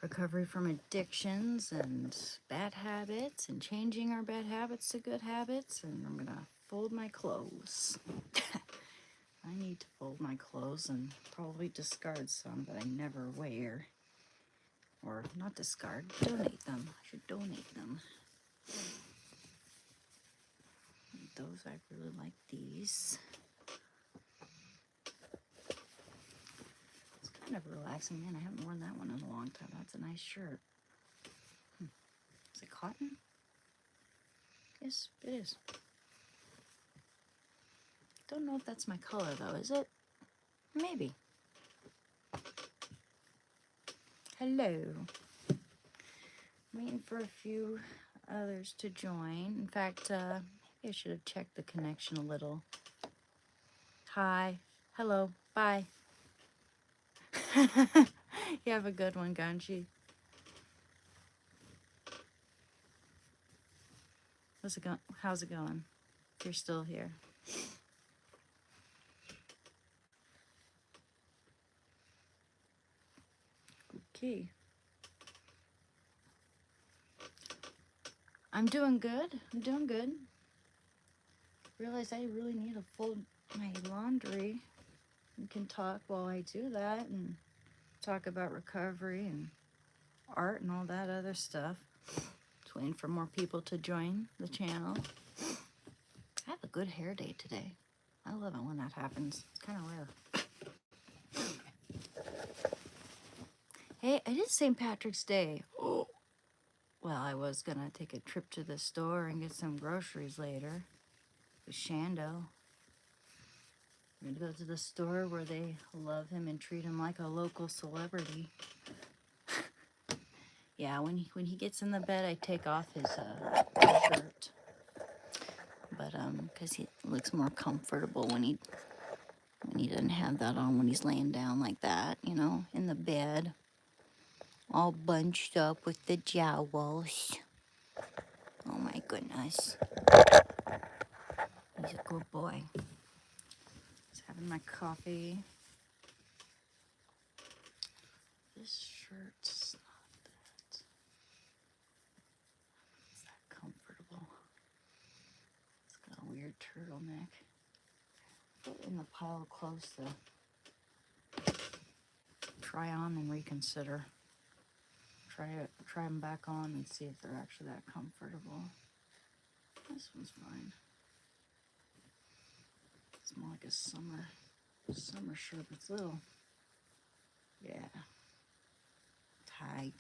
recovery from addictions and bad habits and changing our bad habits to good habits. And I'm going to fold my clothes. I need to fold my clothes and probably discard some that I never wear. Or not discard, donate them. I should donate them. Those, I really like these. It's kind of relaxing. Man, I haven't worn that one in a long time. That's a nice shirt. Is it cotton? Yes, it is. Don't know if that's my color though, is it? Maybe. Hello. Waiting for a few others to join. In fact, maybe I should have checked the connection a little. Hi. Hello. Bye. You have a good one, Ganji. How's it going? If you're still here. Okay. I'm doing good. Realize I really need to fold my laundry. We can talk while I do that and talk about recovery and art and all that other stuff. Just waiting for more people to join the channel. I have a good hair day today. I love it when that happens. It's kind of rare. Hey, it is St. Patrick's Day. Oh. Well, I was gonna take a trip to the store and get some groceries later with Shando. We're gonna go to the store where they love him and treat him like a local celebrity. Yeah, when he gets in the bed, I take off his shirt. But because he looks more comfortable when he doesn't have that on, when he's laying down like that, you know, in the bed, all bunched up with the jowls. Oh my goodness, he's a good boy. Just having my coffee. This shirt's not that comfortable. It's got a weird turtleneck. Put it in the pile of clothes to try on and reconsider. Try them back on and see if they're actually that comfortable. This one's fine. It's more like a summer shirt. It's little, yeah, tight.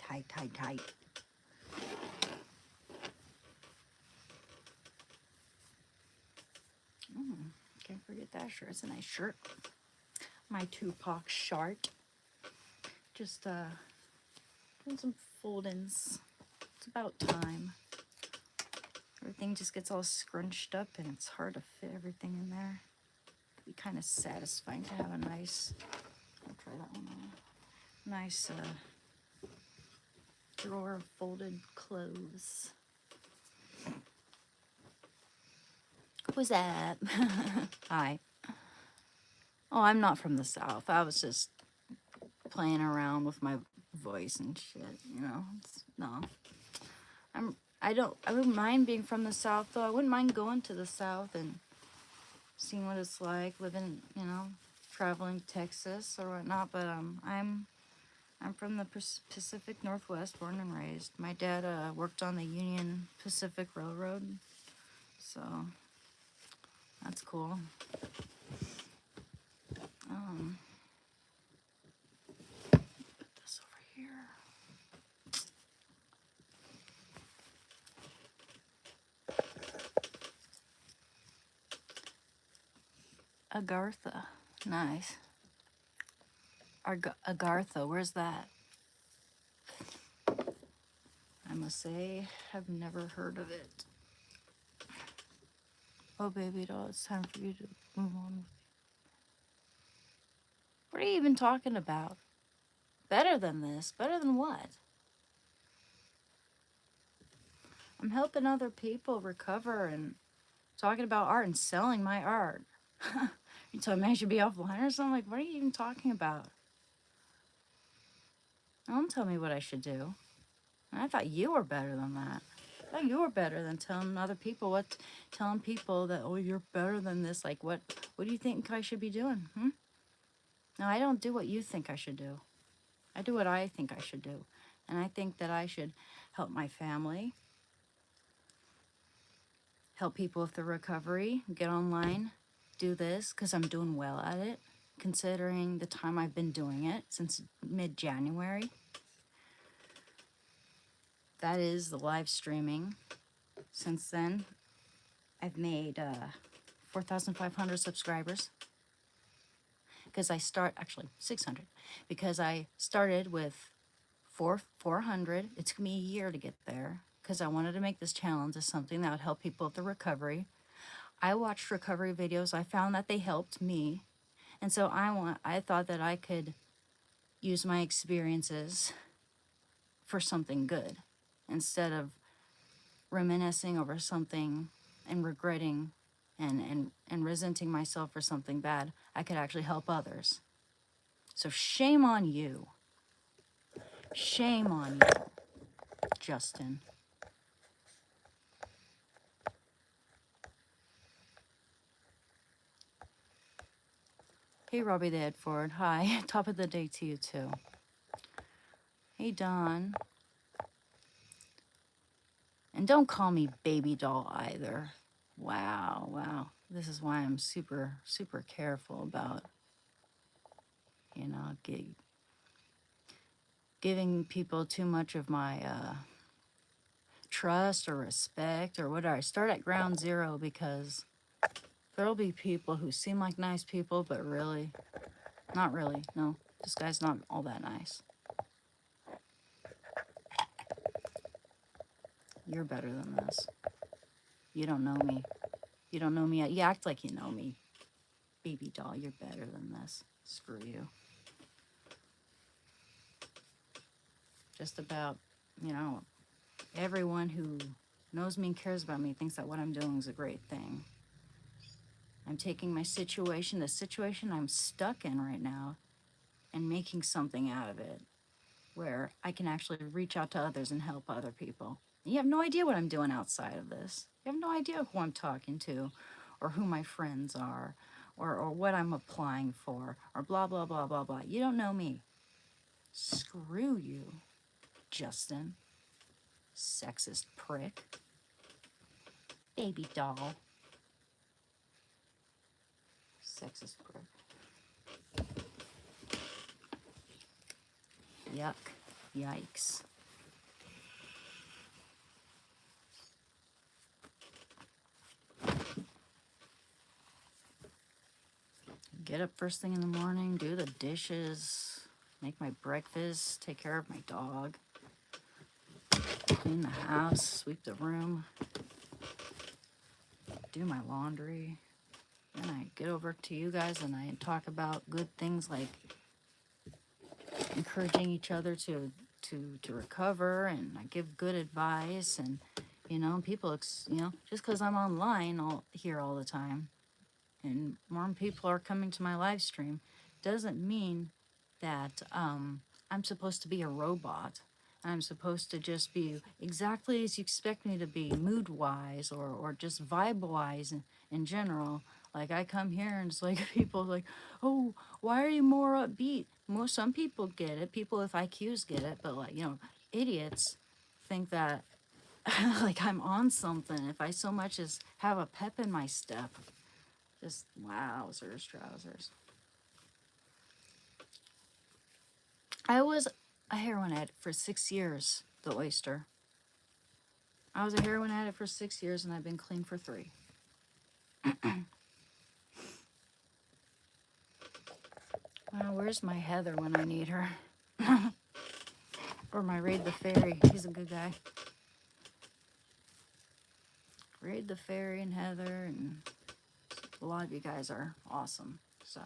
Can't forget that shirt. It's a nice shirt. My Tupac shirt. Just doing some fold-ins. It's about time. Everything just gets all scrunched up and it's hard to fit everything in there. It'd be kind of satisfying to have a nice, I'll try that one on. Nice drawer of folded clothes. What's up? Hi. Oh, I'm not from the South. I was just playing around with my voice and shit, you know. I wouldn't mind being from the South though. I wouldn't mind going to the South and seeing what it's like living, you know, traveling to Texas or whatnot. But I'm from the Pacific Northwest, born and raised. My dad worked on the Union Pacific Railroad, so that's cool. Put this over here. Agartha, nice. Agartha, where's that? I must say, I've never heard of it. Oh, baby doll, it's time for you to move on. What are you even talking about? Better than this? Better than what? I'm helping other people recover and talking about art and selling my art. You told me I should be offline or something? Like, what are you even talking about? Don't tell me what I should do. And I thought you were better than that. I thought you were better than telling other people telling people that, oh, you're better than this. Like, what do you think I should be doing? No, I don't do what you think I should do. I do what I think I should do. And I think that I should help my family, help people with their recovery, get online, do this, because I'm doing well at it, considering the time I've been doing it since mid-January. That is the live streaming. Since then, I've made 4,500 subscribers. Because actually 600, because I started with 400. It took me a year to get there because I wanted to make this challenge as something that would help people with the recovery. I watched recovery videos. I found that they helped me. And so I thought that I could use my experiences for something good instead of reminiscing over something and regretting and resenting myself for something bad. I could actually help others. So shame on you. Shame on you, Justin. Hey, Robbie the Edford. Hi. Top of the day to you, too. Hey, Don. And don't call me baby doll either. Wow, wow. This is why I'm super, super careful about, giving people too much of my trust or respect or whatever. I start at ground zero because there'll be people who seem like nice people, but really, not really. No, this guy's not all that nice. You're better than this. You don't know me. You don't know me. You act like you know me. Baby doll, you're better than this. Screw you. Just about, everyone who knows me and cares about me thinks that what I'm doing is a great thing. I'm taking my situation, the situation I'm stuck in right now, and making something out of it where I can actually reach out to others and help other people. And you have no idea what I'm doing outside of this. You have no idea who I'm talking to or who my friends are or what I'm applying for or blah, blah, blah, blah, blah. You don't know me. Screw you, Justin. Sexist prick. Baby doll. Sexist prick. Yuck. Yikes. Get up first thing in the morning, do the dishes, make my breakfast, take care of my dog, clean the house, sweep the room, do my laundry. Then I get over to you guys and I talk about good things like encouraging each other to recover, and I give good advice, and people, just because I'm online here all the time and more people are coming to my live stream doesn't mean that I'm supposed to be a robot. I'm supposed to just be exactly as you expect me to be, mood-wise or just vibe-wise in general. Like, I come here and it's like people like, oh, why are you more upbeat? Some people get it. People with IQs get it. But, idiots think that, like, I'm on something if I so much as have a pep in my step. Just wowzers, trousers. I was a heroin addict for 6 years, the oyster. I was a heroin addict for 6 years and I've been clean for 3. Wow, where's my Heather when I need her? Or my Raid the Fairy. He's a good guy. Raid the Fairy and Heather, and a lot of you guys are awesome. So.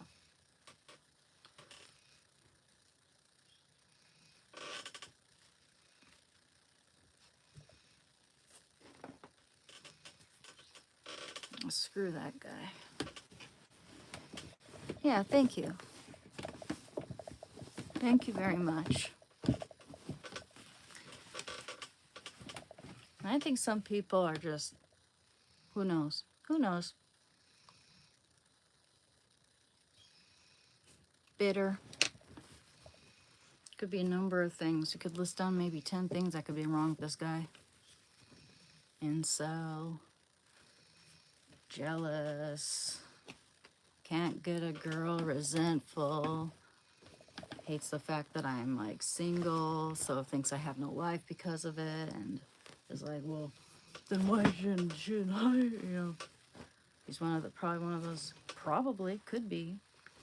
Screw that guy. Yeah, thank you. Thank you very much. I think some people are just, who knows? Who knows? Bitter. Could be a number of things. You could list down maybe 10 things that could be wrong with this guy. Incel. Jealous. Can't get a girl. Resentful. Hates the fact that I'm like single, so thinks I have no life because of it, and is like, well, then why shouldn't I? You know, he's probably one of those, could be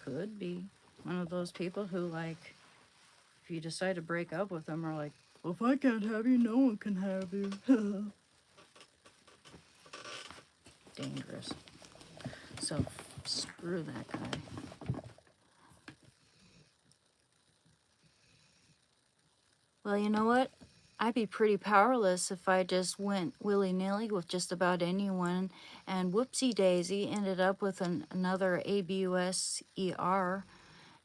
one of those people who, like, if you decide to break up with them, are like, well, if I can't have you, no one can have you. Dangerous. So screw that guy. Well, you know what? I'd be pretty powerless if I just went willy-nilly with just about anyone, and whoopsie daisy ended up with another ABUSER,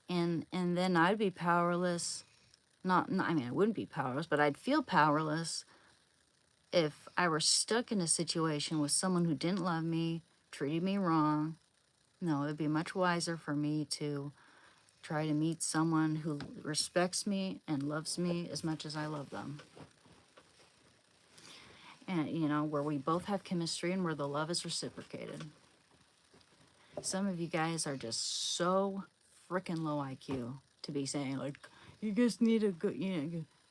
and then I'd be powerless. I mean, I wouldn't be powerless, but I'd feel powerless if I were stuck in a situation with someone who didn't love me, treated me wrong. No, it'd be much wiser for me to try to meet someone who respects me and loves me as much as I love them. And, you know, where we both have chemistry and where the love is reciprocated. Some of you guys are just so freaking low IQ to be saying, like, you just need to go,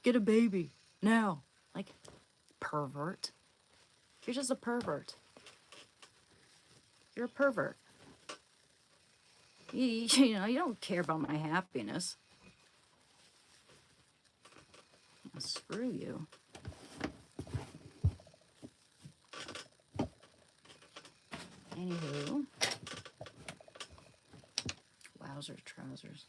get a baby now. Like, pervert. You're just a pervert. You're a pervert. You know, you don't care about my happiness. Well, screw you. Anywho. Wowzers, trousers.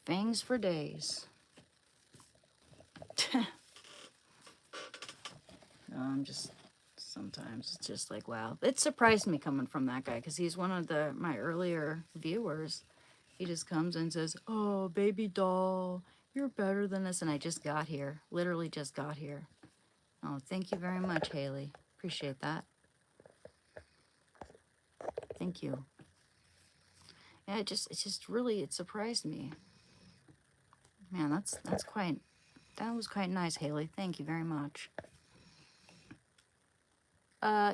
Fangs for days. No, I'm just, sometimes it's just like, wow. It surprised me coming from that guy, because he's one of my earlier viewers. He just comes and says, oh, baby doll, you're better than this. And I just got here. Literally just got here. Oh, thank you very much, Haley. Appreciate that. Thank you. Yeah, it surprised me. Man, that was quite nice, Haley. Thank you very much.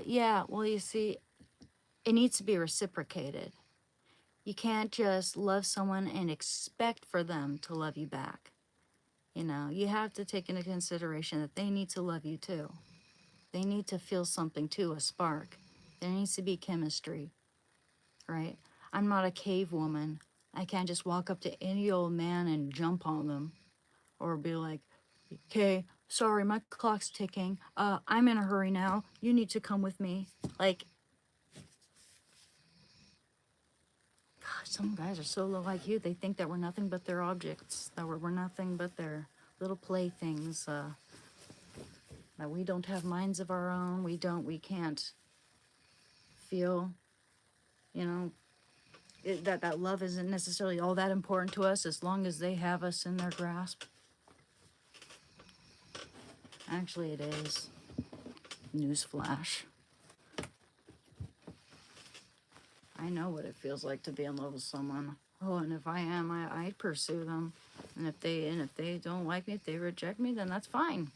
Yeah, well, you see, it needs to be reciprocated. You can't just love someone and expect for them to love you back. You know, you have to take into consideration that they need to love you too. They need to feel something too, a spark. There needs to be chemistry, right? I'm not a cave woman. I can't just walk up to any old man and jump on them or be like, okay, sorry, my clock's ticking. I'm in a hurry now. You need to come with me. Like, gosh, some guys are so low IQ, they think that we're nothing but their objects, that we're nothing but their little playthings, that we don't have minds of our own, we can't feel, you know, that love isn't necessarily all that important to us as long as they have us in their grasp. Actually, it is. Newsflash. I know what it feels like to be in love with someone. Oh, and if I am, I'd pursue them. And if they don't like me, if they reject me, then that's fine.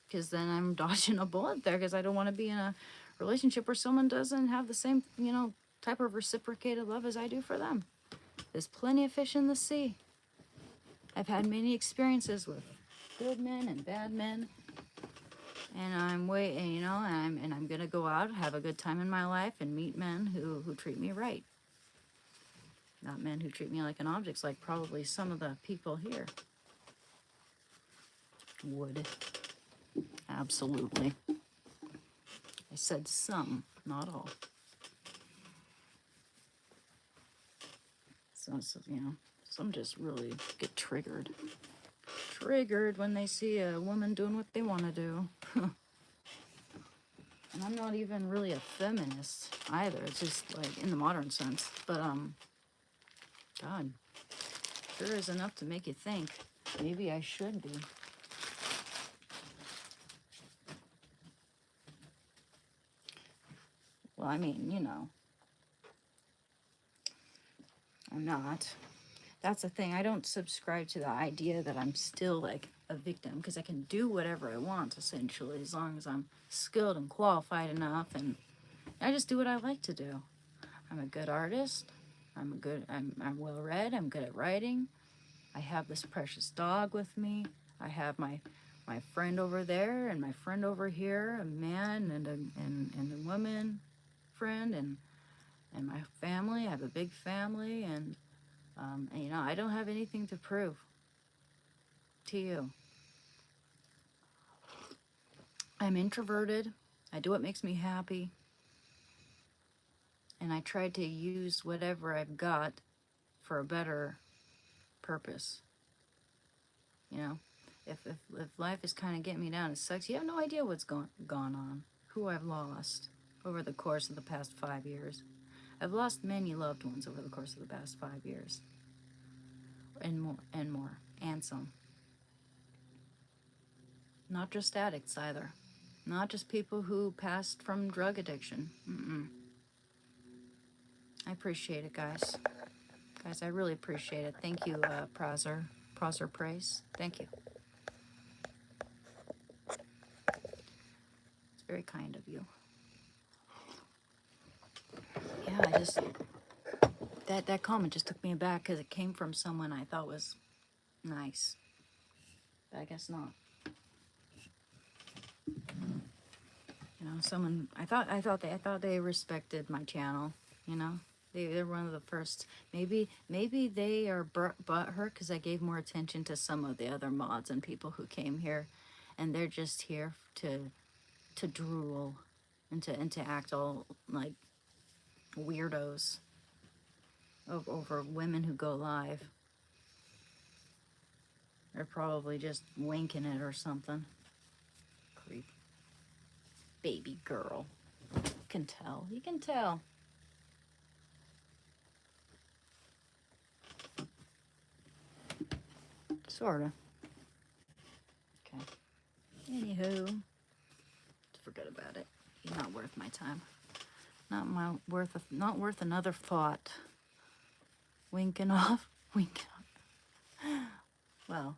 Because then I'm dodging a bullet there, because I don't want to be in a relationship where someone doesn't have the same, you know, type of reciprocated love as I do for them. There's plenty of fish in the sea. I've had many experiences with good men and bad men. And I'm gonna go out, have a good time in my life, and meet men who treat me right. Not men who treat me like an object, like probably some of the people here would. Absolutely. I said some, not all. So you know, some just really get triggered. Triggered when they see a woman doing what they want to do. And I'm not even really a feminist either. It's just like in the modern sense. But God, sure is enough to make you think. Maybe I should be. Well, I mean, you know, I'm not. That's the thing. I don't subscribe to the idea that I'm still like a victim, because I can do whatever I want essentially, as long as I'm skilled and qualified enough, and I just do what I like to do. I'm a good artist. I'm well read. I'm good at writing. I have this precious dog with me. I have my friend over there and my friend over here, a man and a woman friend, and my family. I have a big family, and you know, I don't have anything to prove to you. I'm introverted. I do what makes me happy, and I try to use whatever I've got for a better purpose. You know, if life is kind of getting me down, it sucks. You have no idea what's gone on, who I've lost over the course of the past 5 years. I've lost many loved ones over the course of the past 5 years, and more, and some. Not just addicts either. Not just people who passed from drug addiction. I appreciate it, guys. Guys, I really appreciate it. Thank you, Prosser Price. Thank you. It's very kind of you. Yeah, I just... That comment just took me aback, because it came from someone I thought was nice. But I guess not. You know, someone... I thought they respected my channel, you know? They're one of the first. Maybe they are butthurt because I gave more attention to some of the other mods and people who came here, and they're just here to drool and to act all like weirdos over women who go live. They're probably just winking it or something. Creep. Baby girl. You can tell. You can tell. Sorta. Okay. Anywho, forget about it. Not worth my time. Not worth another thought. Winking off. Winking off. Well,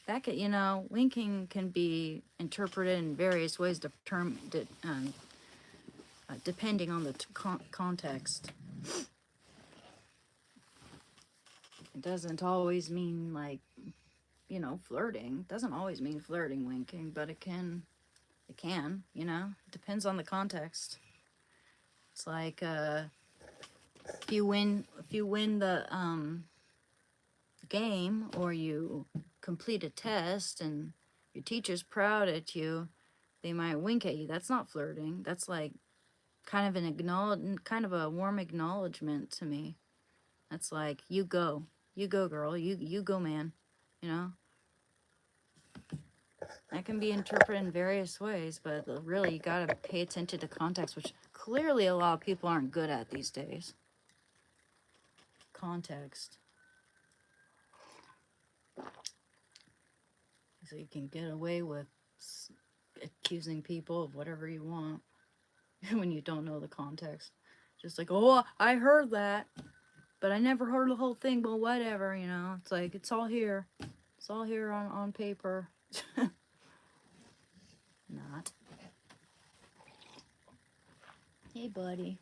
that could, you know, winking can be interpreted in various ways depending on the context. It doesn't always mean like, you know, flirting. It doesn't always mean flirting, winking, but it can, you know. It depends on the context. It's like if you win the game, or you complete a test and your teacher's proud at you, they might wink at you. That's not flirting. That's like kind of a warm acknowledgement to me. That's like, you go girl, you go man, you know. That can be interpreted in various ways, but really you gotta pay attention to context, which clearly a lot of people aren't good at these days. Context. So you can get away with accusing people of whatever you want when you don't know the context. Just like, oh, I heard that, but I never heard the whole thing, but whatever, you know. It's like, it's all here. It's all here on paper. Not. Hey, buddy.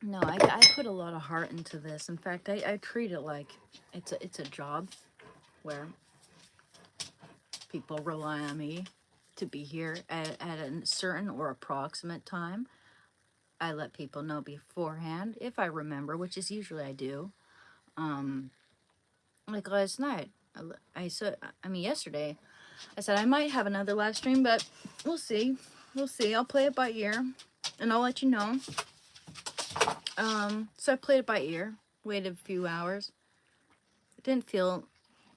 No, I put a lot of heart into this. In fact, I treat it like it's a job where people rely on me to be here at a certain or approximate time. I let people know beforehand if I remember, which is usually I do. Like last night, yesterday, I said I might have another live stream, but we'll see. We'll see. I'll play it by ear, and I'll let you know. So I played it by ear, waited a few hours. It didn't feel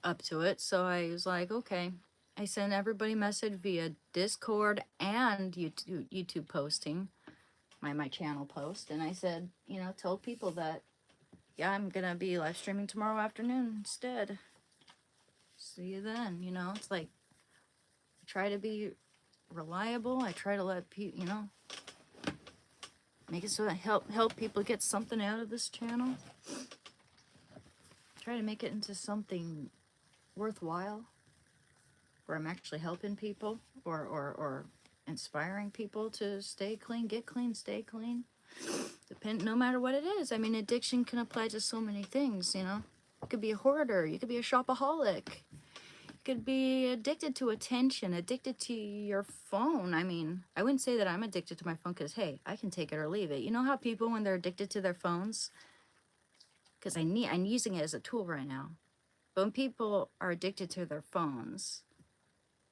up to it. So I was like, okay. I sent everybody message via Discord and YouTube posting, my channel post, and I said, you know, told people that, yeah, I'm gonna be live streaming tomorrow afternoon instead. See you then. You know, it's like I try to be reliable. I try to let people, you know, make it so that help people get something out of this channel. Try to make it into something worthwhile, where I'm actually helping people or inspiring people to stay clean, get clean, stay clean. No matter what it is. I mean, addiction can apply to so many things, you know. You could be a hoarder, you could be a shopaholic, you could be addicted to attention, addicted to your phone. I mean, I wouldn't say that I'm addicted to my phone because, hey, I can take it or leave it. You know how people, when they're addicted to their phones, because I'm using it as a tool right now. But when people are addicted to their phones,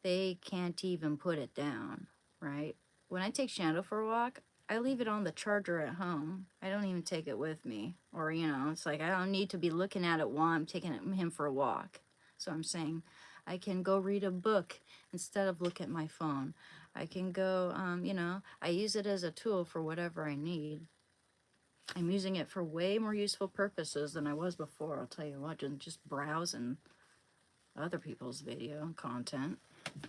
they can't even put it down, right? When I take Shando for a walk, I leave it on the charger at home. I don't even take it with me. Or, you know, it's like I don't need to be looking at it while I'm taking him for a walk. So I'm saying I can go read a book instead of look at my phone. I can go, you know, I use it as a tool for whatever I need. I'm using it for way more useful purposes than I was before. I'll tell you what, just browsing other people's video content.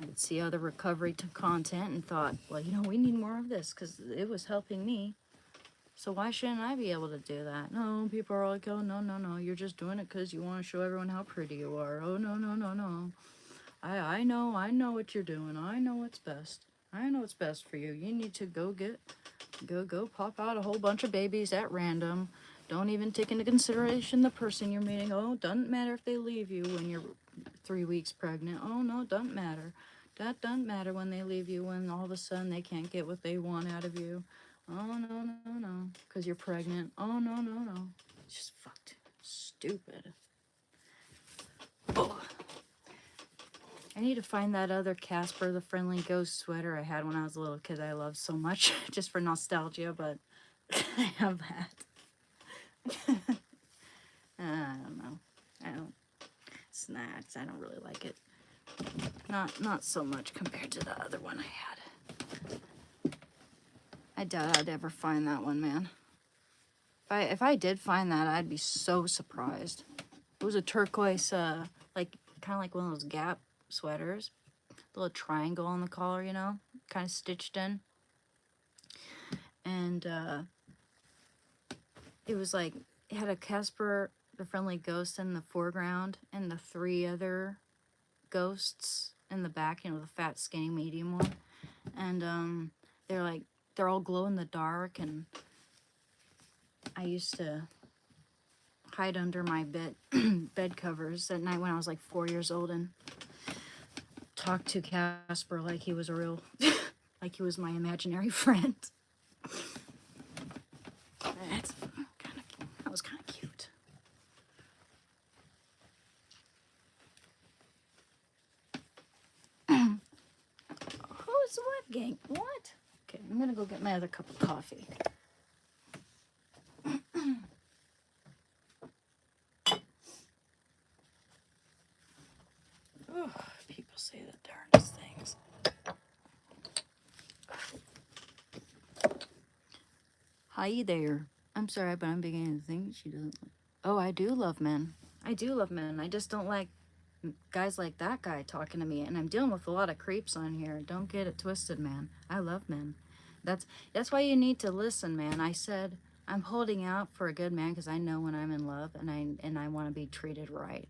I would see other recovery to content and thought, well, you know, we need more of this because it was helping me. So why shouldn't I be able to do that? No, people are like, oh, no, you're just doing it because you want to show everyone how pretty you are. Oh, no. I know what you're doing. I know what's best. I know what's best for you. You need to go pop out a whole bunch of babies at random. Don't even take into consideration the person you're meeting. Oh, doesn't matter if they leave you when you're 3 weeks pregnant. Oh, no, doesn't matter. That doesn't matter when they leave you, when all of a sudden they can't get what they want out of you. Oh, no, because you're pregnant. Oh, no. It's just fucked. Stupid. Oh. I need to find that other Casper the Friendly Ghost sweater I had when I was a little kid I loved so much, just for nostalgia, but I have that. I don't know. I don't really like it. Not so much compared to the other one I had. I doubt I'd ever find that one, man. If I did find that, I'd be so surprised. It was a turquoise, like kind of like one of those Gap sweaters. Little triangle on the collar, you know, kind of stitched in. And it was like, it had a Casper the Friendly Ghost in the foreground and the 3 other ghosts in the back, you know, the fat, skinny, medium one. And they're all glow in the dark. And I used to hide under my bed covers at night when I was like 4 years old and talk to Casper like he was a real, like he was my imaginary friend. That was kind of cute. Who's what, gang? What? Okay, I'm gonna go get my other cup of coffee. Oh, people say the darndest things. Hi there. I'm sorry, but I'm beginning to think she doesn't. Oh, I do love men. I do love men. I just don't like guys like that guy talking to me. And I'm dealing with a lot of creeps on here. Don't get it twisted, man. I love men. That's why you need to listen, man. I said I'm holding out for a good man because I know when I'm in love and I want to be treated right.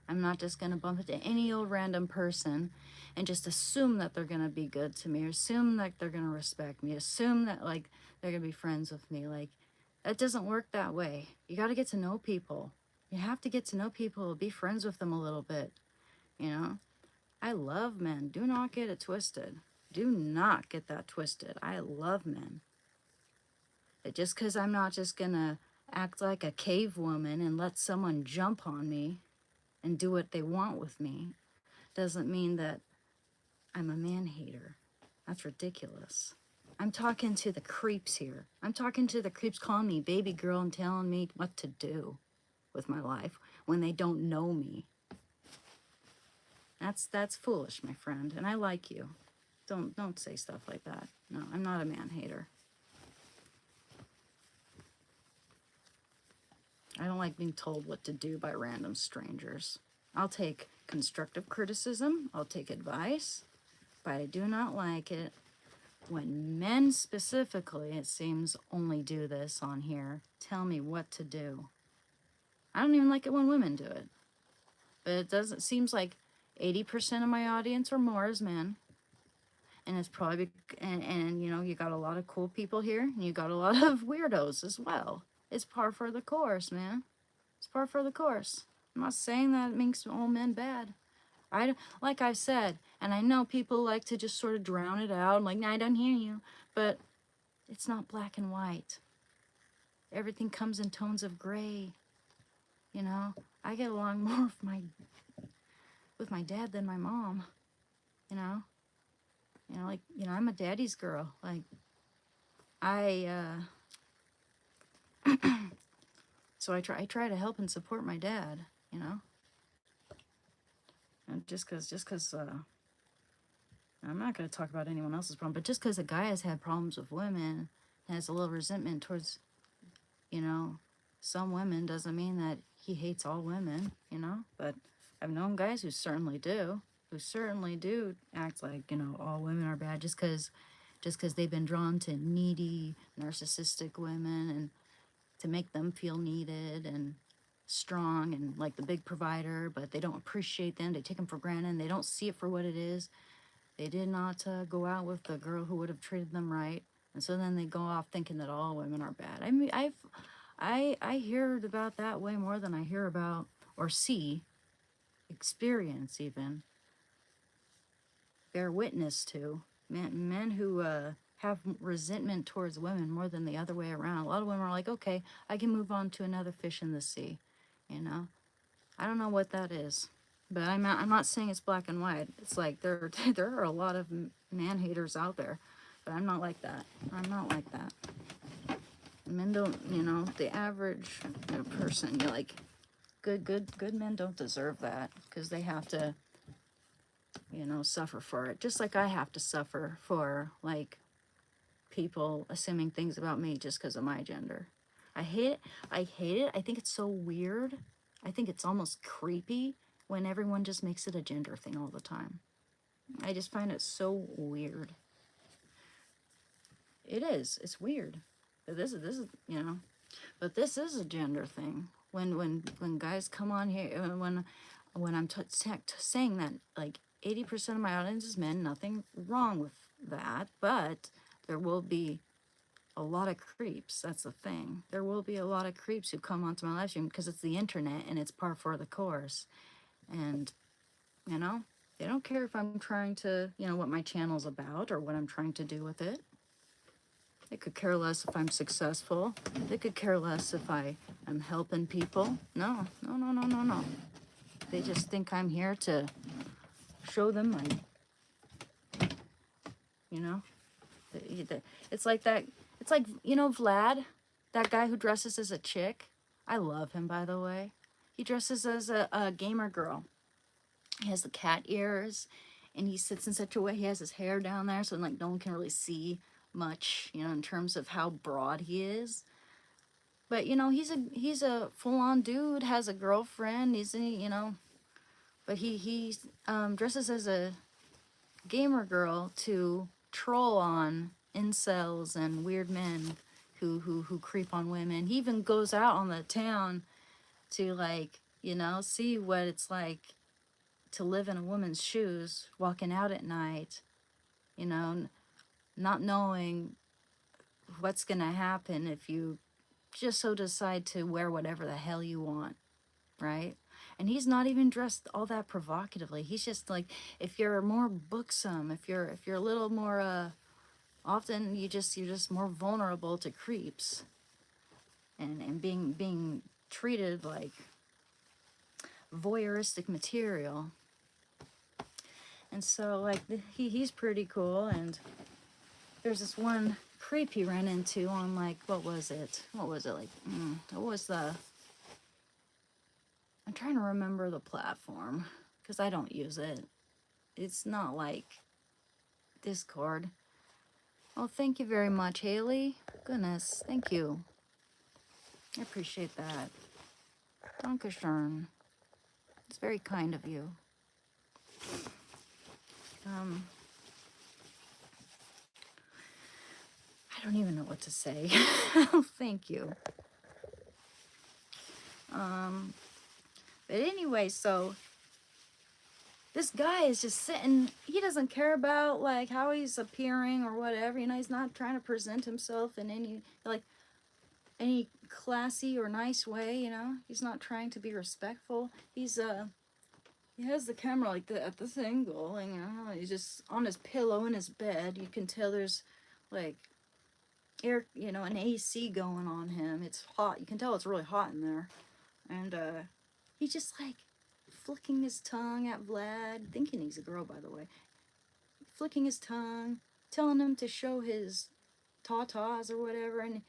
I'm not just going to bump into any old random person and just assume that they're going to be good to me, or assume that they're going to respect me, assume that, like, they're going to be friends with me. Like, that doesn't work that way. You got to get to know people. You have to get to know people, be friends with them a little bit, you know? I love men. Do not get it twisted. Do not get that twisted. I love men. But just because I'm not just going to act like a cave woman and let someone jump on me and do what they want with me doesn't mean that I'm a man hater. That's ridiculous. I'm talking to the creeps here. I'm talking to the creeps calling me baby girl and telling me what to do with my life when they don't know me. That's foolish, my friend, and I like you. Don't say stuff like that. No, I'm not a man hater. I don't like being told what to do by random strangers. I'll take constructive criticism, I'll take advice, but I do not like it when men specifically, it seems, only do this on here. Tell me what to do. I don't even like it when women do it. But it seems like 80% of my audience or more is men. And it's probably, and you know, you got a lot of cool people here, and you got a lot of weirdos as well. It's par for the course, man. It's par for the course. I'm not saying that it makes all men bad. Like I've said, and I know people like to just sort of drown it out, like, nah, I don't hear you. But it's not black and white. Everything comes in tones of gray. You know, I get along more with my dad than my mom. You know, like, you know, I'm a daddy's girl. Like, so I try to help and support my dad. You know, and just cause I'm not gonna talk about anyone else's problem, but just cause a guy has had problems with women, has a little resentment towards, you know, some women, doesn't mean that he hates all women. You know, but I've known guys who certainly do act like, you know, all women are bad just because they've been drawn to needy, narcissistic women, and to make them feel needed and strong and like the big provider, but they don't appreciate them. They take them for granted, and they don't see it for what it is. They did not go out with the girl who would have treated them right, and so then they go off thinking that all women are bad. I mean, I heard about that way more than I hear about or see, experience even, bear witness to. Men who have resentment towards women more than the other way around. A lot of women are like, okay, I can move on to another fish in the sea. You know, I don't know what that is, but I'm not saying it's black and white. It's like there are a lot of man haters out there, but I'm not like that. I'm not like that. Men don't, you know, the average person, you're like, good men don't deserve that, because they have to, you know, suffer for it. Just like I have to suffer for, like, people assuming things about me just because of my gender. I hate it. I hate it. I think it's so weird. I think it's almost creepy when everyone just makes it a gender thing all the time. I just find it so weird. It is. It's weird. But this is, you know, but this is a gender thing. When guys come on here, when I'm saying that, like, 80% of my audience is men, nothing wrong with that, but there will be a lot of creeps. That's the thing. There will be a lot of creeps who come onto my live stream because it's the internet and it's par for the course. And, you know, they don't care if I'm trying to, you know, what my channel's about or what I'm trying to do with it. They could care less if I'm successful. They could care less if I am helping people. No. They just think I'm here to show them my, you know, it's like that. It's like, you know, Vlad, that guy who dresses as a chick. I love him, by the way. He dresses as a gamer girl. He has the cat ears, and he sits in such a way, he has his hair down there, so like no one can really see much, you know, in terms of how broad he is. But, you know, he's a full-on dude, has a girlfriend, you know, but he dresses as a gamer girl to troll on incels and weird men who creep on women. He even goes out on the town to, like, you know, see what it's like to live in a woman's shoes, walking out at night, you know, not knowing what's gonna happen if you just so decide to wear whatever the hell you want, right? And he's not even dressed all that provocatively. He's just like, if you're more booksome, if you're a little more often you're just more vulnerable to creeps and being treated like voyeuristic material. And so, like, he's pretty cool. And there's this one creep he ran into on, like, what was it like, what was the, I'm trying to remember the platform, because I don't use it. It's not like Discord. Oh, thank you very much, Haley. Goodness, thank you. I appreciate that. Dankeschön. It's very kind of you. I don't even know what to say. Thank you. But anyway, so this guy is just sitting, he doesn't care about like how he's appearing or whatever, you know, he's not trying to present himself in any classy or nice way, you know. He's not trying to be respectful. He has the camera like at this angle, and you know, he's just on his pillow in his bed. You can tell there's like air, you know, an AC going on him. It's hot. You can tell it's really hot in there. And he's just like flicking his tongue at Vlad, thinking he's a girl, by the way. Flicking his tongue, telling him to show his tatas or whatever, and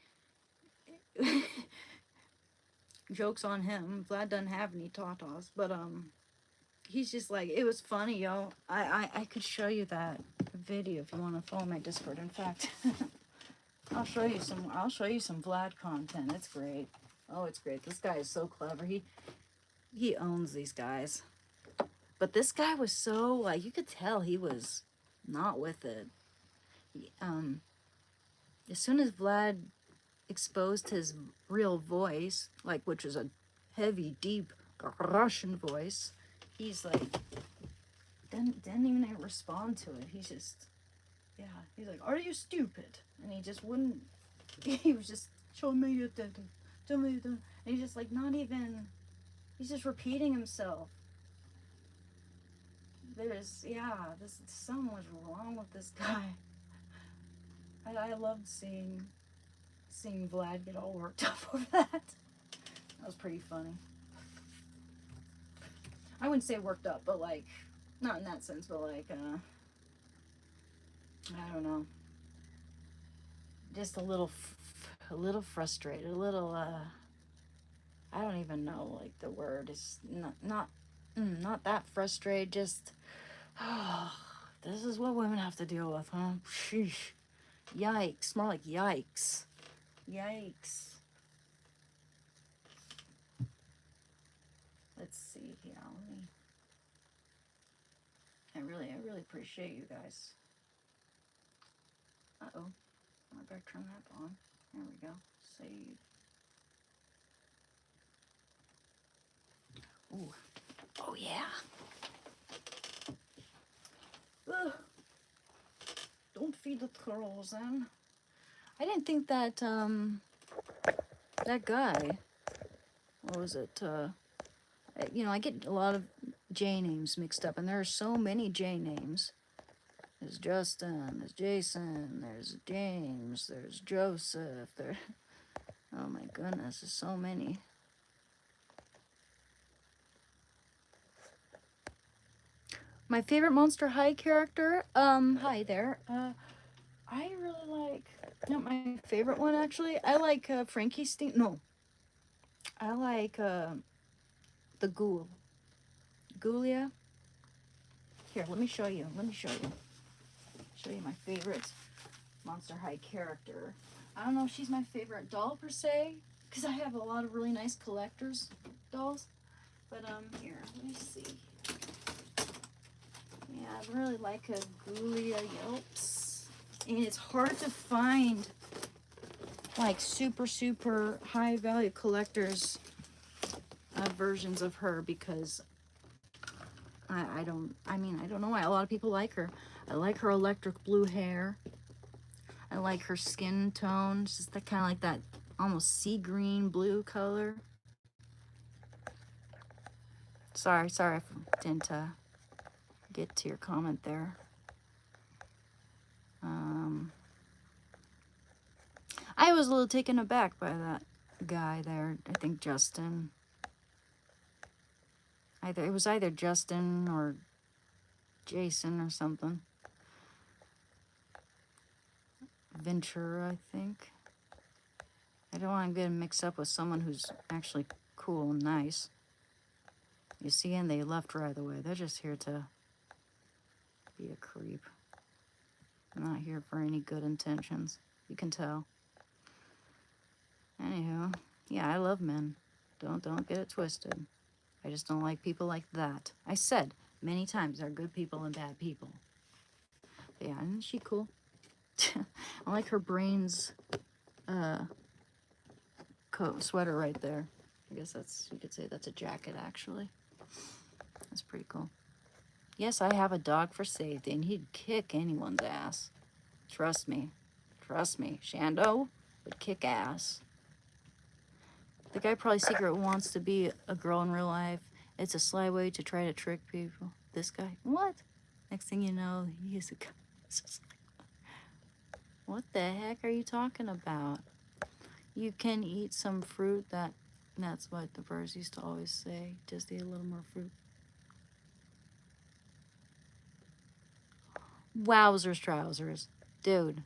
joke's on him. Vlad doesn't have any tatas, but he's just like, it was funny, yo. I could show you that video if you want to follow my Discord. In fact, I'll show you some Vlad content. It's great. Oh, it's great. This guy is so clever. He owns these guys. But this guy was so, like, you could tell he was not with it. As soon as Vlad exposed his real voice, like, which is a heavy, deep Russian voice, he's like, didn't even respond to it. He's just, yeah, he's like, are you stupid? And he just wouldn't, he was just, show me your data, tell me the, and he's just like, not even, he's just repeating himself. There's so much wrong with this guy. I loved seeing Vlad get all worked up over that. That was pretty funny. I wouldn't say worked up, but like, not in that sense, but like, I don't know. Just a little frustrated, a little, I don't even know, like, the word is not that frustrated, just, oh, this is what women have to deal with, huh? Sheesh. Yikes. More like yikes. Yikes. Let's see here. I really appreciate you guys. Uh-oh. I better turn that on. There we go. Save. Ooh. Oh, yeah. Ugh. Don't feed the trolls, then. I didn't think that, that guy, what was it, you know, I get a lot of J names mixed up, and there are so many J names. There's Justin, there's Jason, there's James, there's Joseph, oh my goodness, there's so many. My favorite Monster High character, hi there, I really like, not my favorite one actually, I like Frankie Steen, no, I like the Ghoul, Ghoulia. Here, let me show you my favorite Monster High character. I don't know if she's my favorite doll per se, because I have a lot of really nice collector's dolls, but here, let me see. Yeah, I really like a Ghoulia Yelps, and it's hard to find like super high value collectors versions of her, because I don't know why a lot of people like her. I like her electric blue hair. I like her skin tone. It's just that kind of like that almost sea green blue color. Sorry if I didn't get to your comment there. I was a little taken aback by that guy there. I think Justin. It was either Justin or Jason or something. Ventura, I think. I don't want to get him mixed up with someone who's actually cool and nice. You see, and they left right away. They're just here to be a creep. I'm not here for any good intentions. You can tell. Anywho, yeah, I love men. Don't get it twisted. I just don't like people like that. I said many times there are good people and bad people. But yeah, isn't she cool? I like her brains coat sweater right there. I guess that's, you could say that's a jacket actually. That's pretty cool. Yes, I have a dog for safety, and he'd kick anyone's ass. Trust me. Trust me. Shando would kick ass. The guy probably secret wants to be a girl in real life. It's a sly way to try to trick people. This guy? What? Next thing you know, he's a guy. What the heck are you talking about? You can eat some fruit. That's what the birds used to always say. Just eat a little more fruit. Wowzers trousers. Dude.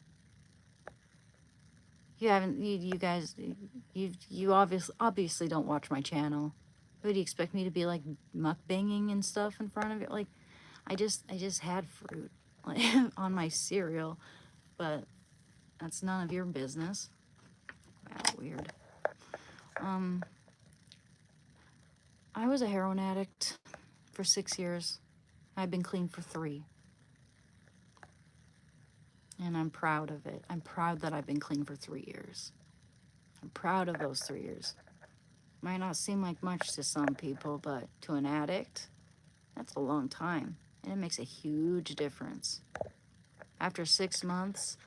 You haven't, you guys, you obviously don't watch my channel. What do you expect me to be like mukbanging and stuff in front of it? Like, I just had fruit like, on my cereal, but that's none of your business. Wow, weird. I was a heroin addict for 6 years. I've been clean for 3. And I'm proud of it. I'm proud that I've been clean for 3 years. I'm proud of those 3 years. Might not seem like much to some people, but to an addict, that's a long time. And it makes a huge difference. After 6 months,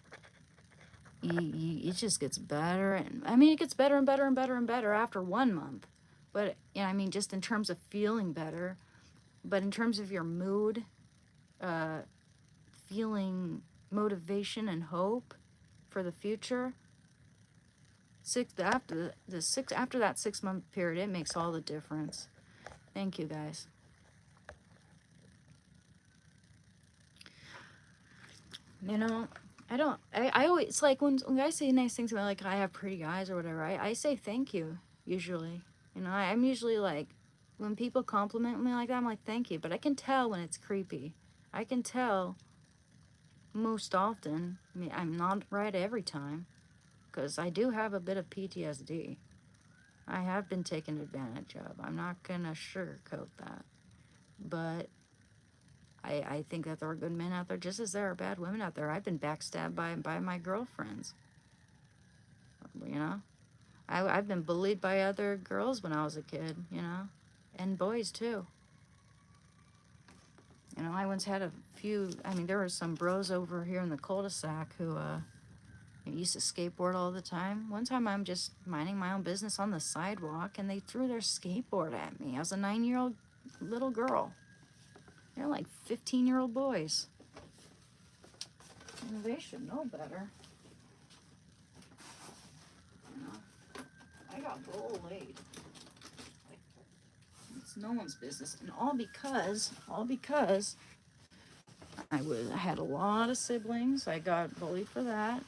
it just gets better. And I mean, it gets better and better and better and better after 1 month. But, you know, I mean, just in terms of feeling better. But in terms of your mood, feeling motivation and hope for the future, after that 6 month period, it makes all the difference. Thank you, guys. You know, I always, like, when guys say nice things about, like, I have pretty eyes or whatever, I say thank you, usually. You know, I'm usually like, when people compliment me like that, I'm like, thank you. But I can tell when it's creepy. I can tell most often. I mean, I'm not right every time, because I do have a bit of PTSD. I have been taken advantage of. I'm not gonna sugarcoat that. But I think that there are good men out there just as there are bad women out there. I've been backstabbed by my girlfriends. You know? I've been bullied by other girls when I was a kid, you know? And boys, too. You know, I once had a few, I mean, there were some bros over here in the cul-de-sac who used to skateboard all the time. One time I'm just minding my own business on the sidewalk, and they threw their skateboard at me. I was a 9-year-old little girl. They're like 15-year-old boys. And they should know better. You know, I got bullied. Like, it's no one's business, and all because I had a lot of siblings. I got bullied for that.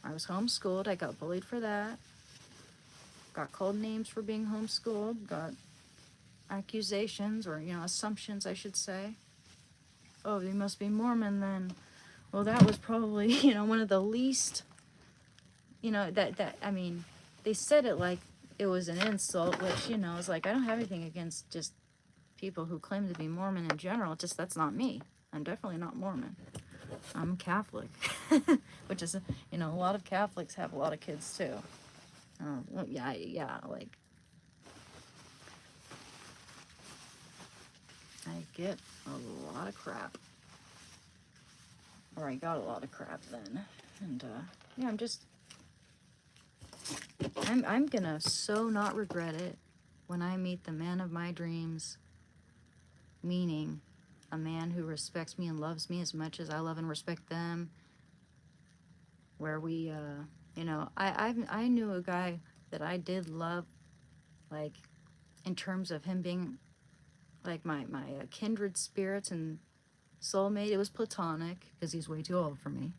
I was homeschooled. I got bullied for that. Got called names for being homeschooled. Got accusations, or, you know, assumptions, I should say. Oh, you must be Mormon then. Well, that was probably, you know, one of the least, you know, that I mean, they said it like it was an insult, which, you know, is like, I don't have anything against just people who claim to be Mormon in general. Just, that's not me. I'm definitely not Mormon. I'm Catholic, which is, you know, a lot of Catholics have a lot of kids too. Well, yeah, like, I get a lot of crap. Or I got a lot of crap then. And, yeah, I'm gonna so not regret it when I meet the man of my dreams. Meaning, a man who respects me and loves me as much as I love and respect them. Where we, you know, I knew a guy that I did love, like, in terms of him being like my kindred spirits and soulmate. It was platonic because he's way too old for me.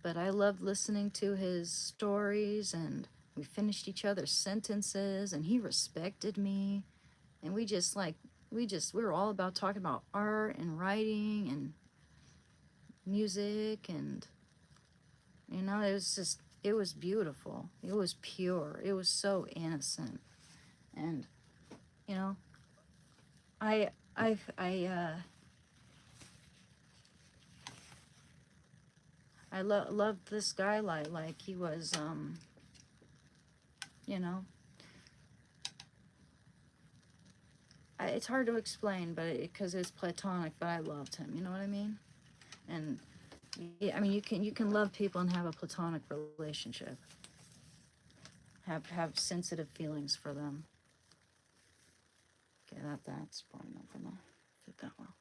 But I loved listening to his stories, and we finished each other's sentences, and he respected me. And we were all about talking about art and writing and music, and it was beautiful. It was pure. It was so innocent. And you know, I I I loved this guy like he was you know, it's hard to explain, but because it's platonic, but I loved him. You know what I mean? And yeah, I mean, you can love people and have a platonic relationship. Have sensitive feelings for them. Okay, that's probably not gonna fit that well.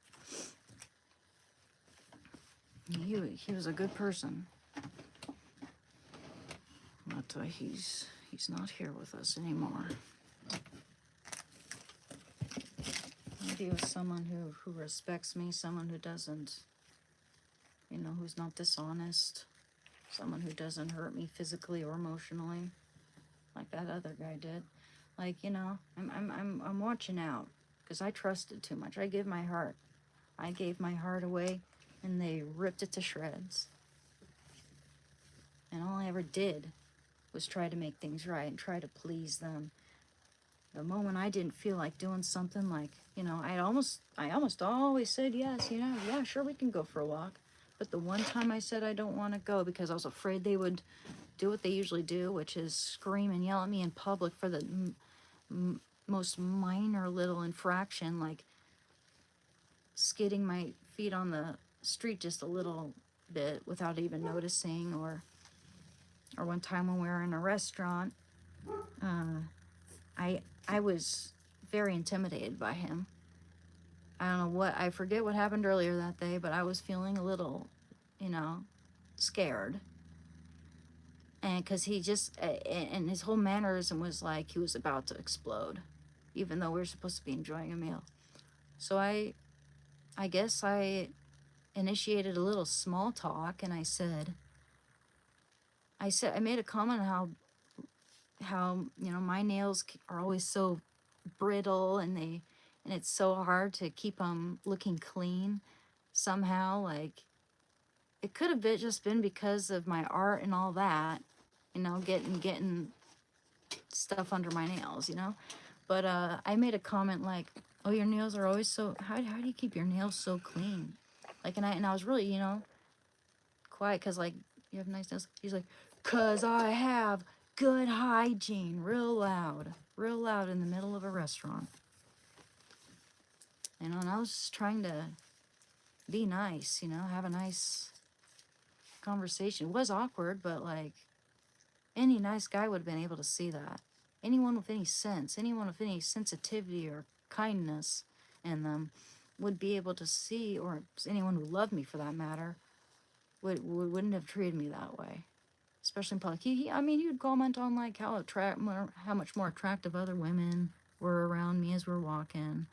He was a good person, but he's not here with us anymore. Maybe it was someone who respects me, someone who doesn't, who's not dishonest, someone who doesn't hurt me physically or emotionally, like that other guy did. Like, I'm watching out because I trusted too much. I gave my heart away, and they ripped it to shreds. And all I ever did was try to make things right and try to please them. The moment I didn't feel like doing something, like, I almost always said yes, yeah, sure, we can go for a walk. But the one time I said I don't want to go because I was afraid they would do what they usually do, which is scream and yell at me in public for the most minor little infraction, like skidding my feet on the street just a little bit without even noticing, or one time when we were in a restaurant, I was very intimidated by him. I don't know I forget what happened earlier that day, but I was feeling a little, scared. And because he just, and his whole mannerism was like he was about to explode, even though we were supposed to be enjoying a meal. So I guess I initiated a little small talk, and I made a comment on how my nails are always so brittle, and it's so hard to keep them looking clean somehow. Like, it could have just been because of my art and all that, getting stuff under my nails, but I made a comment like, oh, your nails are always so, how do you keep your nails so clean? Like, and I was really, quiet, because, like, you have nice nails. He's like, cause I have good hygiene, real loud in the middle of a restaurant. And I was just trying to be nice, have a nice conversation. It was awkward, but, like, any nice guy would have been able to see that. Anyone with any sense, anyone with any sensitivity or kindness in them would be able to see, or anyone who loved me for that matter, wouldn't have treated me that way. Especially in public. He would comment on, like, how much more attractive other women were around me as we're walking.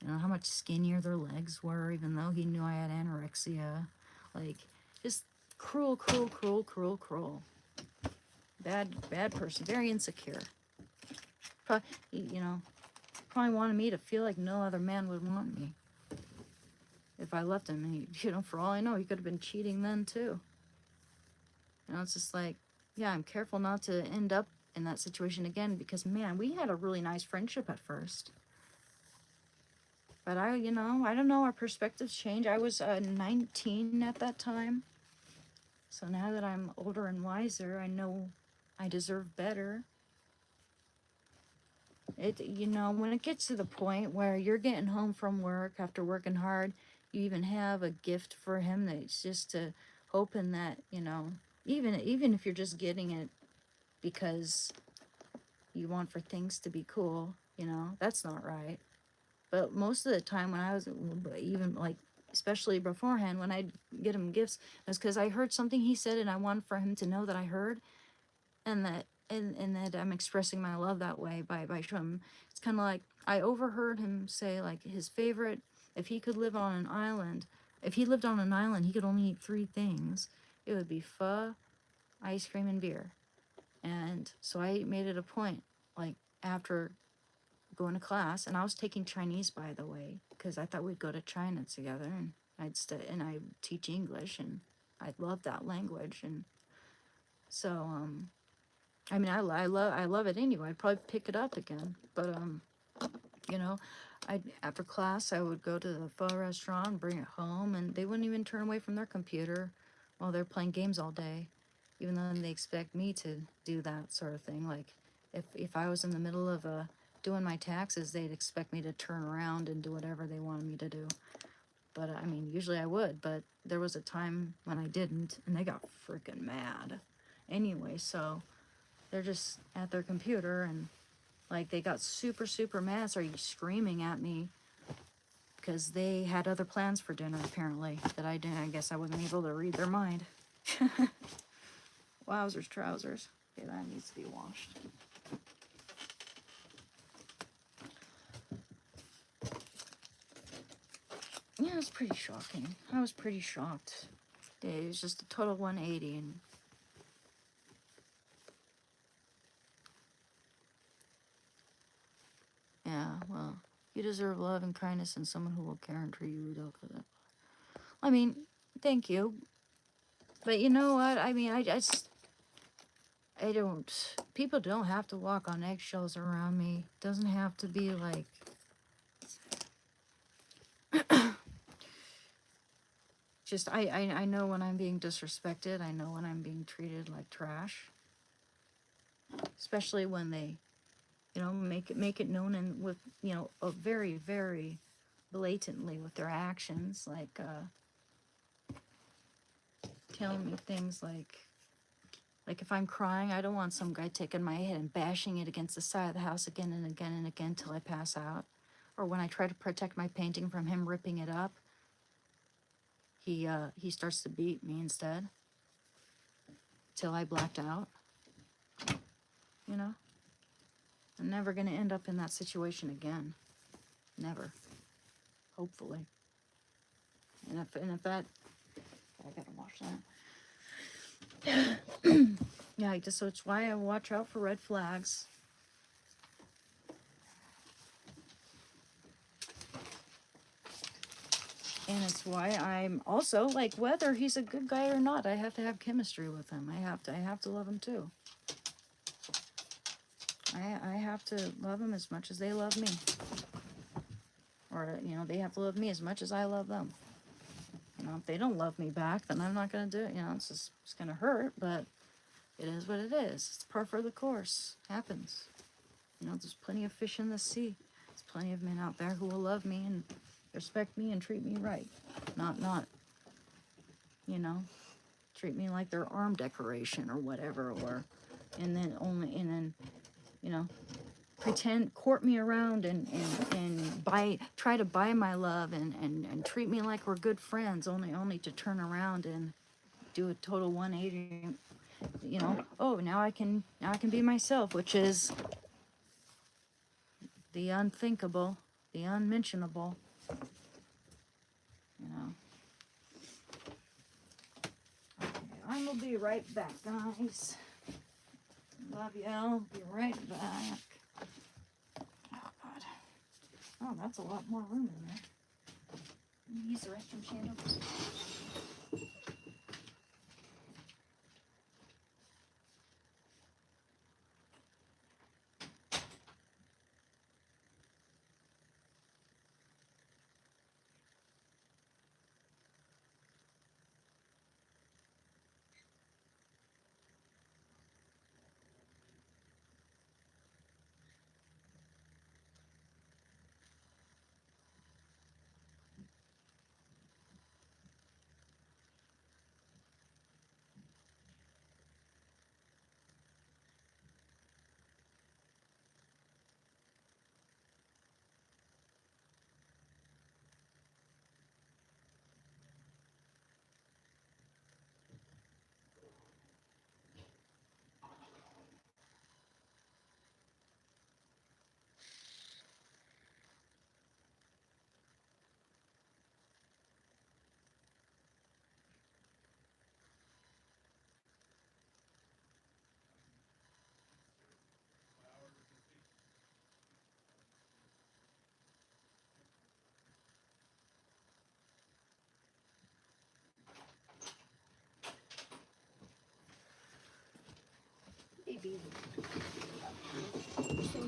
How much skinnier their legs were, even though he knew I had anorexia. Like, just cruel, cruel, cruel, cruel, cruel. Bad person. Very insecure. Probably wanted me to feel like no other man would want me if I left him. And for all I know, he could have been cheating then too. It's just like, yeah, I'm careful not to end up in that situation again, because, man, we had a really nice friendship at first. But I don't know, our perspectives change. I was 19 at that time. So now that I'm older and wiser, I know I deserve better. When it gets to the point where you're getting home from work after working hard, you even have a gift for him that's just to hoping that, even if you're just getting it because you want for things to be cool, that's not right. But most of the time when I was, even, like, especially beforehand, when I'd get him gifts, it was because I heard something he said and I wanted for him to know that I heard, and that I'm expressing my love that way by showing him. It's kind of like I overheard him say, like, his favorite, if he lived on an island, he could only eat 3 things. It would be pho, ice cream, and beer. And so I made it a point, like, after going to class, and I was taking Chinese, by the way, because I thought we'd go to China together, and I teach English, and I love that language, and so I mean, I love it anyway. I'd probably pick it up again, but you know, I after class I would go to the pho restaurant, bring it home, and they wouldn't even turn away from their computer while they're playing games all day, even though they expect me to do that sort of thing. Like if I was in the middle of doing my taxes, they'd expect me to turn around and do whatever they wanted me to do. But I mean, usually I would, but there was a time when I didn't, and they got freaking mad. Anyway, so they're just at their computer, and like they got super, super mad, started screaming at me because they had other plans for dinner, apparently, that I didn't. I guess I wasn't able to read their mind. Wowzers, trousers. Okay, that needs to be washed. Yeah, it was pretty shocking. I was pretty shocked. It was just a total 180, and yeah, well, you deserve love and kindness and someone who will care and treat you well. I mean, thank you. But you know what? I mean, I don't, people don't have to walk on eggshells around me. It doesn't have to be like, just, I know when I'm being disrespected. I know when I'm being treated like trash. Especially when they, make it known and with, a very, very blatantly with their actions. Like, telling me things like if I'm crying, I don't want some guy taking my head and bashing it against the side of the house again and again and again till I pass out. Or when I try to protect my painting from him ripping it up, he starts to beat me instead till I blacked out. You know, I'm never gonna end up in that situation again. Never. Hopefully. And if that, I gotta wash that. Yeah, so it's why I watch out for red flags. And it's why I'm also, like, whether he's a good guy or not, I have to have chemistry with him. I have to love him too. I have to love him as much as they love me. Or, they have to love me as much as I love them. If they don't love me back, then I'm not going to do it. It's going to hurt, but it is what it is. It's par for the course. Happens. There's plenty of fish in the sea. There's plenty of men out there who will love me and respect me and treat me right. Not, treat me like they're arm decoration or whatever, and then, court me around and try to buy my love and treat me like we're good friends, only to turn around and do a total 180. Oh, now I can be myself, which is the unthinkable, the unmentionable. Okay, I will be right back, guys. Love you. I'll be right back. Oh, God. Oh, that's a lot more room in there. Use the restroom channel.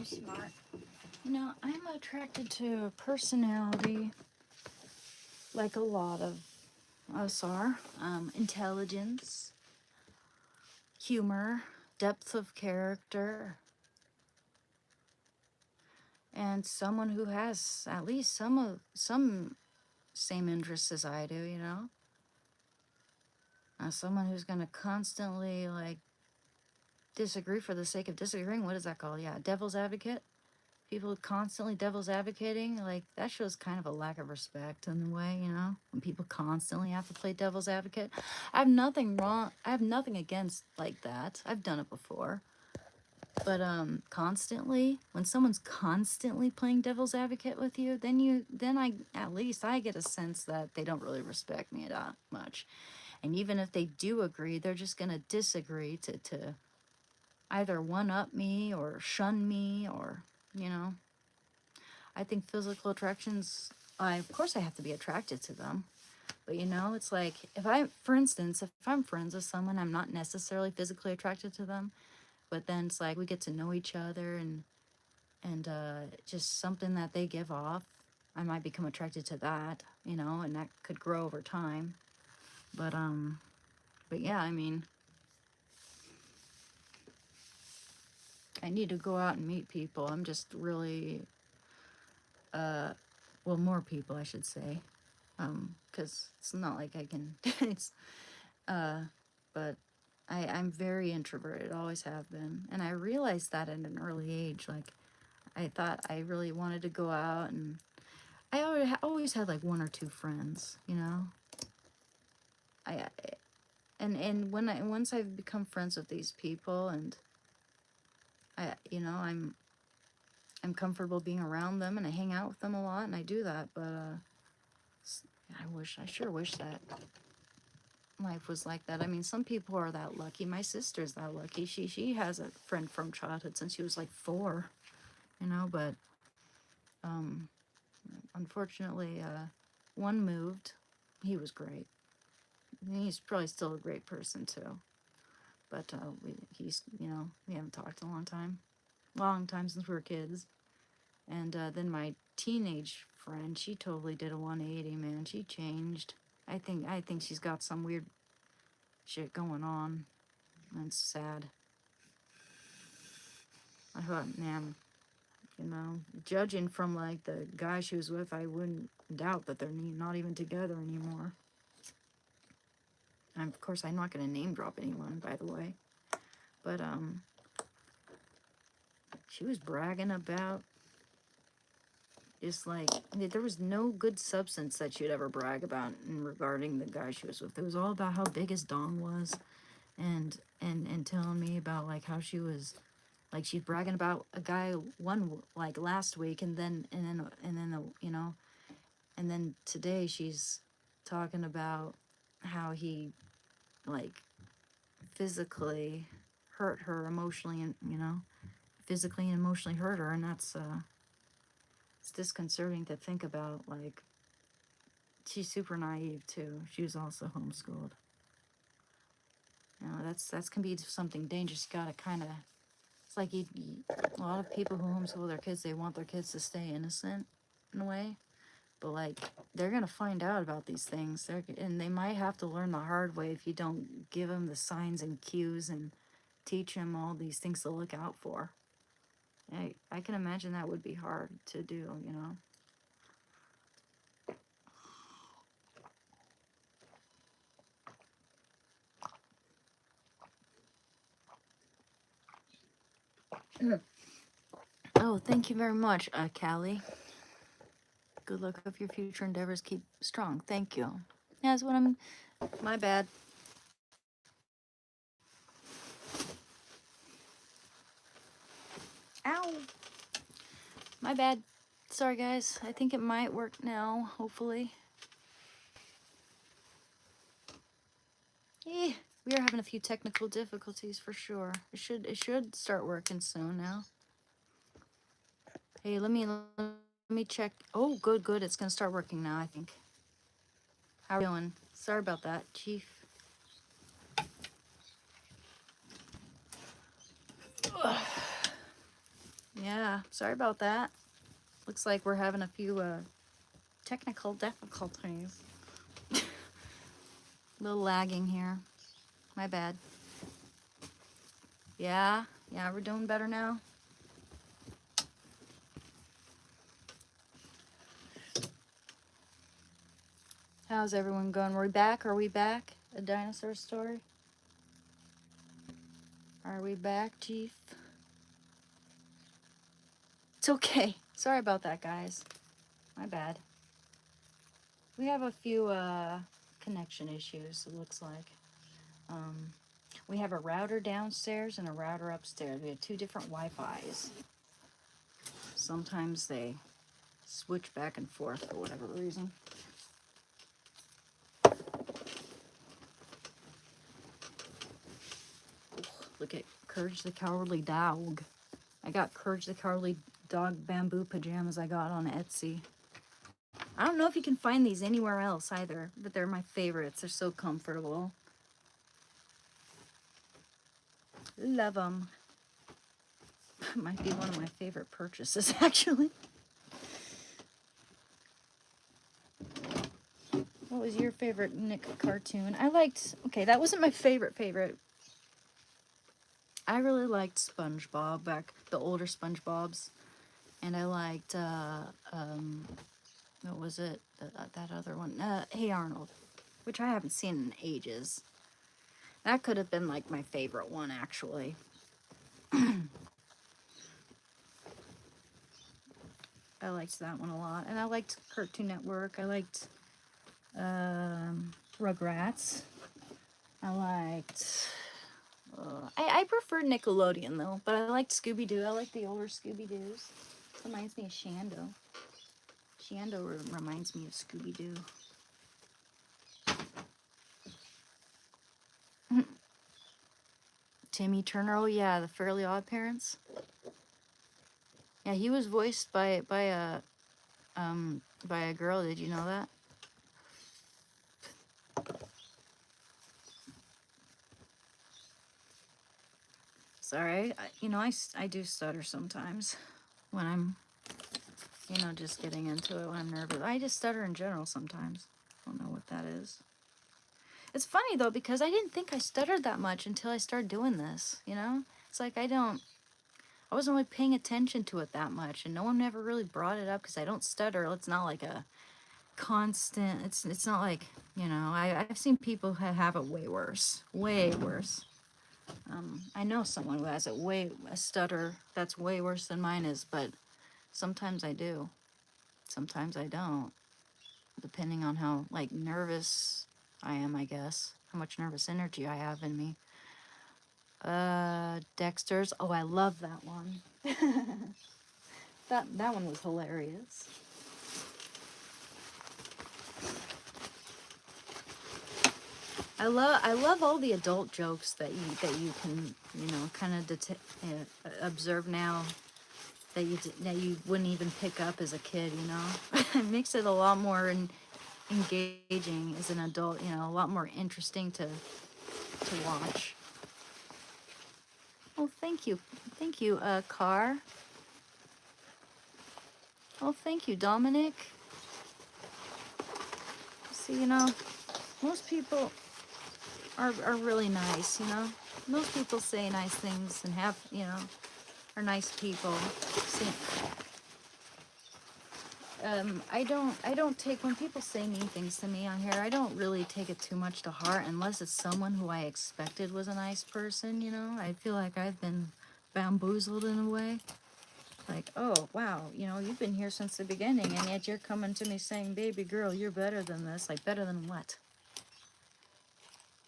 so smart. You know, I'm attracted to a personality like a lot of us are. Intelligence, humor, depth of character, and someone who has at least some same interests as I do, you know? Someone who's gonna constantly, like, disagree for the sake of disagreeing. What is that called? Yeah, devil's advocate. People constantly devil's advocating, like, that shows kind of a lack of respect in a way, you know? When people constantly have to play devil's advocate. I have nothing wrong. I have nothing against, like, that. I've done it before. But constantly, when someone's constantly playing devil's advocate with you, then I at least I get a sense that they don't really respect me that much. And even if they do agree, they're just gonna disagree to either one up me or shun me, or, you know. I think physical attractions, of course I have to be attracted to them. But, you know, it's like, for instance, if I'm friends with someone, I'm not necessarily physically attracted to them. But then it's like we get to know each other, and just something that they give off, I might become attracted to that, you know, and that could grow over time. But yeah, I mean, I need to go out and meet people. I'm just really, well, more people, I should say, because it's not like I can. It's, but I'm very introverted, always have been, and I realized that at an early age. Like, I thought I really wanted to go out, and I always had like one or two friends, you know. I and once I've become friends with these people, and I'm comfortable being around them, and I hang out with them a lot, and I do that. But I sure wish that life was like that. I mean, some people are that lucky. My sister's that lucky. She has a friend from childhood since she was like 4, you know. But um, unfortunately, one moved. He was great. He's probably still a great person too. But we haven't talked in a long time since we were kids. And then my teenage friend, she totally did a 180, man. She changed. I think she's got some weird shit going on. And it's sad. I thought, man, you know, judging from like the guy she was with, I wouldn't doubt that they're not even together anymore. And of course, I'm not going to name drop anyone, by the way. But she was bragging about, just like, there was no good substance that she'd ever brag about in regarding the guy she was with. It was all about how big his dong was, and telling me about like how she was, like, she's bragging about a guy like last week, and then today she's talking about how he, like, physically hurt her emotionally, and, you know, physically and emotionally hurt her, and that's it's disconcerting to think about. Like, she's super naive too. She was also homeschooled. You know, that's can be something dangerous. You gotta kind of. It's like a lot of people who homeschool their kids, they want their kids to stay innocent in a way, but like, they're gonna find out about these things. And they might have to learn the hard way if you don't give them the signs and cues and teach them all these things to look out for. I can imagine that would be hard to do. You know. Oh, thank you very much, Callie. Good luck with your future endeavors. Keep strong. Thank you. Yeah, that's what I'm. My bad. Ow. My bad. Sorry, guys. I think it might work now, hopefully. Eh, we are having a few technical difficulties for sure. It should start working soon now. Hey, let me check. Oh, good. It's gonna start working now, I think. How are you doing? Sorry about that, Chief. Yeah, Yeah, sorry about that. Looks like we're having a few technical difficulties. A little lagging here. My bad. Yeah, we're doing better now. How's everyone going? Are we back? Are we back? A dinosaur story? Are we back, Chief? It's okay. Sorry about that, guys. My bad. We have a few connection issues, it looks like. We have a router downstairs and a router upstairs. We have two different Wi-Fis. Sometimes they switch back and forth for whatever reason. Look at Courage the Cowardly Dog. I got Courage the Cowardly Dog bamboo pajamas I got on Etsy. I don't know if you can find these anywhere else either, but they're my favorites. They're so comfortable. Love them. Might be one of my favorite purchases, actually. What was your favorite Nick cartoon? Okay, that wasn't my favorite. I really liked SpongeBob, the older SpongeBobs. And I liked, what was it? That other one? Hey Arnold, which I haven't seen in ages. That could have been like my favorite one, actually. I liked that one a lot. And I liked Cartoon Network. I liked Rugrats. I liked... I prefer Nickelodeon, though. But I liked Scooby-Doo. I like the older Scooby-Doos. Reminds me of Shando. Shando reminds me of Scooby-Doo. Timmy Turner. Oh, yeah. The Fairly Odd Parents. Yeah, he was voiced by a girl. Did you know that? Sorry, I do stutter sometimes when I'm, just getting into it when I'm nervous. I just stutter in general sometimes. I don't know what that is. It's funny though, because I didn't think I stuttered that much until I started doing this, It's like I wasn't really paying attention to it that much, and no one ever really brought it up because I don't stutter. It's not like a constant, it's not like, I've seen people have it way worse. I know someone who has a stutter that's way worse than mine is, but sometimes I do. Sometimes I don't. Depending on how, nervous I am, I guess. How much nervous energy I have in me. Dexter's. Oh, I love that one. That one was hilarious. I love all the adult jokes that you can kind of observe now that you wouldn't even pick up as a kid. It makes it a lot more engaging as an adult. A lot more interesting to watch. Oh, thank you, Car. Oh, thank you, Dominic. See, most people are really nice, Most people say nice things and have, are nice people. See, I don't take, when people say mean things to me on here, I don't really take it too much to heart unless it's someone who I expected was a nice person, I feel like I've been bamboozled in a way. Like, oh, wow, you've been here since the beginning, and yet you're coming to me saying, baby girl, you're better than this. Like, better than what?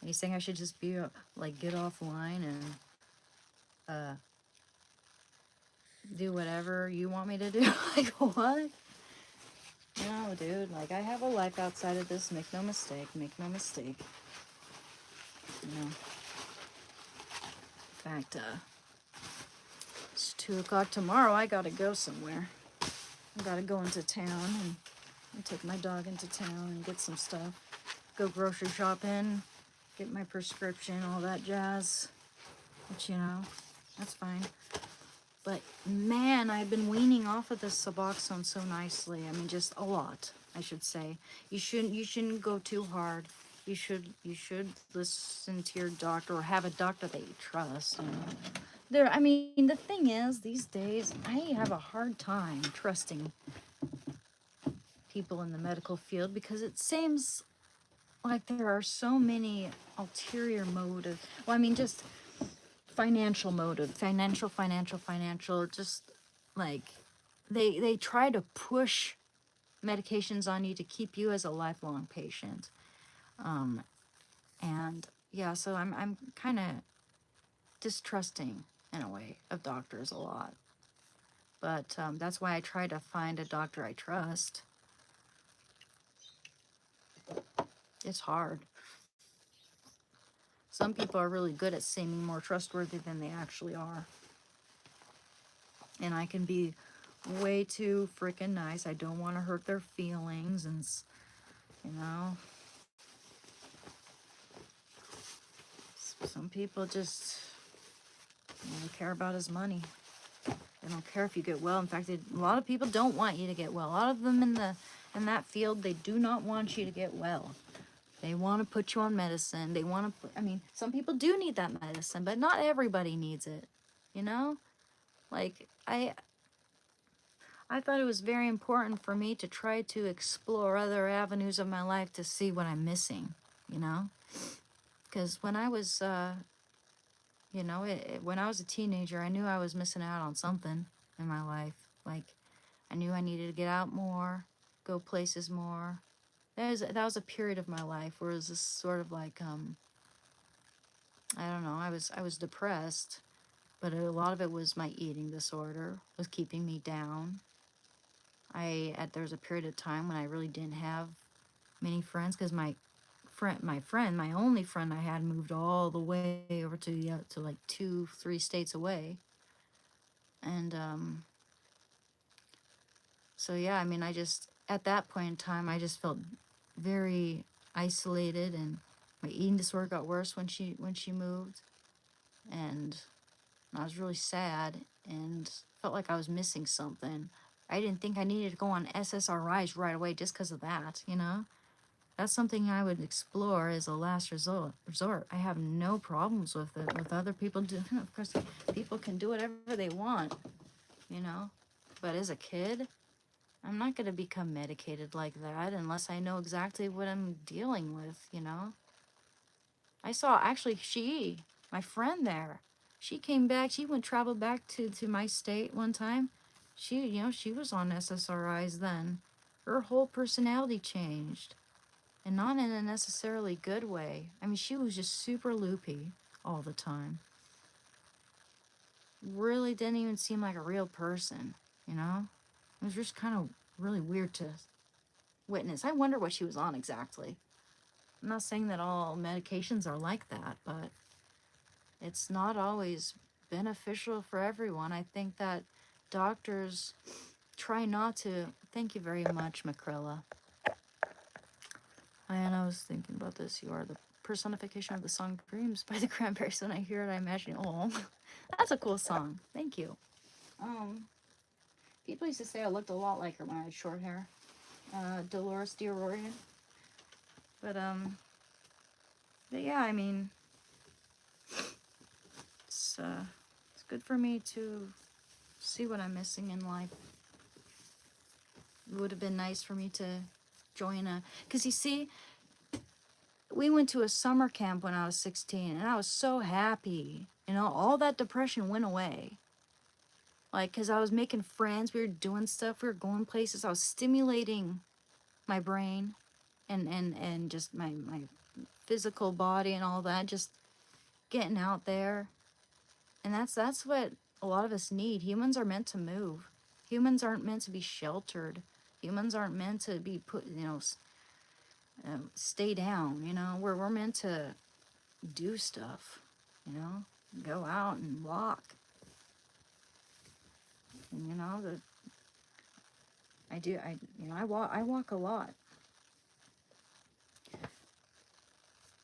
And you saying I should just be, get offline and, do whatever you want me to do? Like, what? No, dude, I have a life outside of this. Make no mistake. In fact, it's 2 o'clock tomorrow. I gotta go somewhere. I gotta go into town and take my dog into town and get some stuff. Go grocery shopping, get my prescription, all that jazz. Which, that's fine. But man, I've been weaning off of this Suboxone so nicely. I mean, just a lot, I should say. You shouldn't go too hard. You should listen to your doctor or have a doctor that you trust. You know? I mean, the thing is, these days I have a hard time trusting people in the medical field because it seems like there are so many ulterior motives. Well, I mean, just financial motive, financial. Just like they try to push medications on you to keep you as a lifelong patient. Um, and yeah, so I'm kind of distrusting in a way of doctors a lot. But that's why I try to find a doctor I trust. It's hard. Some people are really good at seeming more trustworthy than they actually are. And I can be way too freaking nice. I don't want to hurt their feelings, and you know, some people just only care about his money. They don't care if you get well. In fact, a lot of people don't want you to get well. A lot of them in that field, they do not want you to get well. They want to put you on medicine. They want to. I mean, some people do need that medicine, but not everybody needs it. You know, like I thought it was very important for me to try to explore other avenues of my life to see what I'm missing. You know, because when I was when I was a teenager, I knew I was missing out on something in my life. Like, I knew I needed to get out more, go places more. That was a period of my life where it was this sort of like, I don't know, I was depressed, but a lot of it was my eating disorder was keeping me down. There was a period of time when I really didn't have many friends because my only friend I had moved all the way over to like 2-3 states away. And so yeah, I mean, I just at that point in time I just felt very isolated, and my eating disorder got worse when she moved, and I was really sad and felt like I was missing something. I didn't think I needed to go on SSRIs right away just because of that, you know? That's something I would explore as a last resort. I have no problems with it. With other people do, of course, people can do whatever they want, you know. But as a kid, I'm not gonna become medicated like that unless I know exactly what I'm dealing with, you know. I saw actually my friend there, she came back. She went traveled back to my state one time. She was on SSRIs then. Her whole personality changed, and not in a necessarily good way. I mean, she was just super loopy all the time. Really didn't even seem like a real person, you know? It was just kind of really weird to witness. I wonder what she was on exactly. I'm not saying that all medications are like that, but it's not always beneficial for everyone. I think that doctors try not to. Thank you very much, Makrilla. And I was thinking about this. You are the personification of the song Dreams by the Cranberries. When I hear it, I imagine, oh, that's a cool song. Thank you. People used to say I looked a lot like her when I had short hair. Dolores D'Arroyo. But, but yeah, I mean, it's good for me to see what I'm missing in life. It would have been nice for me to join because you see, we went to a summer camp when I was 16, and I was so happy. You know, all that depression went away. Like, because I was making friends, we were doing stuff, we were going places, I was stimulating my brain and just my physical body and all that, just getting out there. And that's what a lot of us need. Humans are meant to move. Humans aren't meant to be sheltered. Humans aren't meant to be put, stay down, you know. We're meant to do stuff, you know, go out and walk. And I walk a lot.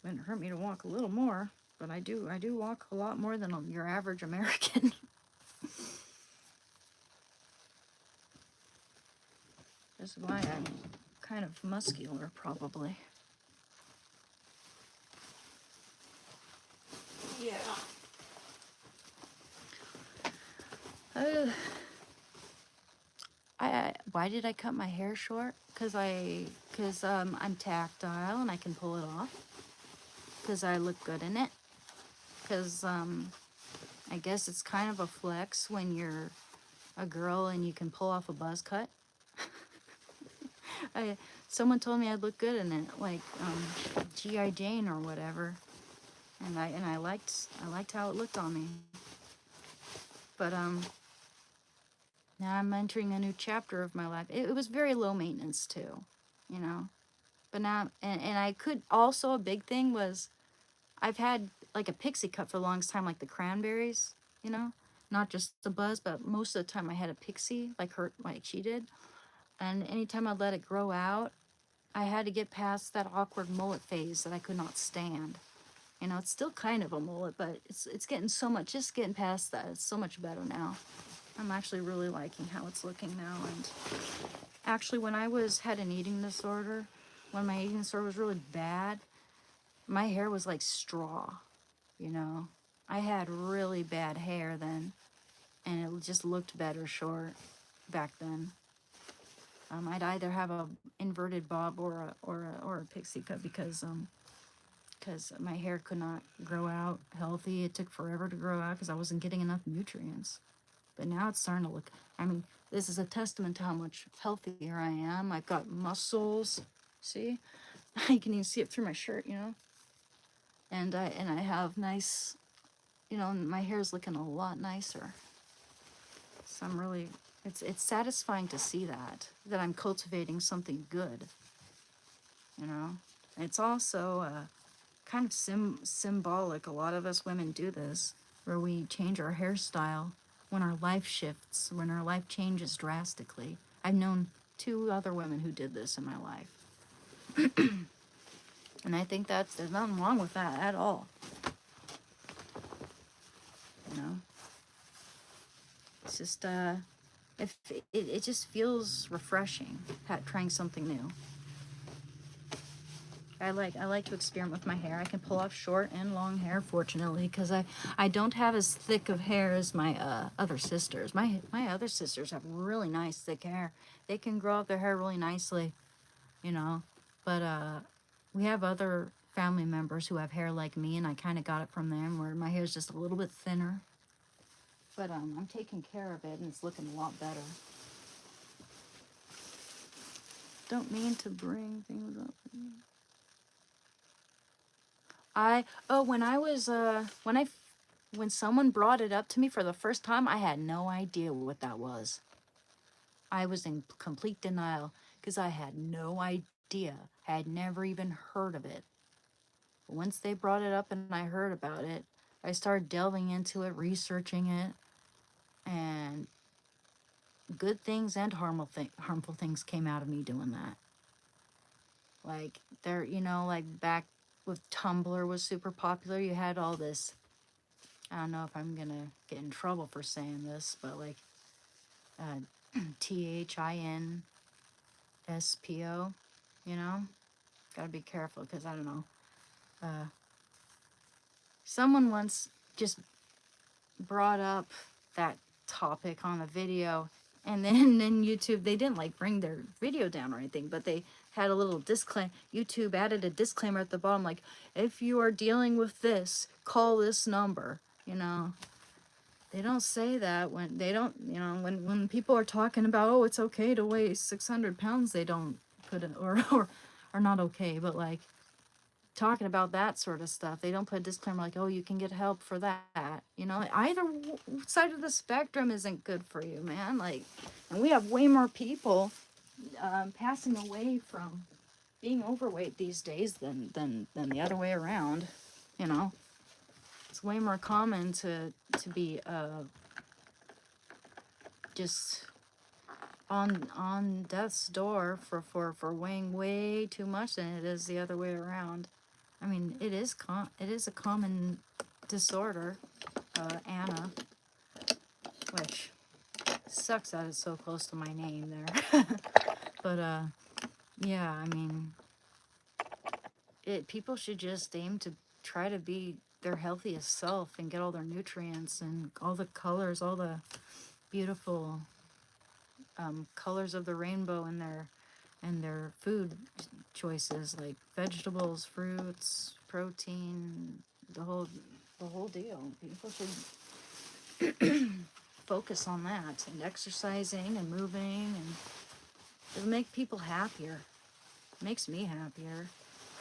Wouldn't hurt me to walk a little more, but I do walk a lot more than your average American. is why I'm kind of muscular, probably. Yeah. Why did I cut my hair short? Cause I'm tactile and I can pull it off. Cause I look good in it. Cause I guess it's kind of a flex when you're a girl and you can pull off a buzz cut. Someone told me I'd look good in it, like G.I. Jane or whatever, and I liked how it looked on me. But now I'm entering a new chapter of my life. It was very low maintenance too, you know. But now, and I could also, a big thing was I've had like a pixie cut for the longest time, like the cranberries, you know, not just the buzz, but most of the time I had a pixie, like she did. And anytime I let it grow out, I had to get past that awkward mullet phase that I could not stand. You know, it's still kind of a mullet, but it's getting so much, just getting past that. It's so much better now. I'm actually really liking how it's looking now. And actually, when I had an eating disorder, when my eating disorder was really bad, my hair was like straw, you know. I had really bad hair then, and it just looked better short back then. I'd either have a inverted bob or a pixie cut because my hair could not grow out healthy. It took forever to grow out because I wasn't getting enough nutrients. But now it's starting to look, I mean, this is a testament to how much healthier I am. I've got muscles, see? You can even see it through my shirt, you know? And I have nice, you know, my hair's looking a lot nicer. So I'm really, it's satisfying to see that I'm cultivating something good, you know? It's also kind of symbolic. A lot of us women do this, where we change our hairstyle when our life shifts, when our life changes drastically. I've known 2 other women who did this in my life. And I think there's nothing wrong with that at all. You know? It's just, it just feels refreshing, trying something new. I like to experiment with my hair. I can pull off short and long hair, fortunately, because I don't have as thick of hair as my other sisters. My other sisters have really nice thick hair. They can grow out their hair really nicely, you know. But we have other family members who have hair like me, and I kind of got it from them, where my hair is just a little bit thinner. But I'm taking care of it, and it's looking a lot better. Don't mean to bring things up. When someone brought it up to me for the first time, I had no idea what that was. I was in complete denial because I had no idea. I had never even heard of it. But once they brought it up and I heard about it, I started delving into it, researching it, and good things and harmful things came out of me doing that. Like like back with Tumblr was super popular, you had all this, I don't know if I'm gonna get in trouble for saying this, but like THINSPO, you know? Gotta be careful because I don't know. Someone once just brought up that topic on a video, and then YouTube, they didn't like bring their video down or anything, but they had a little disclaimer. YouTube added a disclaimer at the bottom, like, if you are dealing with this, call this number, you know. They don't say that when they don't, you know, when people are talking about, oh, it's okay to weigh 600 pounds, they don't put it, or not okay, but like talking about that sort of stuff, they don't put a disclaimer like, oh, you can get help for that, you know. Either side of the spectrum isn't good for you, man. Like, and we have way more people passing away from being overweight these days than the other way around, you know. It's way more common to be just on death's door for weighing way too much than it is the other way around. I mean, it is a common disorder, Anna, which sucks that it's so close to my name there. But yeah, I mean, people should just aim to try to be their healthiest self and get all their nutrients and all the colors, all the beautiful colors of the rainbow in their food choices, like vegetables, fruits, protein, the whole deal. People should focus on that and exercising and moving, and it'll make people happier. It makes me happier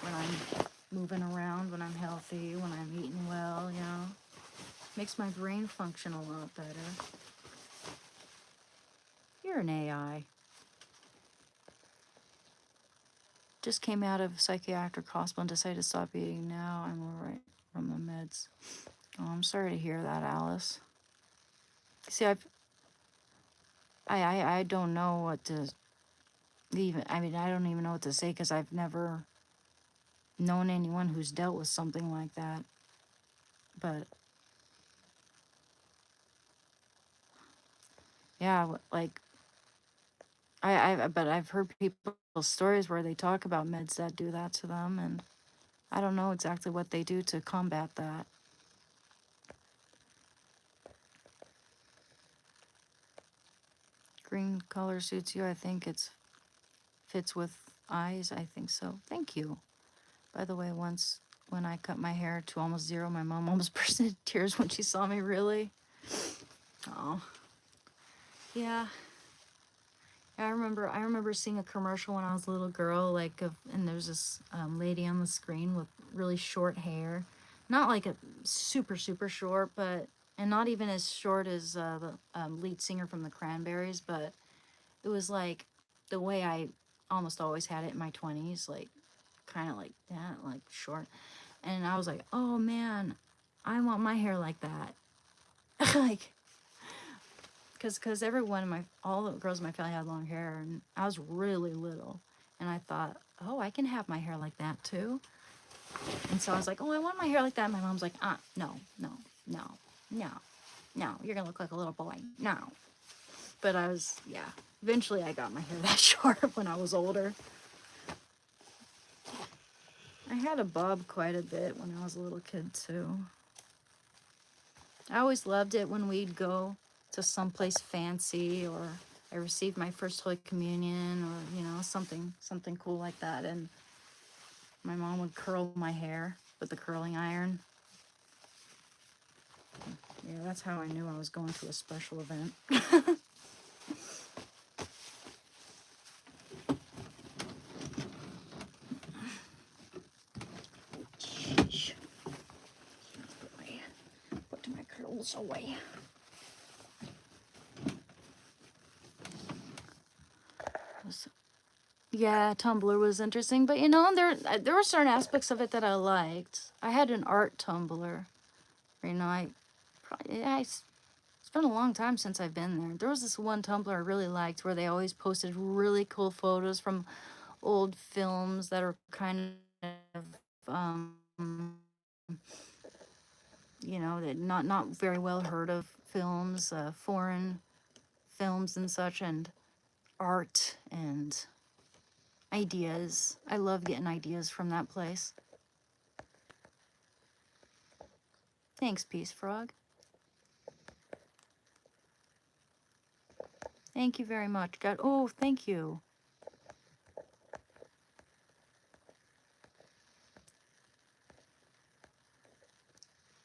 when I'm moving around, when I'm healthy, when I'm eating well, you know. Makes my brain function a lot better. You're an AI. Just came out of psychiatric hospital and decided to stop eating. Now I'm all right from the meds. Oh, I'm sorry to hear that, Alice. See, I don't know what to even, I mean, I don't even know what to say because I've never known anyone who's dealt with something like that. But yeah, like but I've heard people's stories where they talk about meds that do that to them, and I don't know exactly what they do to combat that. Green color suits you. I think it's fits with eyes. I think so. Thank you. By the way, once when I cut my hair to almost zero, my mom almost burst into tears when she saw me. Really? Oh, yeah. I remember seeing a commercial when I was a little girl, like, and there's this lady on the screen with really short hair, not like a super short, but and not even as short as the lead singer from the Cranberries, but it was like the way I almost always had it in my 20s, like kind of like that, like short, and I was like, oh man, I want my hair like that, like. Cause everyone in all the girls in my family had long hair, and I was really little, and I thought, oh, I can have my hair like that too. And so I was like, oh, I want my hair like that. And my mom's like, no, no, no, no, no, you're gonna look like a little boy, no. But I was, yeah. Eventually, I got my hair that short when I was older. I had a bob quite a bit when I was a little kid too. I always loved it when we'd go to someplace fancy, or I received my first Holy Communion, or something cool like that, and my mom would curl my hair with the curling iron. Yeah, that's how I knew I was going to a special event. Sheesh. Put my curls away. Yeah, Tumblr was interesting, but there were certain aspects of it that I liked. I had an art Tumblr. It's been a long time since I've been there. There was this one Tumblr I really liked where they always posted really cool photos from old films that are kind of that not very well heard of films, foreign films and such, and art and ideas. I love getting ideas from that place. Thanks, Peace Frog. Thank you very much. God, oh, thank you.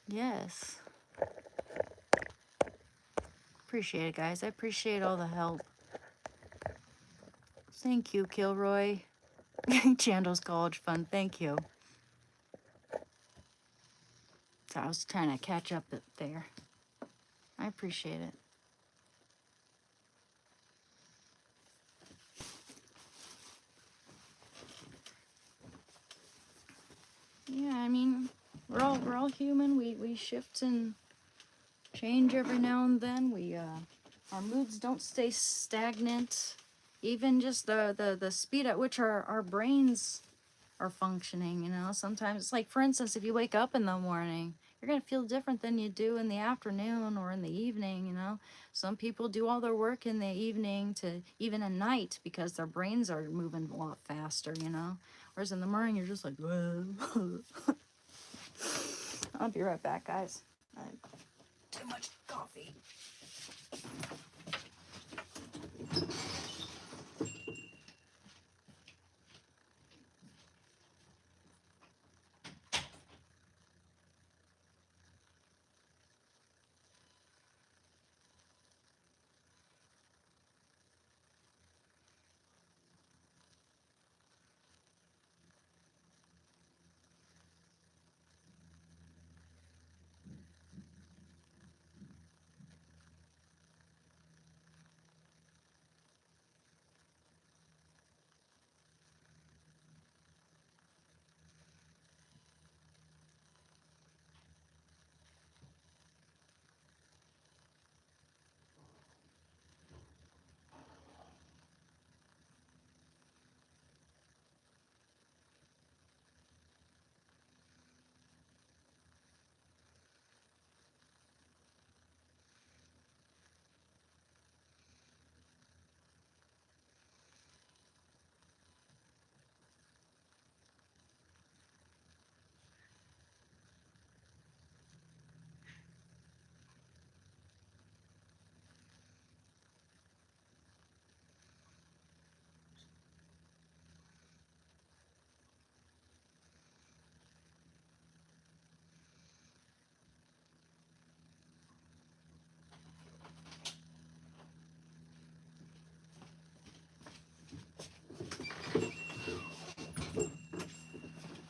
Yes. Appreciate it, guys. I appreciate all the help. Thank you, Kilroy. Chando's College Fund. Thank you. So I was trying to catch up there. I appreciate it. Yeah, I mean, we're all human. We shift and change every now and then. Our moods don't stay stagnant. Even just the speed at which our brains are functioning, sometimes it's like, for instance, if you wake up in the morning, you're going to feel different than you do in the afternoon or in the evening, you know. Some people do all their work in the evening to even at night because their brains are moving a lot faster, you know. Whereas in the morning, you're just like, I'll be right back, guys. I had too much coffee.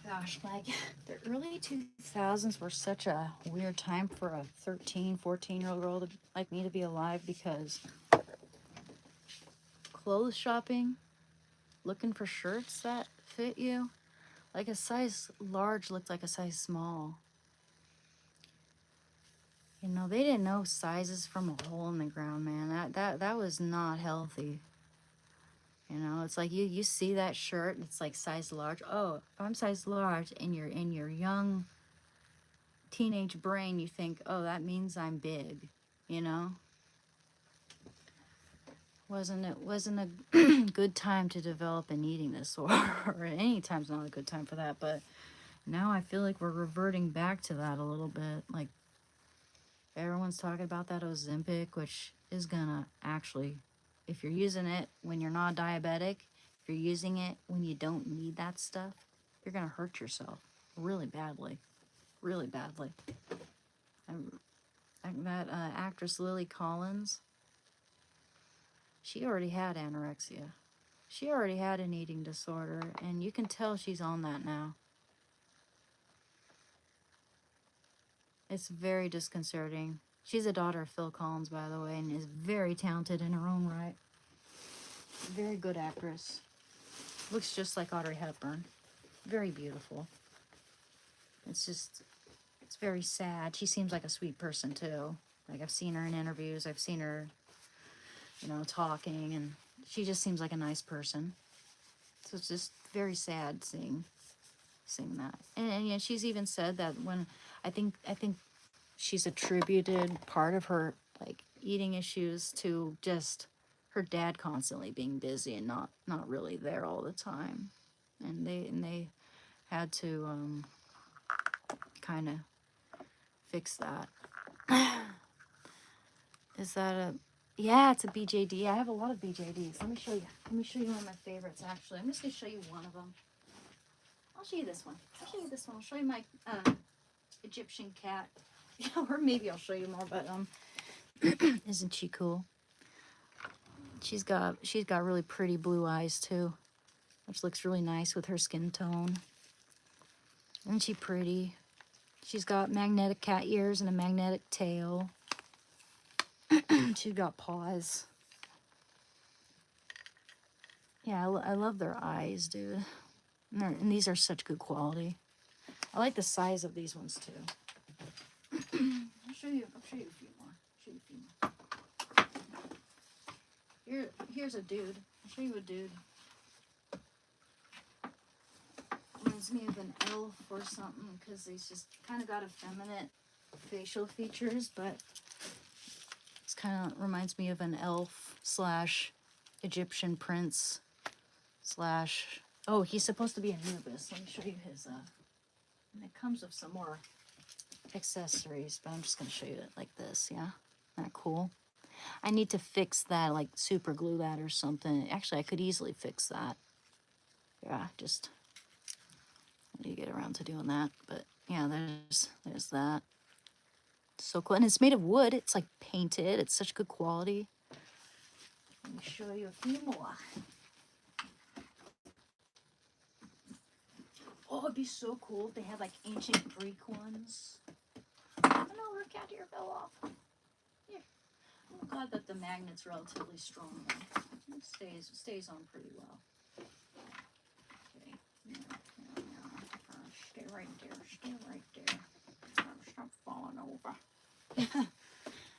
Gosh, like the early 2000s were such a weird time for a 13, 14-year-old girl like me to be alive because clothes shopping, looking for shirts that fit you, like a size large looked like a size small. You know, they didn't know sizes from a hole in the ground, man. That was not healthy. You know, it's like you see that shirt, it's like size large. Oh, if I'm size large and you're in your young teenage brain, you think, oh, that means I'm big, you know? Wasn't a good time to develop an eating disorder, or any time's not a good time for that, but now I feel like we're reverting back to that a little bit. Like everyone's talking about that Ozempic, which is gonna actually, if you're using it when you're not diabetic, if you're using it when you don't need that stuff, you're gonna hurt yourself really badly, really badly. That actress Lily Collins, she already had anorexia. She already had an eating disorder, and you can tell she's on that now. It's very disconcerting. She's a daughter of Phil Collins, by the way, and is very talented in her own right. Very good actress. Looks just like Audrey Hepburn. Very beautiful. It's very sad. She seems like a sweet person, too. Like, I've seen her in interviews. I've seen her, you know, talking, and she just seems like a nice person. So it's just very sad seeing that. And yeah, she's even said that when I think she's attributed part of her like eating issues to just her dad constantly being busy and not really there all the time. And they had to kind of fix that. Is that a yeah, it's a BJD. I have a lot of BJDs. Let me show you one of my favorites actually. I'm just gonna show you one of them. I'll show you this one. I'll show you my Egyptian cat. Or maybe I'll show you more, but isn't she cool? She's got really pretty blue eyes too, which looks really nice with her skin tone. Isn't she pretty? She's got magnetic cat ears and a magnetic tail. She's got paws. Yeah, I love their eyes, dude. And these are such good quality. I like the size of these ones too. I'll show you a few more. Here's a dude. I'll show you a dude. Reminds me of an elf or something because he's just kind of got effeminate facial features, but it's kind of reminds me of an elf slash Egyptian prince slash. Oh, he's supposed to be Anubis. Let me show you his. And it comes with some more accessories, but I'm just gonna show you it like this. Yeah, isn't that cool? I need to fix that, like super glue that or something. Actually, I could easily fix that. Yeah, just I need to get around to doing that. But yeah, there's that. So cool, and it's made of wood. It's like painted. It's such good quality. Let me show you a few more. Oh, it'd be so cool if they had like ancient Greek ones. Oh no, her cat ear fell off. Here. I'm glad that the magnet's relatively strong though. It stays on pretty well. Okay. Yeah. Stay right there. Stay right there. Stop falling over. Yeah,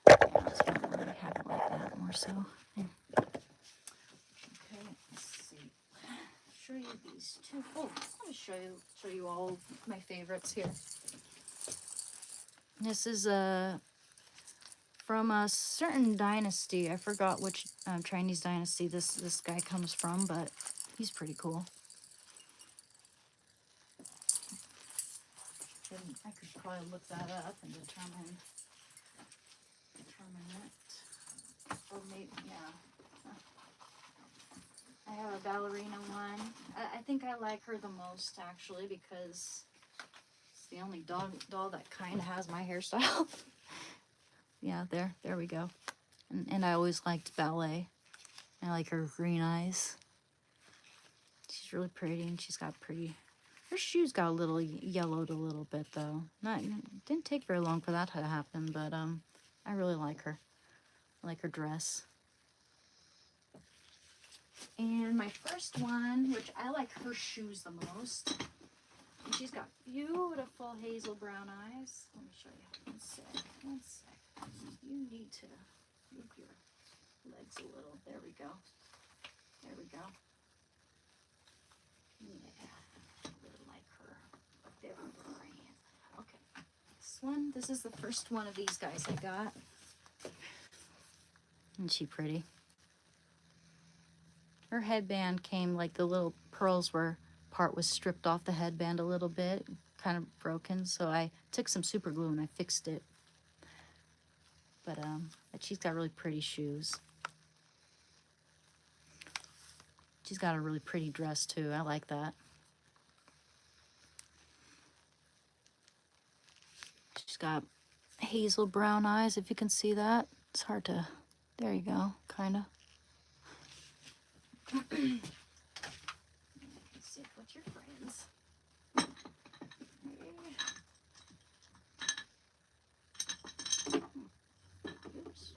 I was gonna really have it like that more so. Okay, let's see. Show you these two. Oh, let me show you all my favorites here. This is from a certain dynasty. I forgot which Chinese dynasty this guy comes from, but he's pretty cool. And I could probably look that up and determine it. Or maybe, yeah. I have a ballerina one. I think I like her the most actually because it's the only doll that kind of has my hairstyle. Yeah, there we go. And I always liked ballet. I like her green eyes. She's really pretty, and she's got pretty. Her shoes got a little yellowed a little bit though. Didn't take very long for that to happen, but I really like her. I like her dress. And my first one, which I like her shoes the most. And she's got beautiful hazel brown eyes. Let me show you. One sec. You need to move your legs a little. There we go. There we go. Yeah, I really like her. They're grand. Okay, this is the first one of these guys I got. Isn't she pretty? Her headband came like the little pearls part was stripped off the headband a little bit, kind of broken. So I took some super glue and I fixed it. But she's got really pretty shoes. She's got a really pretty dress too. I like that. She's got hazel brown eyes, if you can see that. It's hard to, there you go, kind of. Sit with your friends. Oops.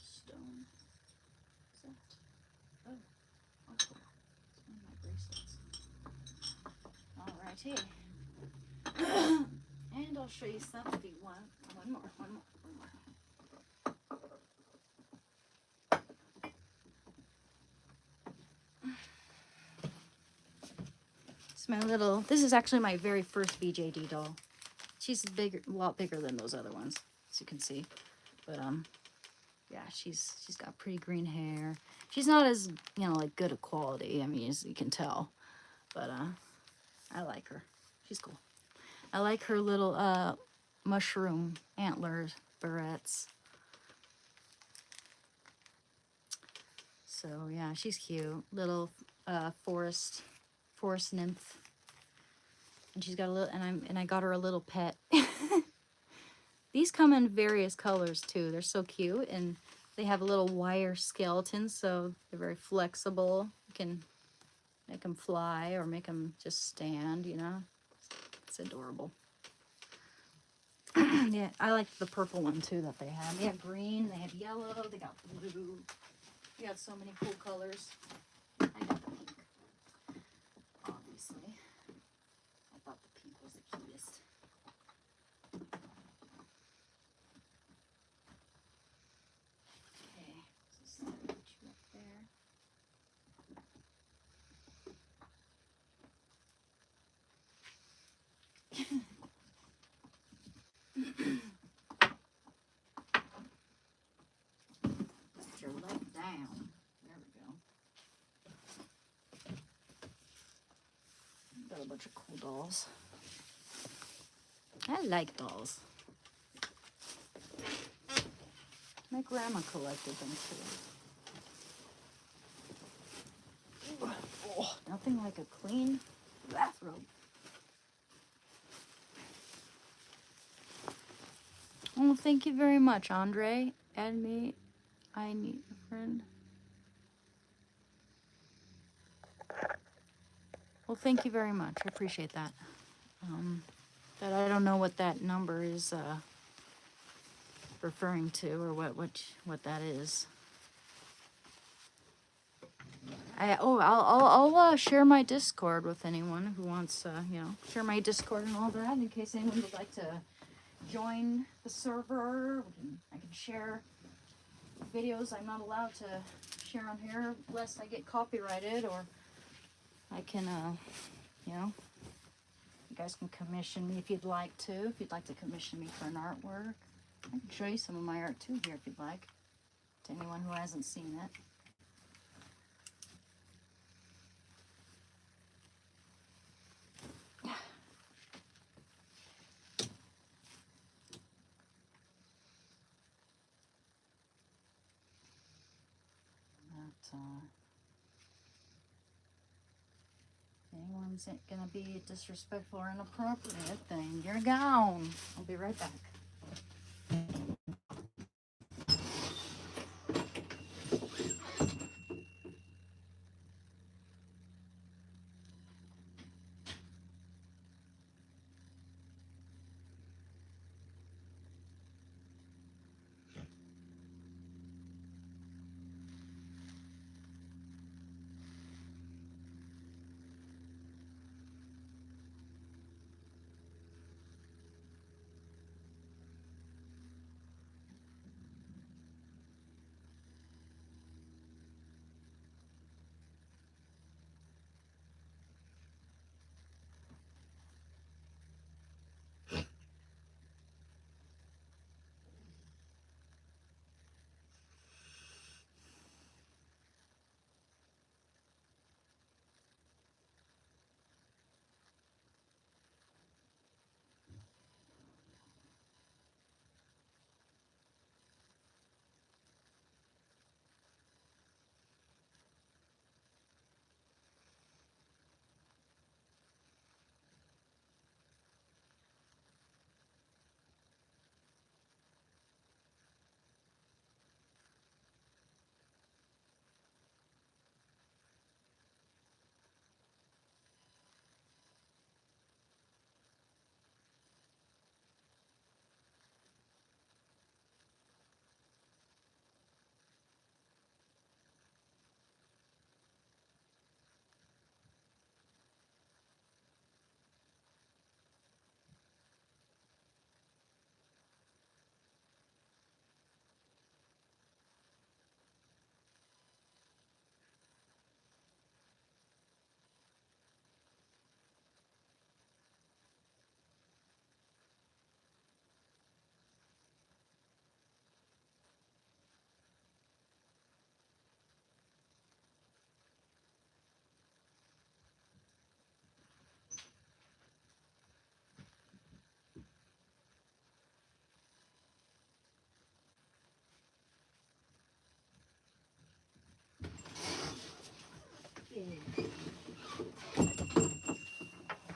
Stone. Is that? Oh, okay. It's one of my bracelets. Alrighty. And I'll show you some if you want. One more. This is actually my very first BJD doll. She's a lot bigger than those other ones, as you can see. But yeah, she's got pretty green hair. She's not as, like good a quality, I mean, as you can tell. But I like her. She's cool. I like her little mushroom antlers, barrettes. So yeah, she's cute. Little forest nymph. And she's got a little, and I got her a little pet. These come in various colors too. They're so cute, and they have a little wire skeleton, so they're very flexible. You can make them fly or make them just stand, It's adorable. Yeah, I like the purple one too that they have. They have green, they have yellow, they got blue. You got so many cool colors. I got the pink, obviously. I thought the pink was the cutest. Okay, so put you up there. Got a bunch of cool dolls. I like dolls. My grandma collected them too. Oh, nothing like a clean bathrobe. Oh, thank you very much, Andre. Add me. I need a friend. Well, thank you very much. I appreciate that. But I don't know what that number is referring to, or what that is. I'll share my Discord with anyone who wants, share my Discord and all that, in case anyone would like to join the server. I can share videos I'm not allowed to share on here, lest I get copyrighted, or I can, you guys can commission me if you'd like to. If you'd like to commission me for an artwork, I can show you some of my art too here if you'd like, to anyone who hasn't seen it. If anyone's gonna be disrespectful or inappropriate, then you're gone. I'll be right back.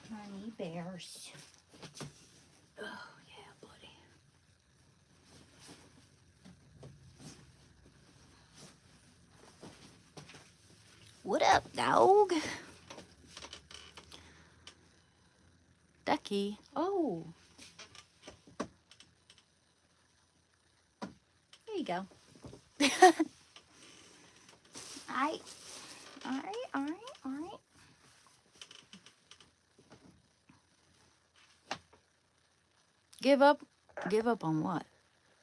Honey bears. Oh, yeah, buddy. What up, dog? Ducky. Oh. There you go. Alright. Alright. Give up on what?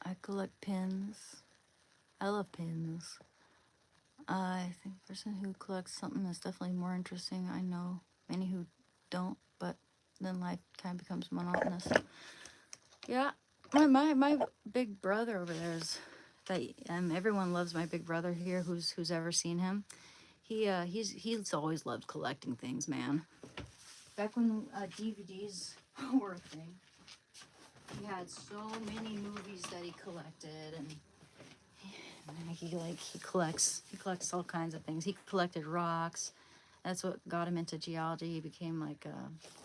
I collect pins. I love pins. I think the person who collects something is definitely more interesting. I know many who don't, but then life kind of becomes monotonous. Yeah, my big brother over there is that everyone loves my big brother here. Who's ever seen him? He's always loved collecting things, man. Back when DVDs were a thing, he had so many movies that he collected, and he collects all kinds of things. He collected rocks. That's what got him into geology. He became like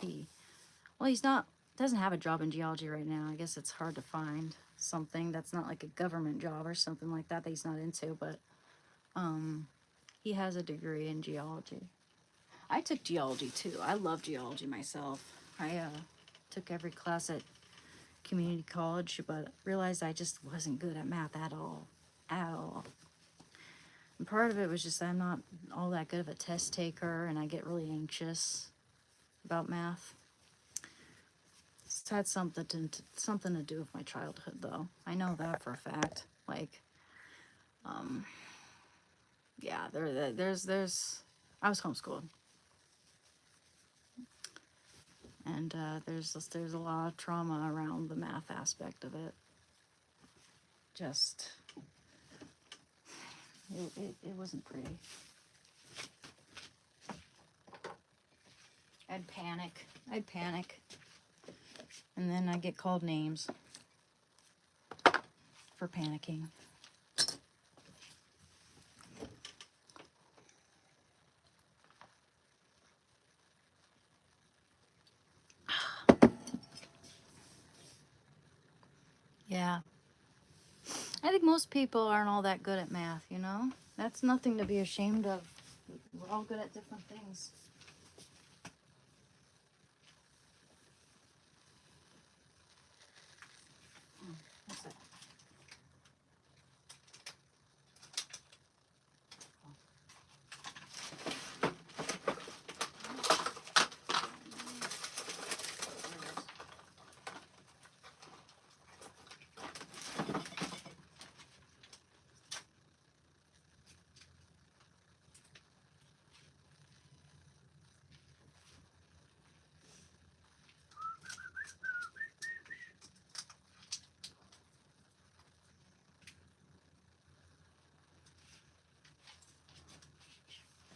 he's not doesn't have a job in geology right now. I guess it's hard to find something that's not like a government job or something like that he's not into, but he has a degree in geology. I took geology too. I love geology myself. I took every class at community college, but realized I just wasn't good at math at all. At all. And part of it was just I'm not all that good of a test taker, and I get really anxious about math. It's had something to do with my childhood, though. I know that for a fact. Like, yeah, there's. I was homeschooled, and there's a lot of trauma around the math aspect of it. Just, it wasn't pretty. I'd panic, and then I'd get called names for panicking. Yeah. I think most people aren't all that good at math, you know? That's nothing to be ashamed of. We're all good at different things. What's that?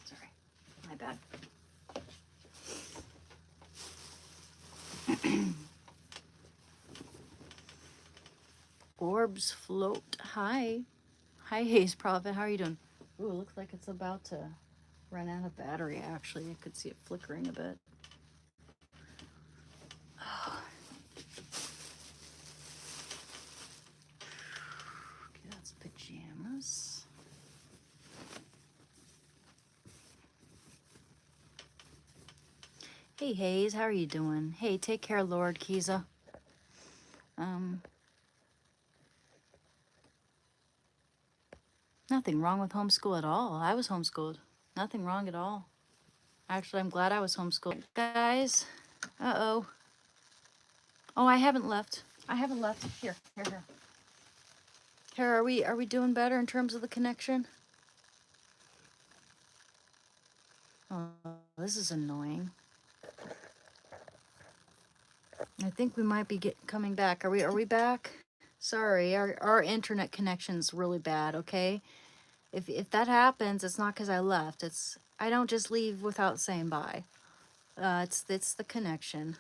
Sorry, my bad. Orbs float. Hi. Hi, Haze Prophet. How are you doing? Ooh, it looks like it's about to run out of battery, actually. I could see it flickering a bit. Oh. Okay, that's pajamas. Hey, Haze. How are you doing? Hey, take care, Lord Kiza. Nothing wrong with homeschool at all. I was homeschooled. Nothing wrong at all. Actually, I'm glad I was homeschooled. Guys, uh-oh. Oh, I haven't left. Here. Here, are we doing better in terms of the connection? Oh, this is annoying. I think we might be coming back. Are we back? Sorry, our internet connection's really bad, okay? If that happens, it's not because I left. I don't just leave without saying bye. It's the connection.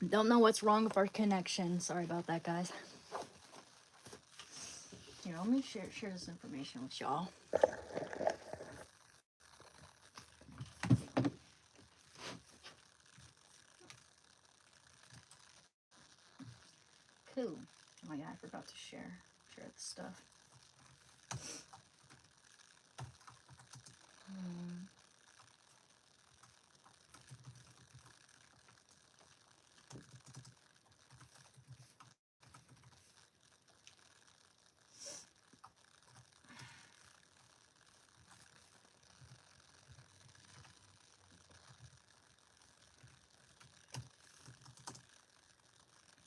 Don't know what's wrong with our connection. Sorry about that, guys. Here, let me share this information with y'all. Cool. Oh yeah, I forgot to share the stuff.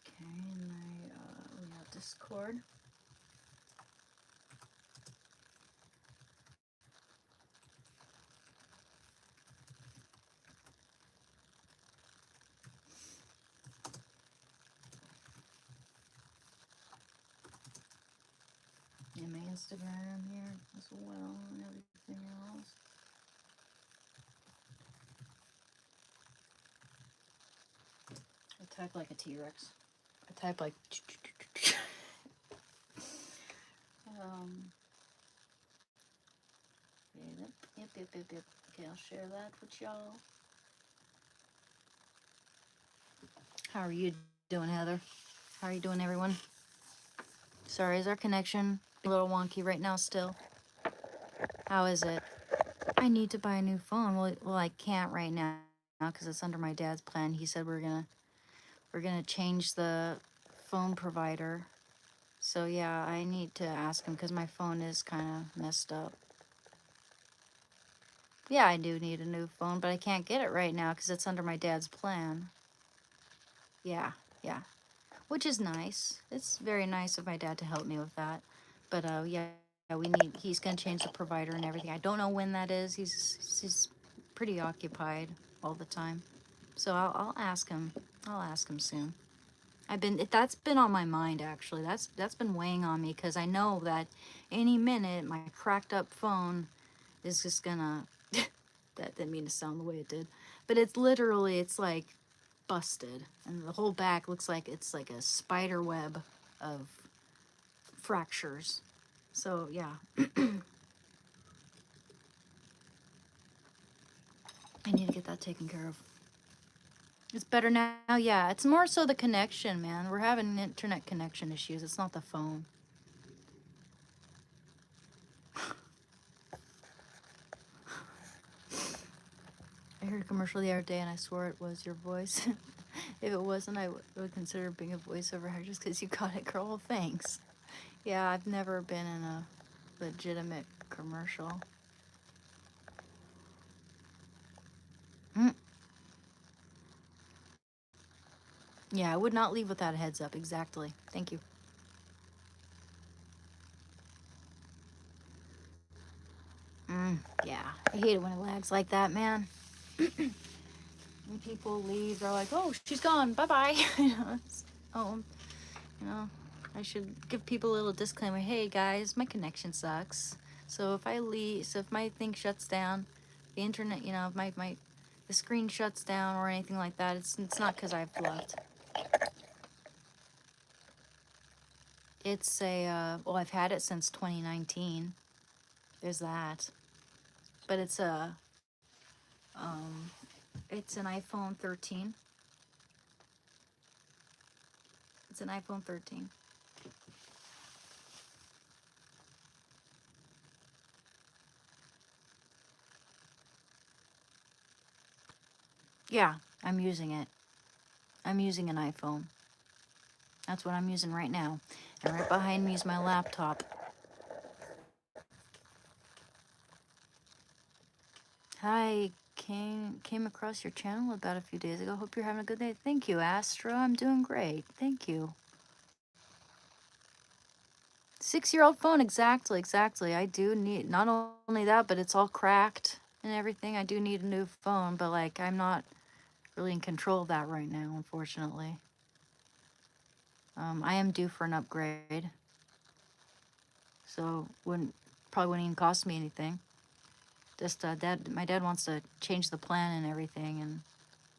Okay, and we have Discord. And my Instagram here as well and everything else. type like a T-Rex. I type like... Yep. Okay, I'll share that with y'all. How are you doing, Heather? How are you doing, everyone? Sorry, is our connection a little wonky right now still? How is it? I need to buy a new phone. Well, I can't right now because it's under my dad's plan. He said we're gonna change the phone provider. So yeah, I need to ask him because my phone is kind of messed up. Yeah, I do need a new phone, but I can't get it right now because it's under my dad's plan. Yeah. Which is nice. It's very nice of my dad to help me with that. But yeah, he's gonna change the provider and everything. I don't know when that is. He's pretty occupied all the time. So I'll ask him. I'll ask him soon. That's been on my mind actually. That's been weighing on me because I know that any minute my cracked up phone is just gonna that didn't mean to sound the way it did. But it's like busted and the whole back looks like it's like a spider web of fractures. So yeah. I need to get that taken care of. It's better now. Yeah, it's more so the connection, man. We're having internet connection issues. It's not the phone. I heard a commercial the other day and I swore it was your voice. If it wasn't, I would consider being a voiceover actor just because you got it, girl. Well, thanks. Yeah, I've never been in a legitimate commercial. Mm. Yeah, I would not leave without a heads up. Exactly. Thank you. Yeah, I hate it when it lags like that, man. When people leave, they're like, "Oh, she's gone. Bye bye." Oh, you know, I should give people a little disclaimer. Hey guys, my connection sucks. So if I leave, so if my thing shuts down, the internet, if my the screen shuts down or anything like that, it's not because I've left. It's well, I've had it since 2019. There's that. But it's an iPhone 13. It's an iPhone 13. Yeah, I'm using it. I'm using an iPhone. That's what I'm using right now. And right behind me is my laptop. Hi, came across your channel about a few days ago. Hope you're having a good day. Thank you, Astro. I'm doing great. Thank you. 6-year-old phone, exactly. I do need, not only that, but it's all cracked and everything. I do need a new phone, but like I'm not really in control of that right now, unfortunately. I am due for an upgrade. So probably wouldn't even cost me anything. Just my dad wants to change the plan and everything, and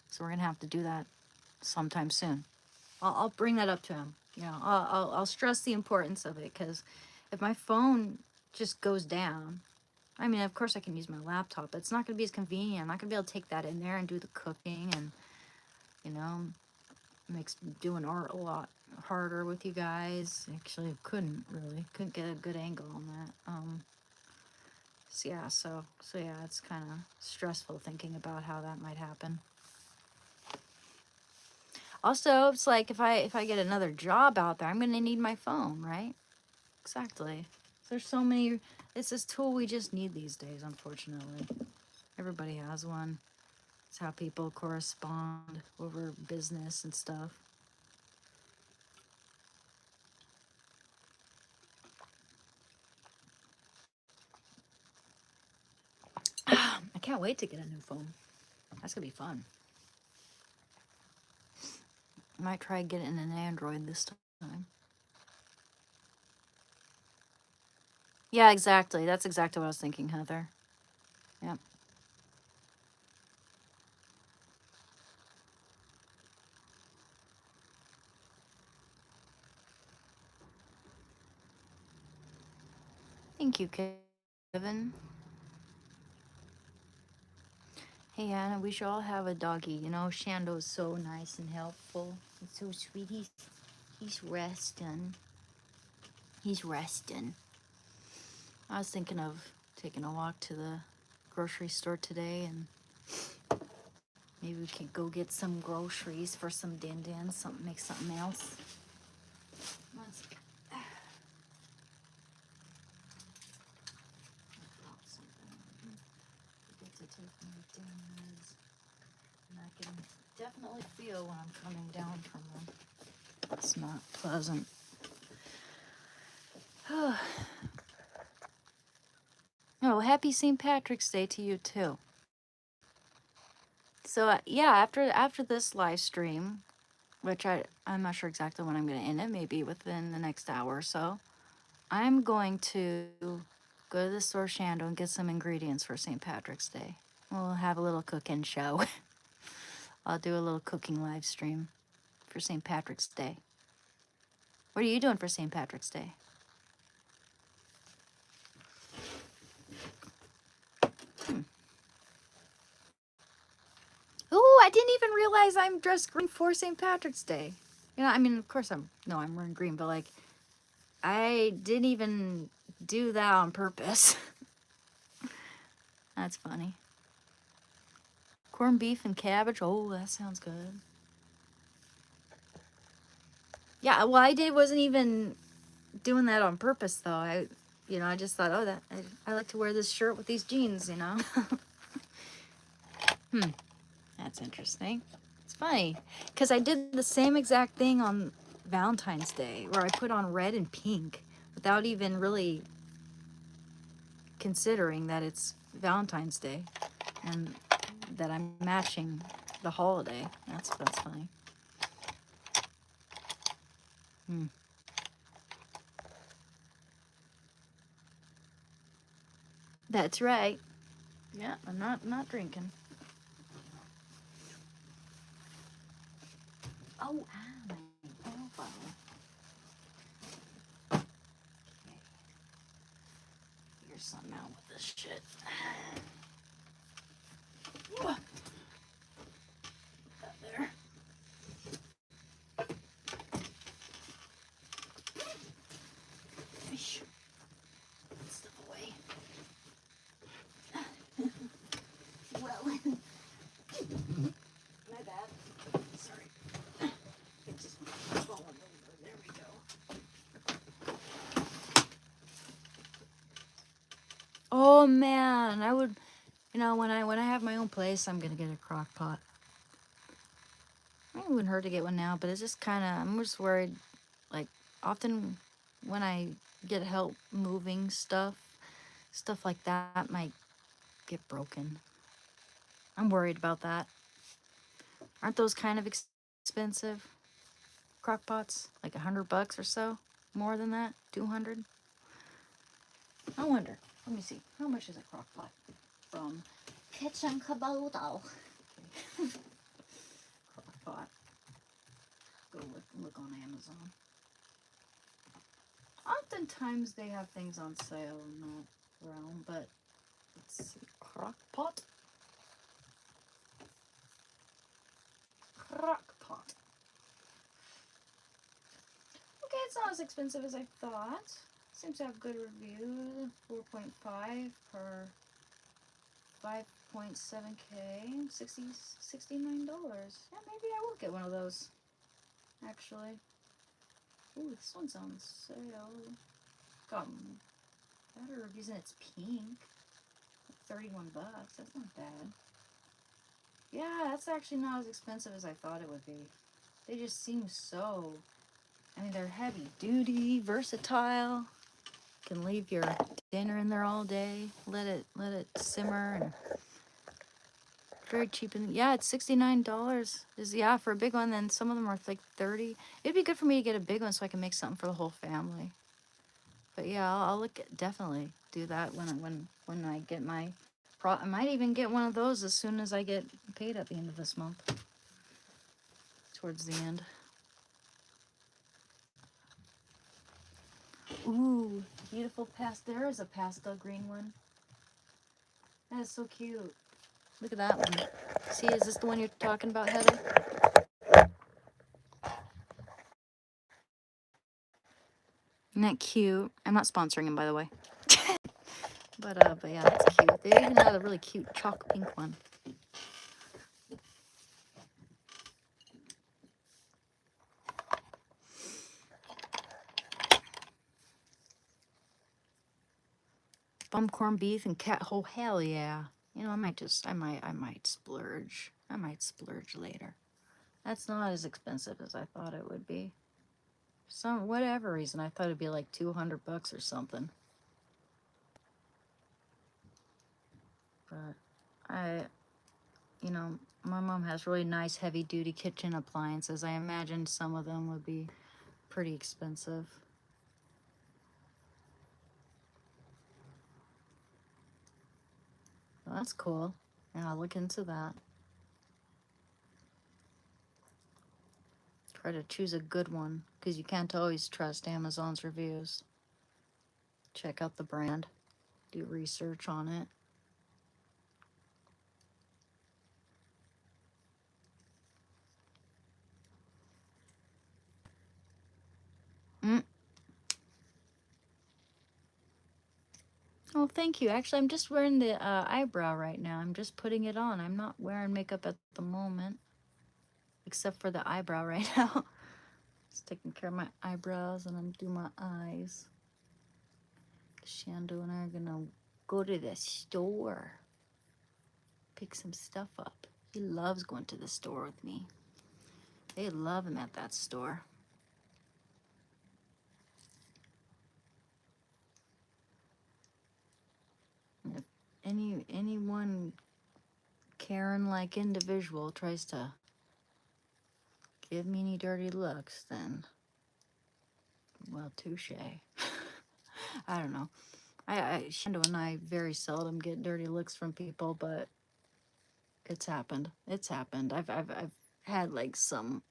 so we're gonna have to do that sometime soon. I'll bring that up to him. I'll stress the importance of it because if my phone just goes down, I mean, of course I can use my laptop, but it's not gonna be as convenient. I'm not gonna be able to take that in there and do the cooking, and makes doing art a lot harder with you guys. Actually, couldn't get a good angle on that. So yeah, it's kind of stressful thinking about how that might happen. Also, it's like if I get another job out there, I'm gonna need my phone, right? Exactly. There's so many. It's this tool we just need these days, unfortunately. Everybody has one. It's how people correspond over business and stuff. I can't wait to get a new phone. That's gonna be fun. I might try getting an Android this time. Yeah, exactly. That's exactly what I was thinking, Heather. Yep. Thank you, Kevin. Hey, Anna, we should all have a doggy. You know, Shando's so nice and helpful. He's so sweet. He's resting. He's resting. I was thinking of taking a walk to the grocery store today, and maybe we could go get some groceries for some din-din, make something else. Let's get to take my dinners, and I can definitely feel when I'm coming down from them. It's not pleasant. Oh, happy St. Patrick's Day to you too. So yeah, after this live stream, which I'm not sure exactly when I'm going to end it, maybe within the next hour or so, I'm going to go to the store Shando and get some ingredients for St. Patrick's Day. We'll have a little cooking show. I'll do a little cooking live stream for St. Patrick's Day. What are you doing for St. Patrick's Day? Oh, I didn't even realize I'm dressed green for St. Patrick's Day. You know, I mean, of course I'm wearing green, but like, I didn't even do that on purpose. That's funny. Corned beef and cabbage. Oh, that sounds good. Yeah, well, wasn't even doing that on purpose though. I just thought, oh, I like to wear this shirt with these jeans, you know. That's interesting. It's funny because I did the same exact thing on Valentine's Day where I put on red and pink without even really considering that it's Valentine's Day and that I'm matching the holiday. That's funny. That's right. Yeah, I'm not drinking. Oh, my elbow. Okay. Figure something out with this shit. That there. Put stuff away. Well, my bad. Sorry. It's just falling over. There we go. Oh man, I would, when I have my own place, I'm gonna get a crock pot. It wouldn't hurt to get one now, but it's just I'm just worried, like, often when I get help moving stuff like that might get broken. I'm worried about that. Aren't those kind of expensive? Crock pots? Like $100 or so? More than that? 200? I wonder. Let me see. How much is a crock pot? From Kitchen Kaboodle. Crock pot. Go look on Amazon. Oftentimes they have things on sale in that realm, but let's see. Crock pot. Crock pot. Okay, it's not as expensive as I thought. Seems to have good reviews. 4.5 per 5.7K. $69. Yeah, maybe I will get one of those. Actually. Ooh, this one's on sale. Got better reviews and it's pink. $31. That's not bad. Yeah, that's actually not as expensive as I thought it would be. They just seem so... I mean, they're heavy duty, versatile. You can leave your dinner in there all day. Let it simmer, and very cheap. And yeah, it's $69. For a big one. Then some of them are like $30. It'd be good for me to get a big one so I can make something for the whole family. But yeah, I'll definitely do that when I get my I might even get one of those as soon as I get paid at the end of this month. Towards the end. Ooh, beautiful pastel. There is a pastel green one. That is so cute. Look at that one. See, is this the one you're talking about, Heather? Isn't that cute? I'm not sponsoring him, by the way. But yeah, that's cute. They even had a really cute chalk pink one. Bum corned beef and cat. Oh hell yeah! You know, I might splurge. I might splurge later. That's not as expensive as I thought it would be. For some whatever reason, I thought it'd be like $200 or something. But you know, my mom has really nice heavy duty kitchen appliances. I imagine some of them would be pretty expensive. Well, that's cool. Yeah, I'll look into that. Try to choose a good one, because you can't always trust Amazon's reviews. Check out the brand. Do research on it. Mm. Oh, thank you. Actually, I'm just wearing the eyebrow right now. I'm just putting it on. I'm not wearing makeup at the moment, except for the eyebrow right now. Just taking care of my eyebrows, and I'm doing my eyes. Shando and I are gonna go to the store, pick some stuff up. He loves going to the store with me. They love him at that store. And if anyone Karen-like individual tries to give me any dirty looks, then, well, touche. I don't know. Shando and I very seldom get dirty looks from people, but it's happened. It's happened. I've had like some,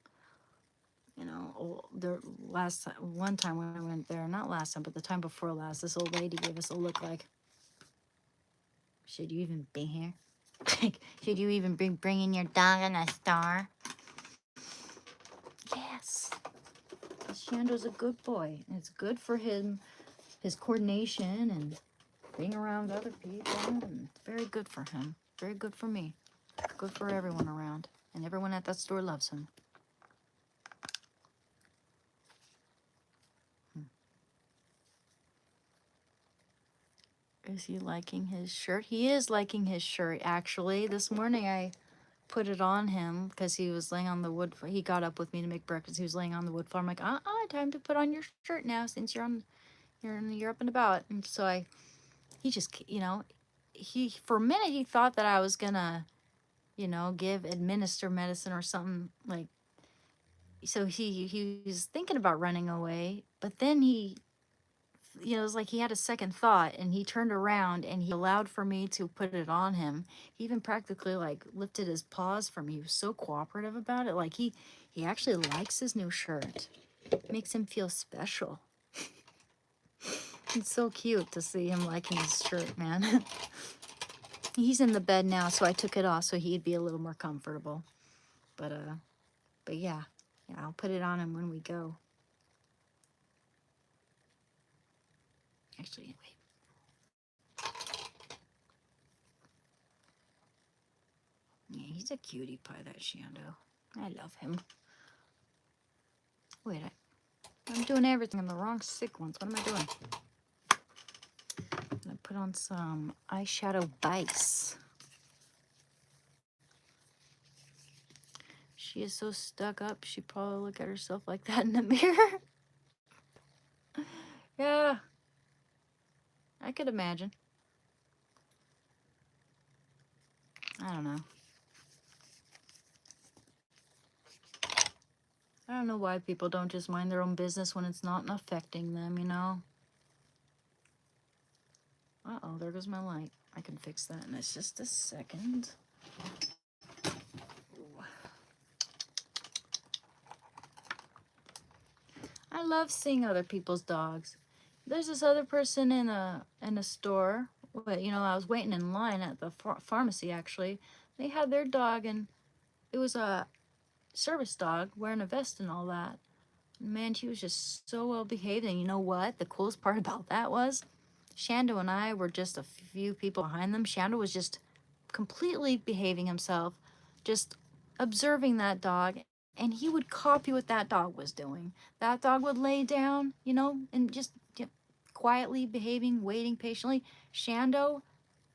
you know, the last time, one time when I went there, not last time, but the time before last, this old lady gave us a look like, should you even be here? Like, should you even be bringing your dog on a star? Yes. Shando's a good boy. And it's good for him, his coordination and being around other people. And it's very good for him. Very good for me. Good for everyone around. And everyone at that store loves him. Is he liking his shirt? He is liking his shirt, actually. This morning I put it on him because he was laying on the wood. He got up with me to make breakfast. He was laying on the wood floor. I'm like, time to put on your shirt now since you're up and about. And so he just, you know, for a minute he thought that I was gonna, you know, administer medicine or something like. So he was thinking about running away, but then he, you know, it was like he had a second thought and he turned around and he allowed for me to put it on him. He even practically like lifted his paws for me. He was so cooperative about it. Like he actually likes his new shirt. It makes him feel special. It's so cute to see him liking his shirt, man. He's in the bed now, so I took it off so he'd be a little more comfortable. But yeah, I'll put it on him when we go. Actually, wait. Yeah, he's a cutie pie, that Shando. I love him. Wait, I'm doing everything on the wrong sequence. What am I doing? I'm gonna put on some eyeshadow base. She is so stuck up, she'd probably look at herself like that in the mirror. Yeah, I could imagine. I don't know. I don't know why people don't just mind their own business when it's not affecting them, you know? Uh-oh, there goes my light. I can fix that in just a second. I love seeing other people's dogs. there's this other person in a store. But you know, I was waiting in line at the pharmacy actually. They had their dog, and it was a service dog wearing a vest and all that. Man, she was just so well behaved. And you know what? The coolest part about that was Shando and I were just a few people behind them. Shando was just completely behaving himself, just observing that dog, and he would copy what that dog was doing. That dog would lay down, you know, and just quietly behaving, waiting patiently. Shando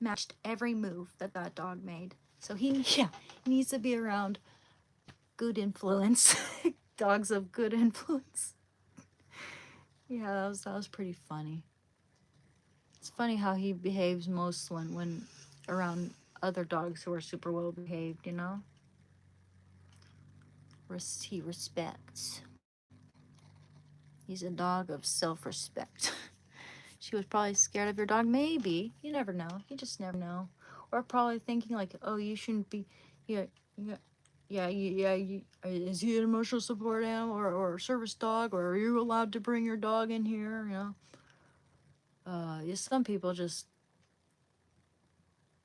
matched every move that that dog made. So he, yeah, he needs to be around good influence, dogs of good influence. Yeah, that was pretty funny. It's funny how he behaves most when around other dogs who are super well behaved, you know? He respects. He's a dog of self-respect. She was probably scared of your dog, maybe. You never know. You just never know. Or probably thinking like, oh, you shouldn't be, yeah, yeah, is he an emotional support animal or a service dog, or are you allowed to bring your dog in here, you know? Yeah, some people just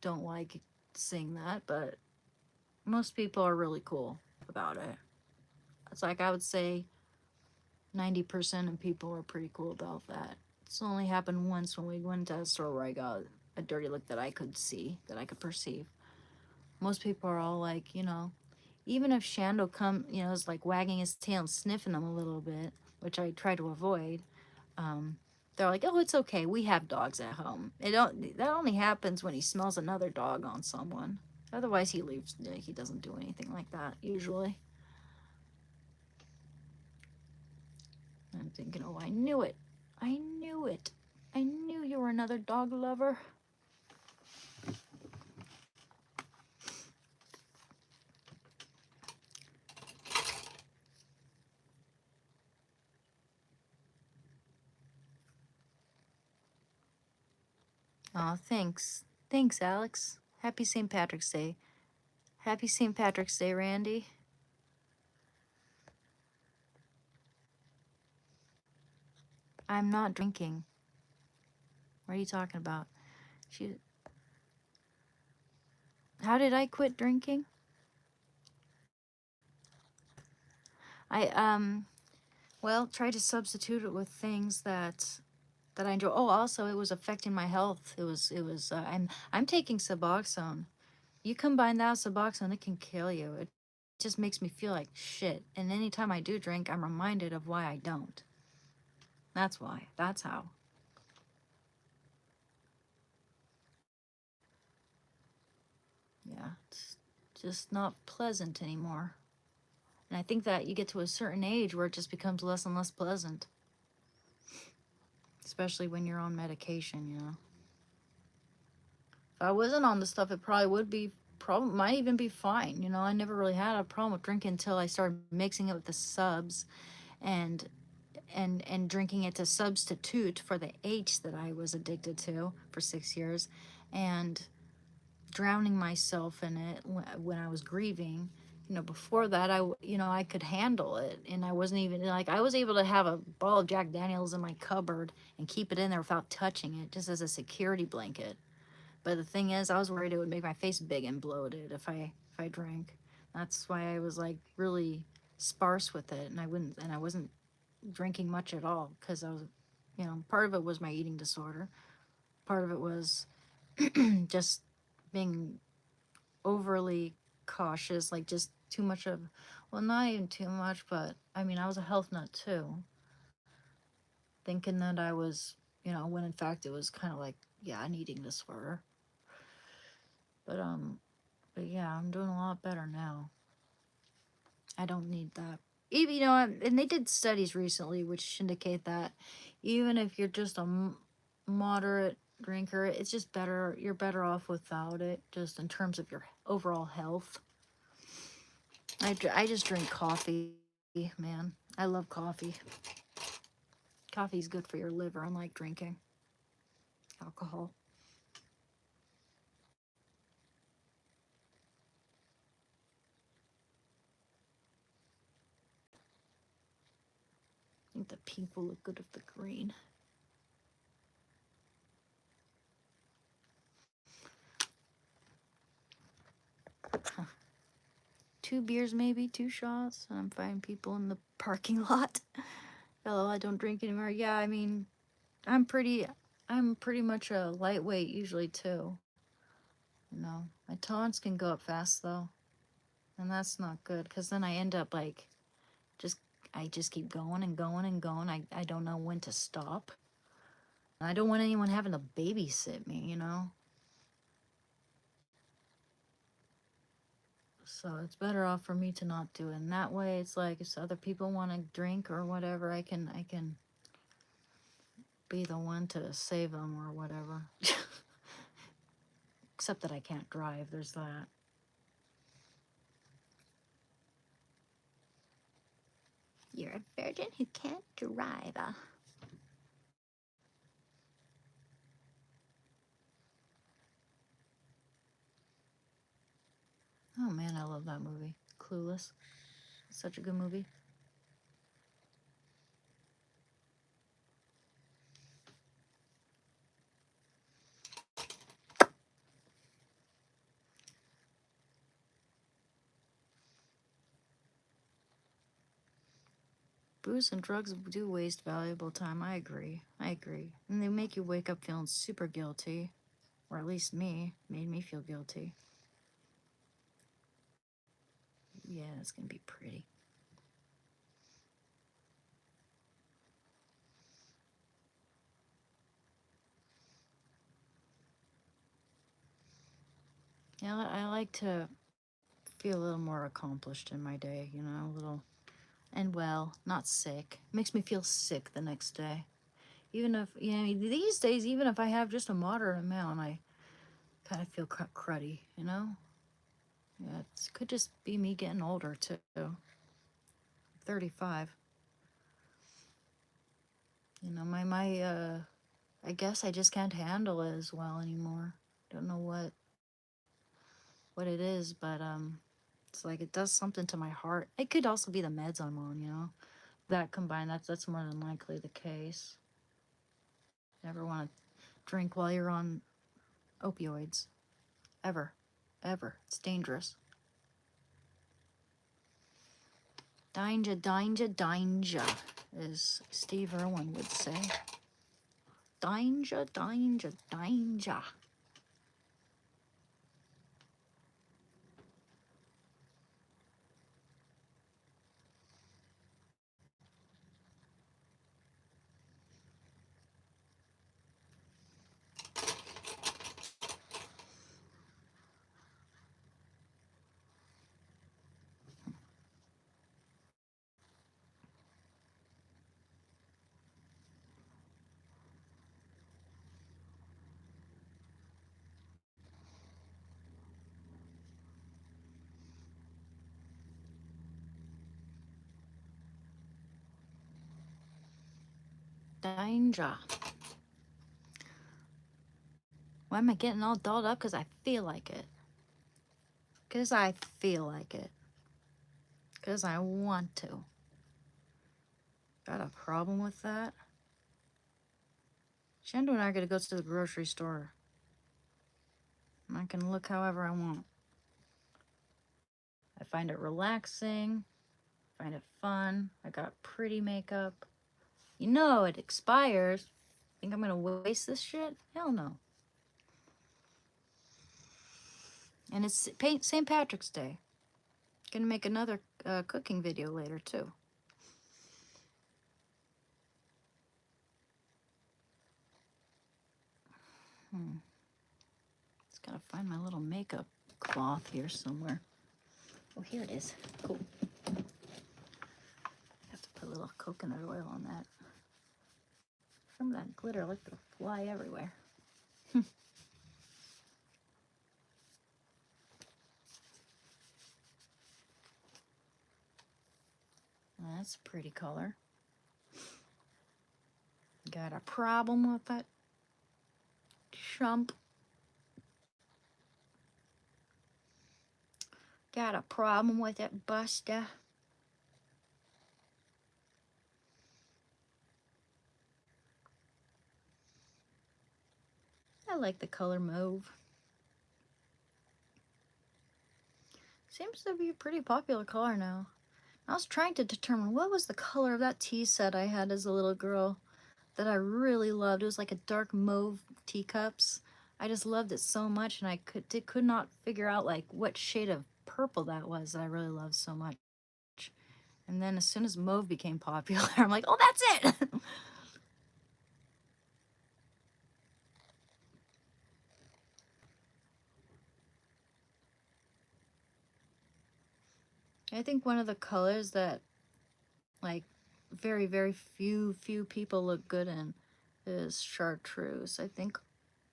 don't like seeing that, but most people are really cool about it. It's like I would say 90% of people are pretty cool about that. It's only happened once when we went to a store where I got a dirty look that I could see, that I could perceive. Most people are all like, you know, even if Shando is like wagging his tail and sniffing them a little bit, which I try to avoid, um, they're like, oh, it's okay. We have dogs at home. That only happens when he smells another dog on someone. Otherwise, he leaves. He doesn't do anything like that usually. I'm thinking, oh, I knew it. I knew it. I knew you were another dog lover. Oh, thanks. Thanks, Alex. Happy St. Patrick's Day. Happy St. Patrick's Day, Randy. I'm not drinking. What are you talking about? She, how did I quit drinking? I well, try to substitute it with things that I enjoy. Oh, also, it was affecting my health. I'm taking Suboxone. You combine that with Suboxone, it can kill you. It just makes me feel like shit. And anytime I do drink, I'm reminded of why I don't. That's why. That's how. Yeah, it's just not pleasant anymore. And I think that you get to a certain age where it just becomes less and less pleasant, especially when you're on medication, you know. If I wasn't on the stuff, it probably would be, might even be fine. You know, I never really had a problem with drinking until I started mixing it with the subs and and drinking it to substitute for the H that I was addicted to for 6 years, and drowning myself in it when I was grieving. You know, before that, I could handle it, and I wasn't even like, I was able to have a bottle of Jack Daniels in my cupboard and keep it in there without touching it, just as a security blanket. But the thing is, I was worried it would make my face big and bloated if I drank. That's why I was like really sparse with it, and I wasn't drinking much at all, because I was, part of it was my eating disorder. Part of it was just being overly cautious, like just too much of, well, not even too much, but I mean, I was a health nut too, thinking that I was, when in fact it was kind of like, yeah, an eating disorder. But yeah, I'm doing a lot better now. I don't need that. Even, and they did studies recently which indicate that even if you're just a moderate drinker, it's just better. You're better off without it, just in terms of your overall health. I just drink coffee, man. I love coffee. Coffee's good for your liver, unlike drinking alcohol. I think the pink will look good with the green. 2 beers, maybe 2 shots, and I'm fighting people in the parking lot. Hello, I don't drink anymore. Yeah, I mean, I'm pretty much a lightweight usually too. You know, my tolerance can go up fast though, and that's not good because then I end up like, just I just keep going and going and going. I don't know when to stop. I don't want anyone having to babysit me, you know. So it's better off for me to not do it. And that way, it's like if other people want to drink or whatever, I can be the one to save them or whatever. Except that I can't drive. There's that. You're a virgin who can't drive. Oh man, I love that movie. Clueless. Such a good movie. Booze and drugs do waste valuable time. I agree. And they make you wake up feeling super guilty. Or at least made me feel guilty. Yeah, it's gonna be pretty. Yeah, I like to feel a little more accomplished in my day, you know, a little, and well, not sick. Makes me feel sick the next day. Even if, you know, these days, even if I have just a moderate amount, I kind of feel cruddy, you know? Yeah, it could just be me getting older, too. 35. You know, I guess I just can't handle it as well anymore. Don't know what it is, but, it's like it does something to my heart. It could also be the meds I'm on, you know? That combined, that's more than likely the case. Never want to drink while you're on opioids. Ever. It's dangerous. Danger, as Steve Irwin would say. Danger. Danger. Why am I getting all dolled up? Because I feel like it. Because I want to. Got a problem with that? Shando and I are going to go to the grocery store. And I can look however I want. I find it relaxing. Find it fun. I got pretty makeup. You know it expires. Think I'm going to waste this shit? Hell no. And it's St. Patrick's Day. Gonna make another cooking video later too. Just gotta find my little makeup cloth here somewhere. Oh, here it is. Cool. Have to put a little coconut oil on that. Some of that glitter like to fly everywhere. That's a pretty color. Got a problem with it? Chump. Got a problem with it, Buster? I like the color mauve. Seems to be a pretty popular color now. I was trying to determine what was the color of that tea set I had as a little girl that I really loved. It was like a dark mauve teacups. I just loved it so much, and I could not figure out like what shade of purple that was that I really loved so much. And then as soon as mauve became popular, I'm like, oh, that's it. I think one of the colors that like very few people look good in is chartreuse. I think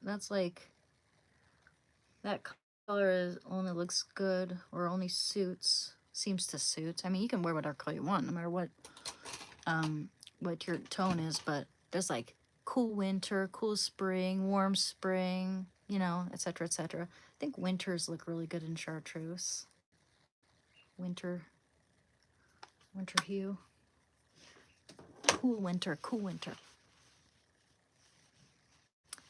that's like that color is only looks good or only seems to suit. I mean, you can wear whatever color you want, no matter what your tone is. But there's like cool winter, cool spring, warm spring, you know, etc. etc. I think winters look really good in chartreuse. Winter hue. Cool winter, cool winter.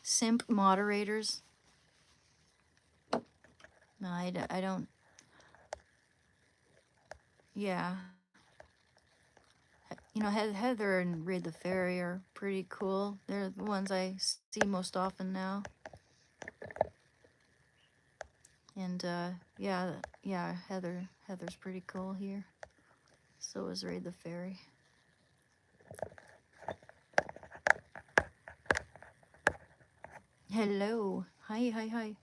Simp moderators. No, I don't. Yeah. You know, Heather and Read the Fairy are pretty cool. They're the ones I see most often now. And yeah, Heather's pretty cool here. So is Read the Fairy. Hello. Hi.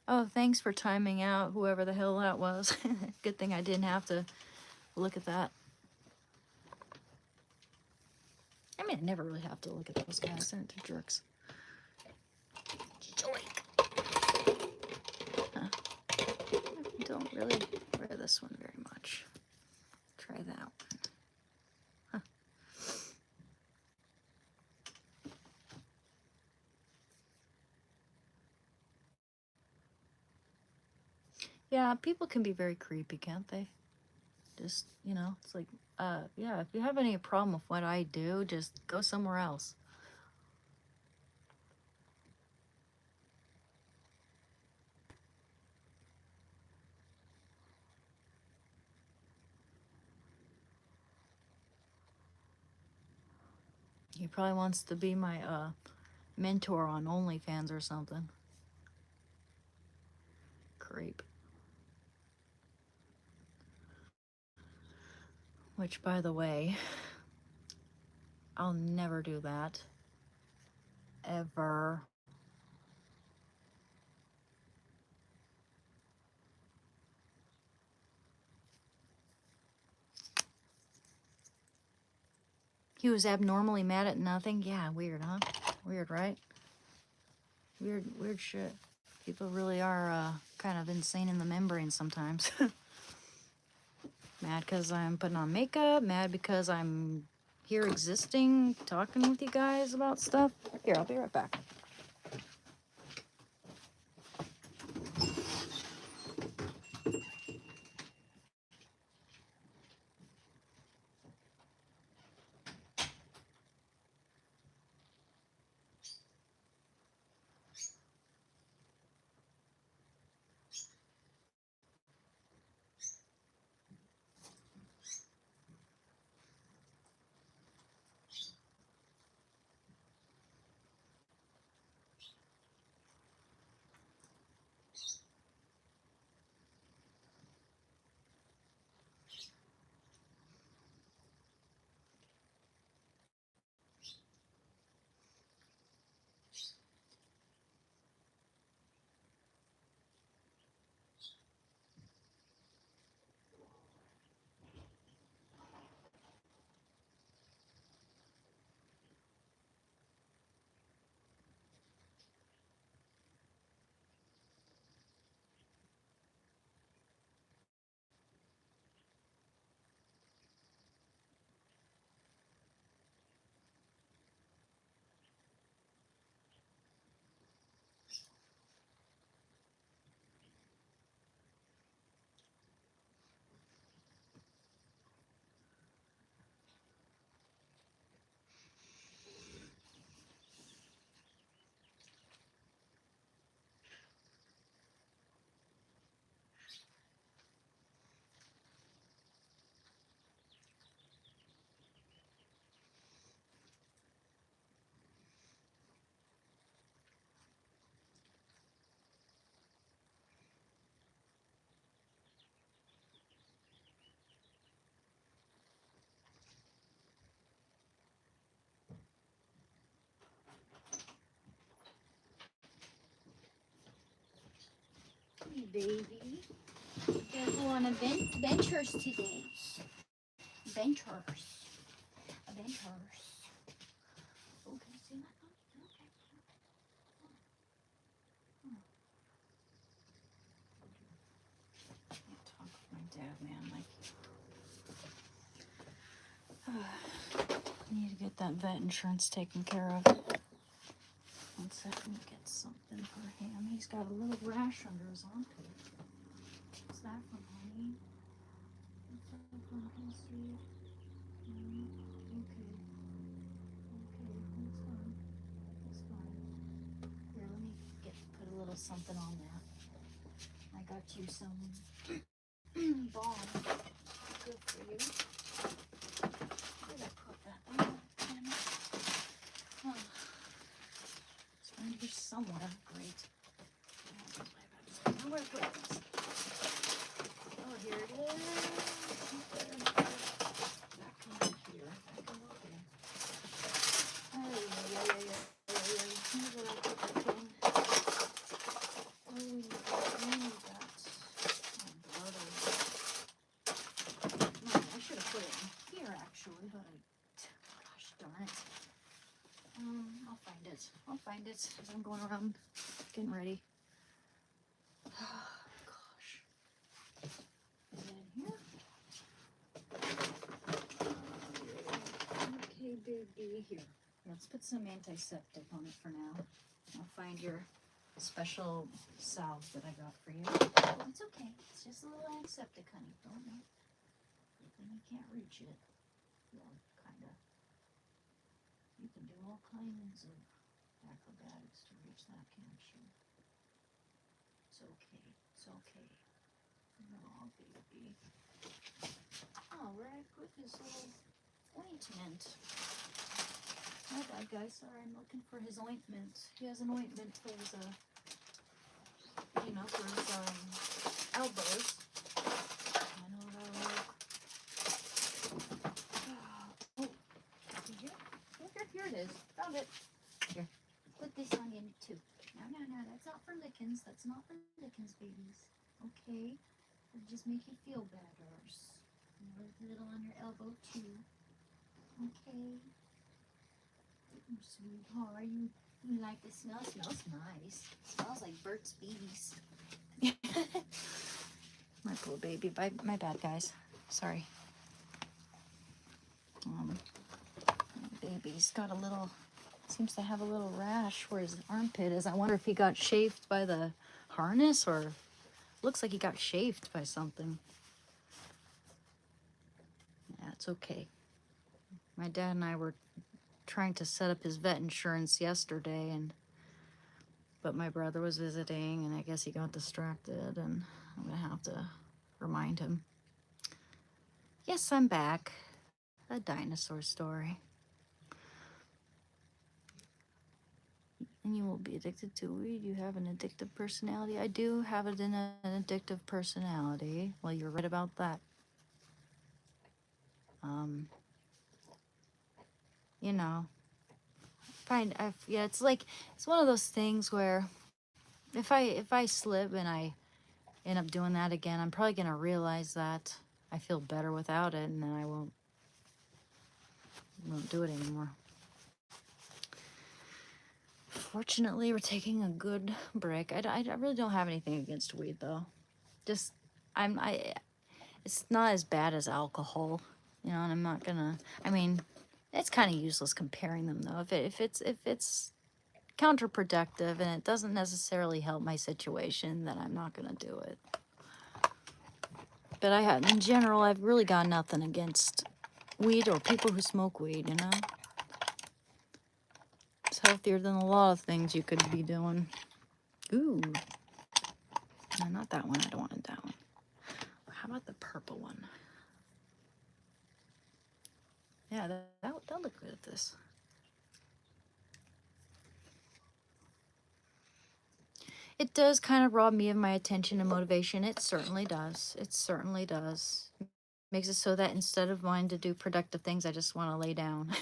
Oh, thanks for timing out whoever the hell that was. Good thing I didn't have to look at that. I mean, I never really have to look at those guys. They're jerks. Joink. Huh. I don't really wear this one very much. Try that one. Huh. Yeah, people can be very creepy, can't they? Just, you know, it's like, yeah, if you have any problem with what I do, just go somewhere else. He probably wants to be my mentor on OnlyFans or something. Creep. Which, by the way, I'll never do that. Ever. He was abnormally mad at nothing? Yeah, weird, huh? Weird, right? Weird shit. People really are kind of insane in the membrane sometimes. Mad because I'm putting on makeup. Mad because I'm here existing, talking with you guys about stuff. Here, I'll be right back. baby. Gonna go on adventures today. Adventures. Oh, can you see my phone? Okay. I can't talk with my dad, man. I need to get that vet insurance taken care of. One second, get something for him. He's got a little rash under his armpit. What's that from, honey? What's that from, honey, sweet? Okay. It's fine. Here, let me put a little something on that. I got you some balm. Good for you. Where did I put that? Oh, damn it. Oh. It's around here somewhere. Great. I don't know where to put this. Oh, here it is. Back over here. Here's where I put the thing. Oh, we need that. I should have put it in here actually, but gosh darn it. I'll find it as I'm going around getting ready. Oh, gosh. Is it in here? Okay, baby. Here. Let's put some antiseptic on it for now. I'll find your special salve that I got for you. Oh, it's okay. It's just a little antiseptic, honey. Don't know. Then you can't reach it. Well, kinda. You can do all kinds of acrobatics to reach that, can't you? It's okay. It's okay. Oh, baby. Oh, where I put this little ointment. My bad, guys. Sorry, I'm looking for his ointment. He has an ointment for his, for his, elbows. I know that'll work. Oh, here it is. Found it. Here, put this on you too. No, that's not for lickens. That's not for lickens, babies. Okay, it'll just make you feel better. A little on your elbow too. Okay. Sweetheart, you like the smell? It smells nice. It smells like Bert's Bees. My poor baby. My bad, guys. Sorry. Baby's got seems to have a little rash where his armpit is. I wonder if he got chafed by the harness or looks like he got chafed by something. Yeah, it's okay. My dad and I were trying to set up his vet insurance yesterday, but my brother was visiting and I guess he got distracted, and I'm gonna have to remind him. Yes, I'm back. A dinosaur story. And you will be addicted to weed. You have an addictive personality. I do have an addictive personality. Well, you're right about that. It's one of those things where if I slip and I end up doing that again, I'm probably gonna realize that I feel better without it, and then I won't do it anymore. Fortunately, we're taking a good break. I really don't have anything against weed though. Just it's not as bad as alcohol, and I'm not gonna. I mean, it's kind of useless comparing them though. If it's counterproductive and it doesn't necessarily help my situation, then I'm not gonna do it. But in general, I've really got nothing against weed or people who smoke weed. It's healthier than a lot of things you could be doing. Ooh, no, not that one. I don't want that one. How about the purple one? Yeah, that'll look good at this. It does kind of rob me of my attention and motivation. It certainly does. It certainly does. Makes it so that instead of wanting to do productive things, I just want to lay down.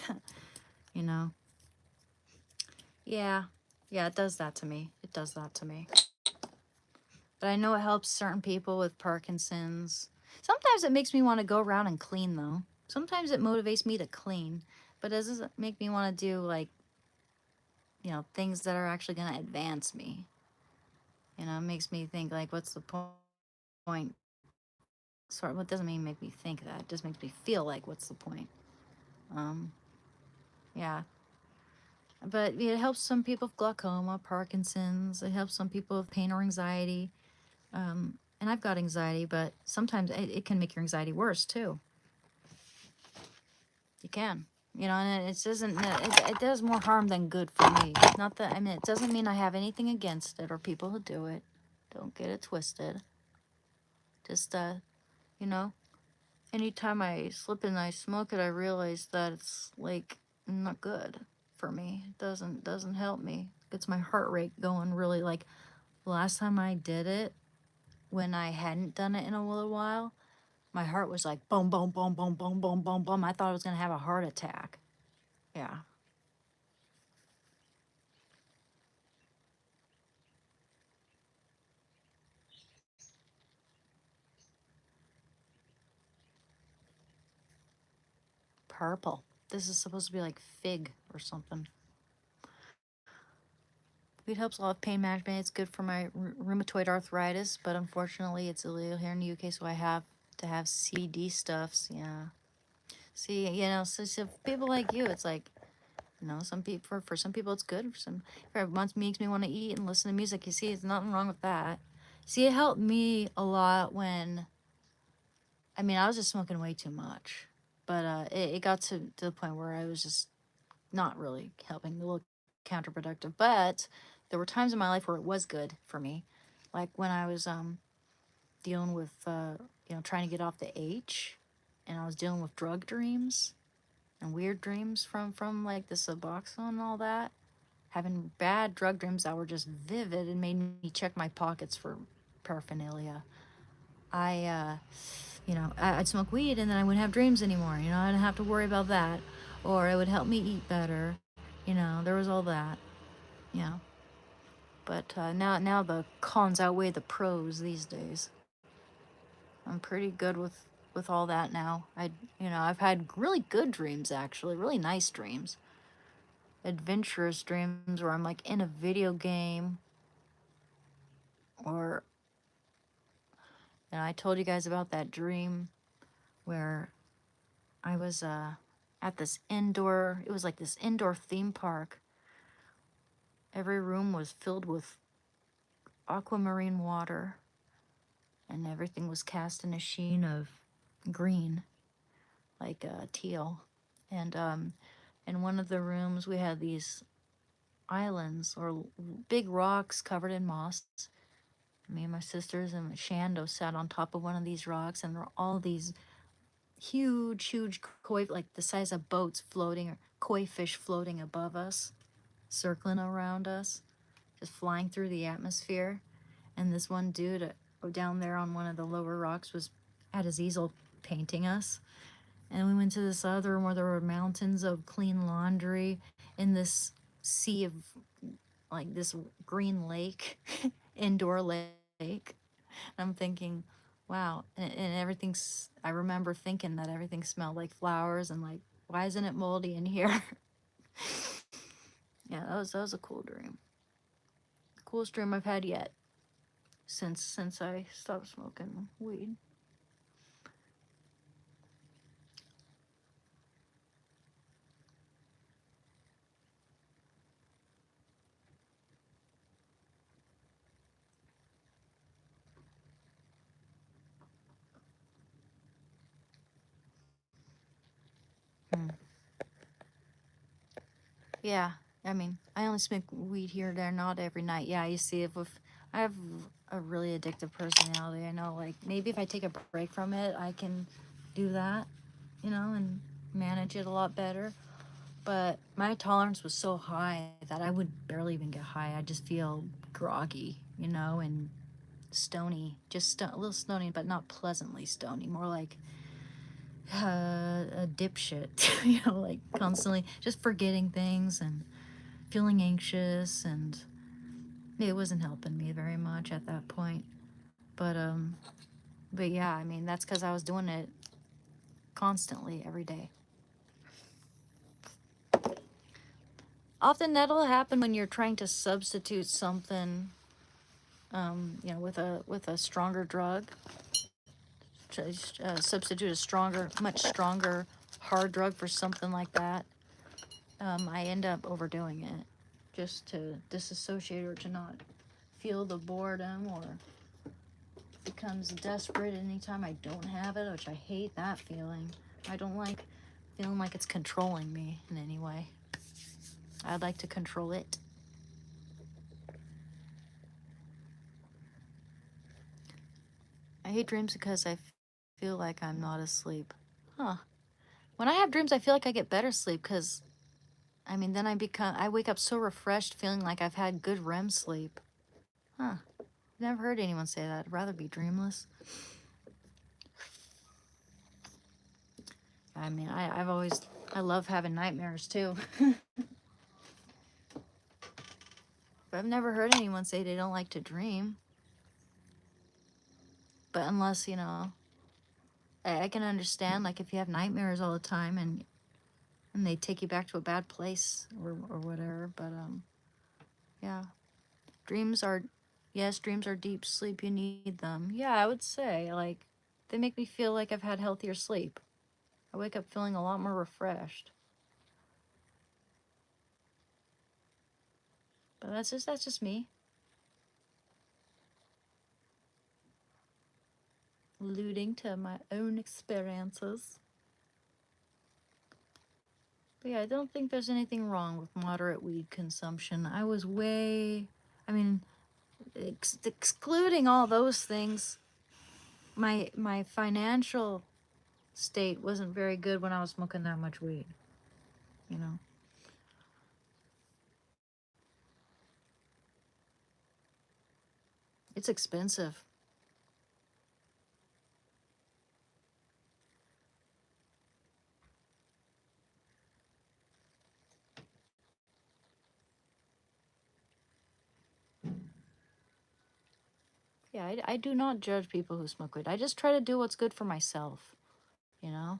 Yeah, it does that to me. It does that to me. But I know it helps certain people with Parkinson's. Sometimes it makes me want to go around and clean, though. Sometimes it motivates me to clean, but it doesn't make me want to do, like, things that are actually going to advance me. It makes me think, like, what's the point? Sort of, what doesn't mean make me think that. It just makes me feel like, what's the point? Um, yeah. But it helps some people with glaucoma, Parkinson's. It helps some people with pain or anxiety. And I've got anxiety, but sometimes it can make your anxiety worse too. You can, and it doesn't. It does more harm than good for me. Not that it doesn't mean I have anything against it or people who do it. Don't get it twisted. Just you know, anytime I slip and I smoke it, I realize that it's like not good for me. It doesn't help me. Gets my heart rate going really. Like last time I did it, when I hadn't done it in a little while, my heart was like boom, boom, boom, boom, boom, boom, boom, boom. I thought I was gonna have a heart attack. Yeah. Purple. This is supposed to be like fig or something. It helps a lot of pain management. It's good for my rheumatoid arthritis, but unfortunately, it's illegal here in the UK, so I have to have CBD stuffs. Yeah. See, so people like you, it's like, some people for some people it's good. For it once makes me want to eat and listen to music. You see, there's nothing wrong with that. See, it helped me a lot when, I was just smoking way too much, but it got to the point where I was just not really helping, a little counterproductive. But there were times in my life where it was good for me, like when I was dealing with trying to get off the H, and I was dealing with drug dreams and weird dreams from like the Suboxone and all that. Having bad drug dreams that were just vivid and made me check my pockets for paraphernalia. I I'd smoke weed and then I wouldn't have dreams anymore. I didn't have to worry about that, or it would help me eat better. There was all that. Yeah. But now the cons outweigh the pros these days. I'm pretty good with all that now. I've had really good dreams, actually, really nice dreams, adventurous dreams where I'm like in a video game, or I told you guys about that dream where I was at this indoor. It was like this indoor theme park. Every room was filled with aquamarine water, and everything was cast in a sheen of green, like teal. And in one of the rooms, we had these islands or big rocks covered in moss. Me and my sisters and Shando sat on top of one of these rocks, and there were all these huge, huge koi, like the size of boats floating, or koi fish floating above us, circling around us, just flying through the atmosphere. And this one dude down there on one of the lower rocks was at his easel painting us. And we went to this other one where there were mountains of clean laundry in this sea of like this green lake, indoor lake. I'm thinking, wow. And everything's, I remember thinking that everything smelled like flowers and like, why isn't it moldy in here? Yeah, that was a cool dream. The coolest dream I've had yet since I stopped smoking weed. Hmm. Yeah, I only smoke weed here and there, not every night. Yeah, you see, if I have a really addictive personality, I know, like, maybe if I take a break from it, I can do that, and manage it a lot better. But my tolerance was so high that I would barely even get high. I just feel groggy, and stony, just a little stony, but not pleasantly stony, more like a dipshit, like constantly just forgetting things and feeling anxious, and it wasn't helping me very much at that point. But yeah, I mean, that's because I was doing it constantly every day. Often that'll happen when you're trying to substitute something, with a stronger drug. Substitute a much stronger, hard drug for something like that. I end up overdoing it just to disassociate or to not feel the boredom, or becomes desperate anytime I don't have it, which I hate that feeling. I don't like feeling like it's controlling me in any way. I'd like to control it. I hate dreams because I feel like I'm not asleep. Huh. When I have dreams, I feel like I get better sleep because, I mean, then I wake up so refreshed, feeling like I've had good REM sleep. Huh. Never heard anyone say that. I'd rather be dreamless. I mean, I love having nightmares too. But I've never heard anyone say they don't like to dream. But unless, I can understand, like, if you have nightmares all the time and they take you back to a bad place or whatever. But, yeah. Dreams are, yes, dreams are deep sleep. You need them. Yeah, I would say, like, they make me feel like I've had healthier sleep. I wake up feeling a lot more refreshed. But that's just me. Alluding to my own experiences. But yeah, I don't think there's anything wrong with moderate weed consumption. I mean, excluding all those things, my financial state wasn't very good when I was smoking that much weed, you know. It's expensive. Yeah, I do not judge people who smoke weed. I just try to do what's good for myself, you know.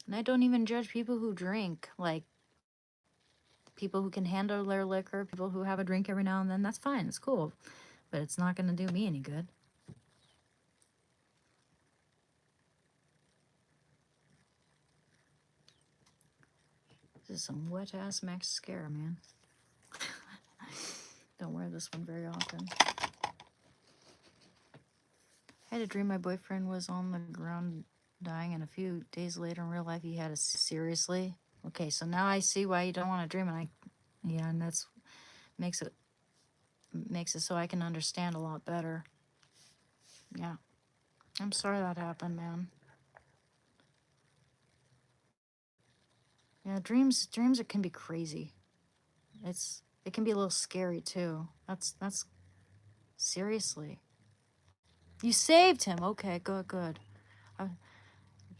And I don't even judge people who drink, like people who can handle their liquor, people who have a drink every now and then. That's fine. It's cool. But it's not going to do me any good. This is some wet ass mascara, man. Don't wear this one very often. I had a dream my boyfriend was on the ground dying, and a few days later in real life he had a seriously. Okay, so now I see why you don't want to dream, and that's makes it so I can understand a lot better. Yeah, I'm sorry that happened, man. Yeah, dreams it can be crazy. It can be a little scary too. That's seriously. You saved him. Okay, good.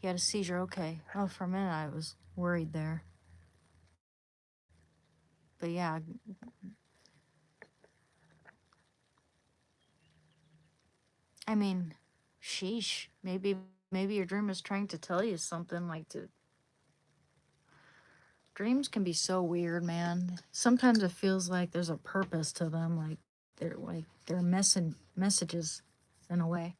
He had a seizure. Okay. Oh, for a minute I was worried there. But yeah, I mean, sheesh. Maybe your dream is trying to tell you something. Dreams can be so weird, man. Sometimes it feels like there's a purpose to them, they're messages in a way.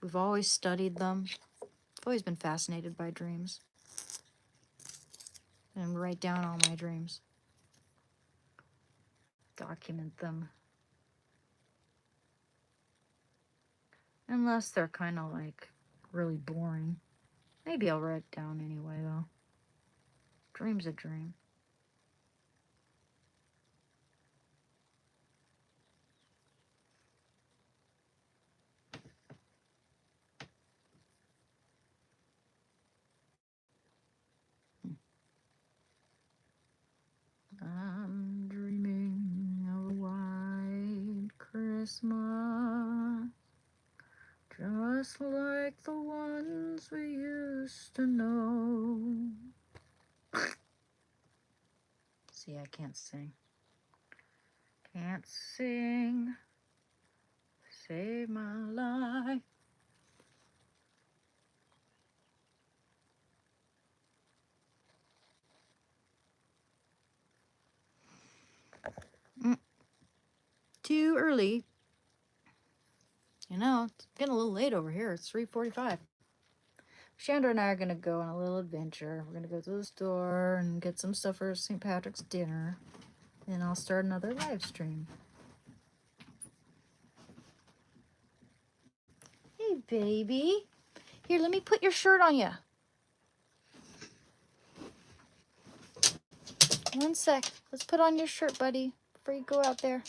We've always studied them. I've always been fascinated by dreams and write down all my dreams. Document them. Unless they're kind of like really boring. Maybe I'll write it down anyway, though. Dream's a dream. I'm dreaming of a white Christmas, just like the ones we used to know. See, I can't sing. Can't sing. Save my life. Too early. You know, it's getting a little late over here. It's 3:45. Chandra and I are going to go on a little adventure. We're going to go to the store and get some stuff for St. Patrick's dinner. Then I'll start another live stream. Hey, baby. Here, let me put your shirt on you. One sec. Let's put on your shirt, buddy, before you go out there.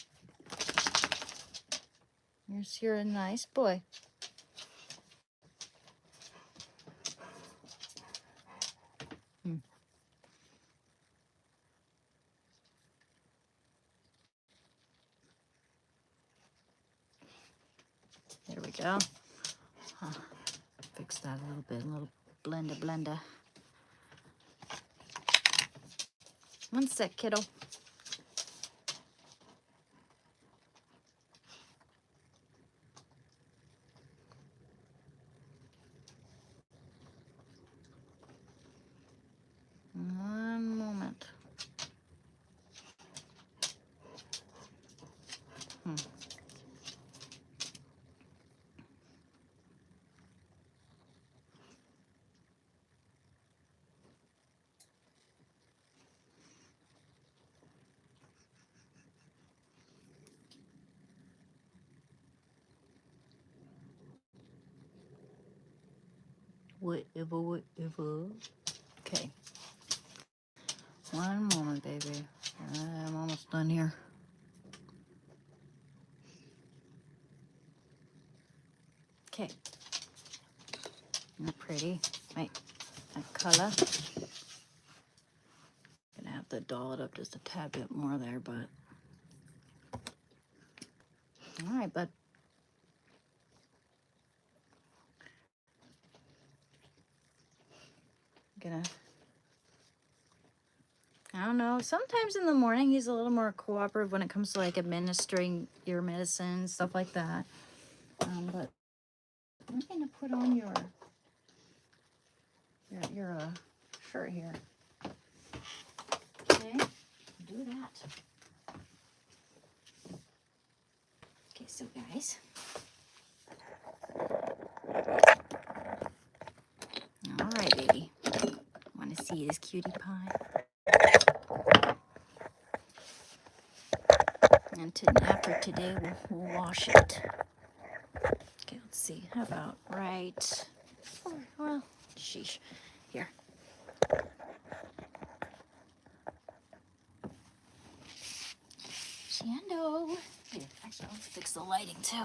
You're a nice boy. There we go. Fix that a little bit. A little blender. One sec, kiddo. One moment. Whatever. Okay. One moment, baby. I'm almost done here. Okay. Isn't that pretty? Right. That color. Gonna have to doll it up just a tad bit more there, but. All right, bud. I don't know. Sometimes in the morning he's a little more cooperative when it comes to like administering your medicine, stuff like that. But I'm gonna put on your shirt here. Okay, do that. Okay, so guys. All right, baby. Want to see this cutie pie? And after today, we'll wash it. Okay, let's see. How about right? Well, sheesh. Here. Shando. Here, actually, I'll fix the lighting too.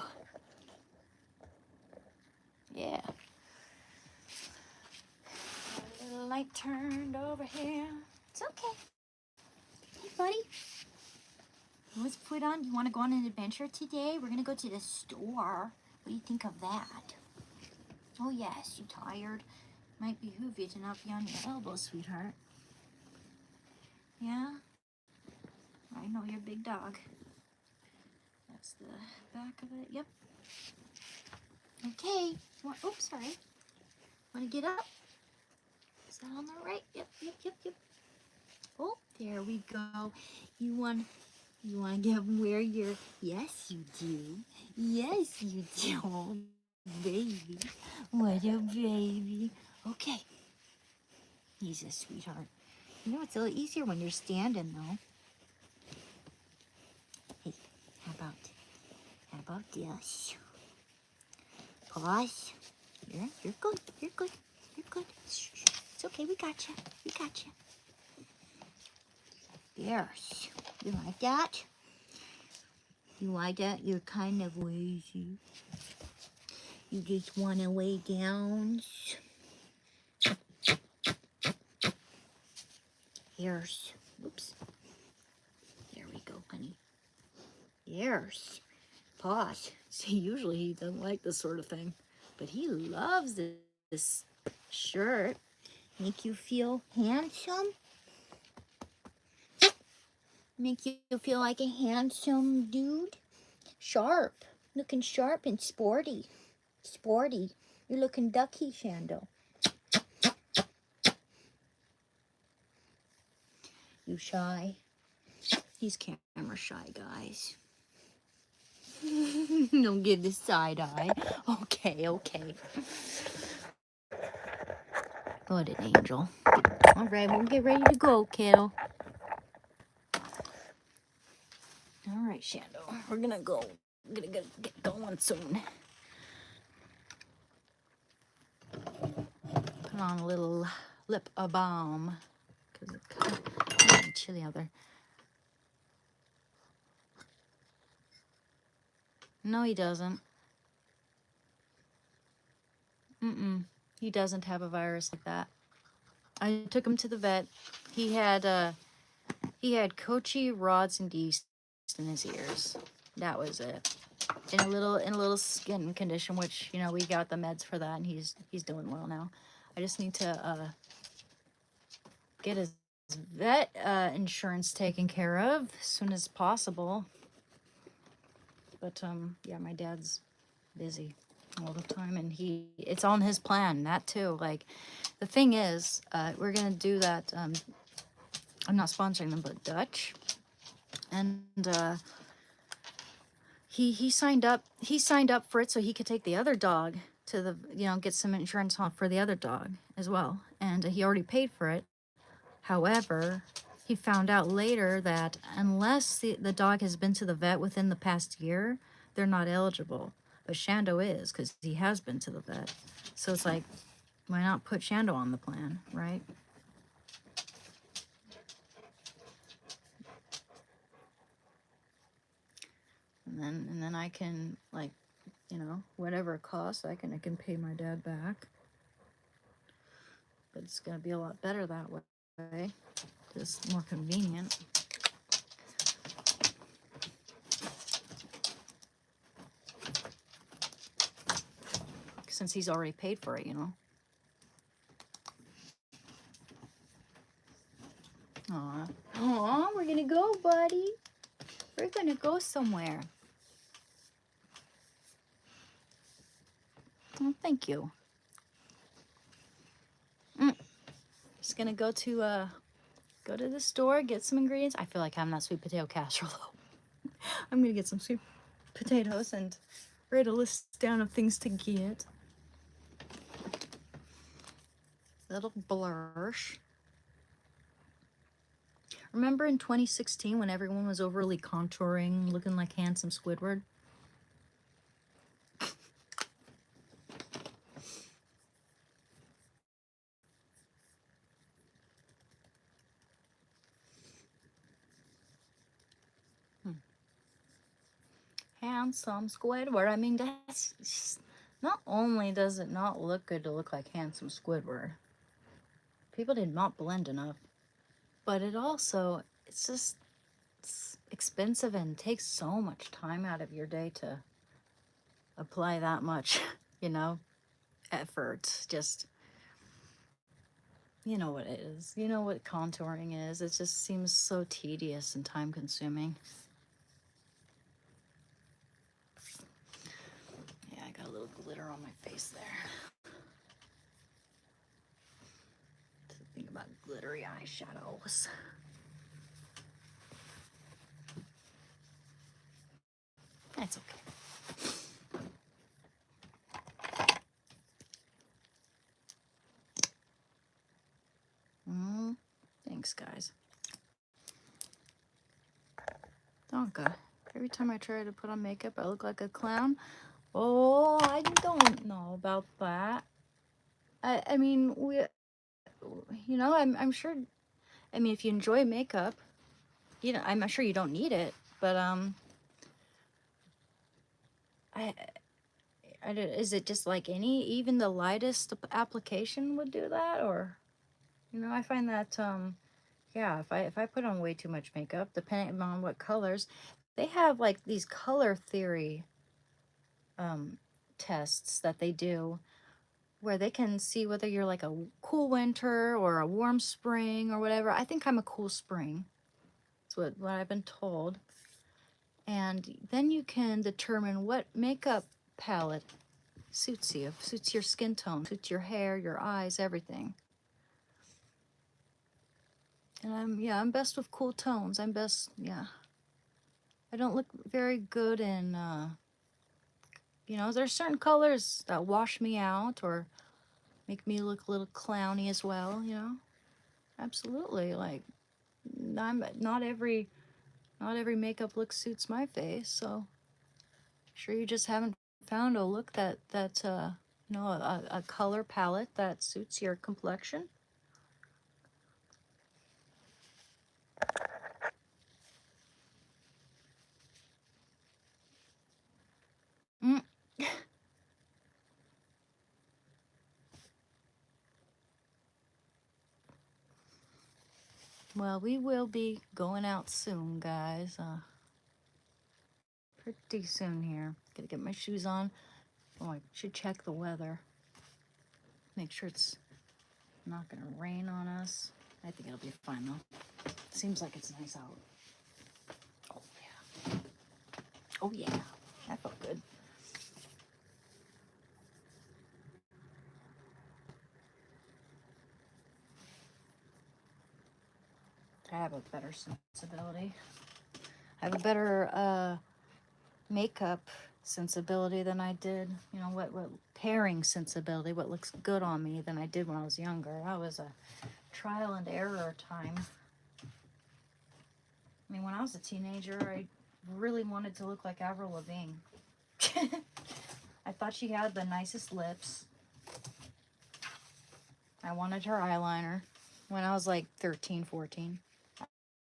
Yeah. A little light turned over here. It's okay. Hey, buddy. Let's put on. You want to go on an adventure today? We're going to go to the store. What do you think of that? Oh, yes. You tired? Might behoove you to not be on your elbow, sweetheart. Yeah? I know you're a big dog. That's the back of it. Yep. Okay. Oops, sorry. Want to get up? Is that on the right? Yep. Oh, there we go. You want to get where you're... Yes, you do. Yes, you do. Oh, baby. What a baby. Okay. He's a sweetheart. You know, it's a little easier when you're standing, though. Hey, how about this? Pause. You're good. Shh. It's okay. We got you. Yes. You like that? You're kind of lazy. You just want to lay down. Here's. Oops. There we go, honey. Here's. Pause. See, usually he doesn't like this sort of thing, but he loves this shirt. Make you feel handsome? Make you feel like a handsome dude? Sharp. Looking sharp and sporty. Sporty. You're looking ducky, Shando. You shy? He's camera shy, guys. Don't give the side eye. Okay, okay. What an angel. All right, we'll get ready to go, kiddo. All right, Shando, we're gonna go. We're gonna get going soon. Put on a little lip balm because it's kind of chilly out there. No, he doesn't. He doesn't have a virus like that. I took him to the vet. He had Kochi rods and yeast in his ears. That was it. In a little skin condition, which, you know, we got the meds for that, and he's doing well now. I just need to get his vet insurance taken care of as soon as possible. But yeah, my dad's busy all the time, and it's on his plan, that too. Like, the thing is, we're gonna do that. I'm not sponsoring them, but Dutch, and he signed up for it so he could take the other dog to the, you know, get some insurance on for the other dog as well, and he already paid for it. However, he found out later that unless the dog has been to the vet within the past year, they're not eligible. But Shando is, because he has been to the vet. So it's like, why not put Shando on the plan, right? And then I can, like, you know, whatever it costs, I can pay my dad back. But it's gonna be a lot better that way. Just more convenient. Since he's already paid for it, you know. Aw. Aw, we're gonna go, buddy. We're gonna go somewhere. Oh, thank you. Just gonna go to the store, get some ingredients. I feel like having that sweet potato casserole. I'm gonna get some sweet potatoes and write a list down of things to get. Little blursh. Remember in 2016 when everyone was overly contouring, looking like handsome Squidward? Handsome Squidward. I mean, that's just, not only does it not look good to look like handsome Squidward, people did not blend enough, but it's expensive and takes so much time out of your day to apply that much, you know, effort. Just, you know what it is. You know what contouring is. It just seems so tedious and time consuming. Yeah, I got a little glitter on my face there. To think about glittery eyeshadows. That's okay. Thanks, guys. Donka. Every time I try to put on makeup, I look like a clown. Oh, I don't know about that. I mean, you know, I'm sure. I mean, if you enjoy makeup, you know, I'm sure you don't need it. But is it just like even the lightest application would do that, or, you know, I find that yeah, if I put on way too much makeup, depending on what colors, they have like these color theory tests that they do where they can see whether you're like a cool winter or a warm spring or whatever. I think I'm a cool spring. That's what I've been told. And then you can determine what makeup palette suits you, suits your skin tone, suits your hair, your eyes, everything. And I'm best with cool tones. I'm best, yeah. I don't look very good in, there's certain colors that wash me out or make me look a little clowny as well, Absolutely. Like, not every makeup look suits my face, so sure you just haven't found a look a color palette that suits your complexion. Mm. Well, we will be going out soon, guys. Pretty soon here. Gotta get my shoes on. Oh, I should check the weather. Make sure it's not gonna rain on us. I think it'll be fine though. Seems like it's nice out. Oh yeah. Oh yeah. That felt good. I have a better sensibility. I have a better makeup sensibility than I did. What pairing sensibility, what looks good on me than I did when I was younger. I was a trial and error time. I mean, when I was a teenager, I really wanted to look like Avril Lavigne. I thought she had the nicest lips. I wanted her eyeliner when I was like 13, 14.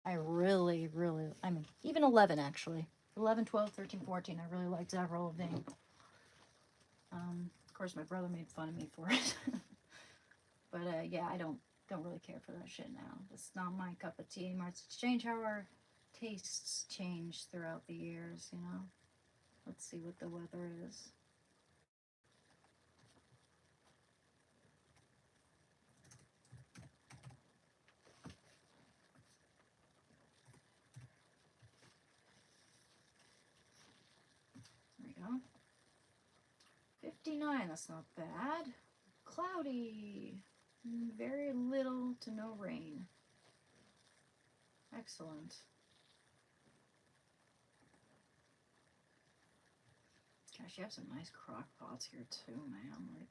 I really, really, I mean, even 11 actually. 11, 12, 13, 14, I really liked Avril Lavigne. Of course, my brother made fun of me for it. But yeah, I don't really care for that shit now. It's not my cup of tea anymore. It's strange how our tastes change throughout the years. Let's see what the weather is. There we go. 59, that's not bad. Cloudy. Very little to no rain. Excellent. Gosh, you have some nice crock pots here too, man.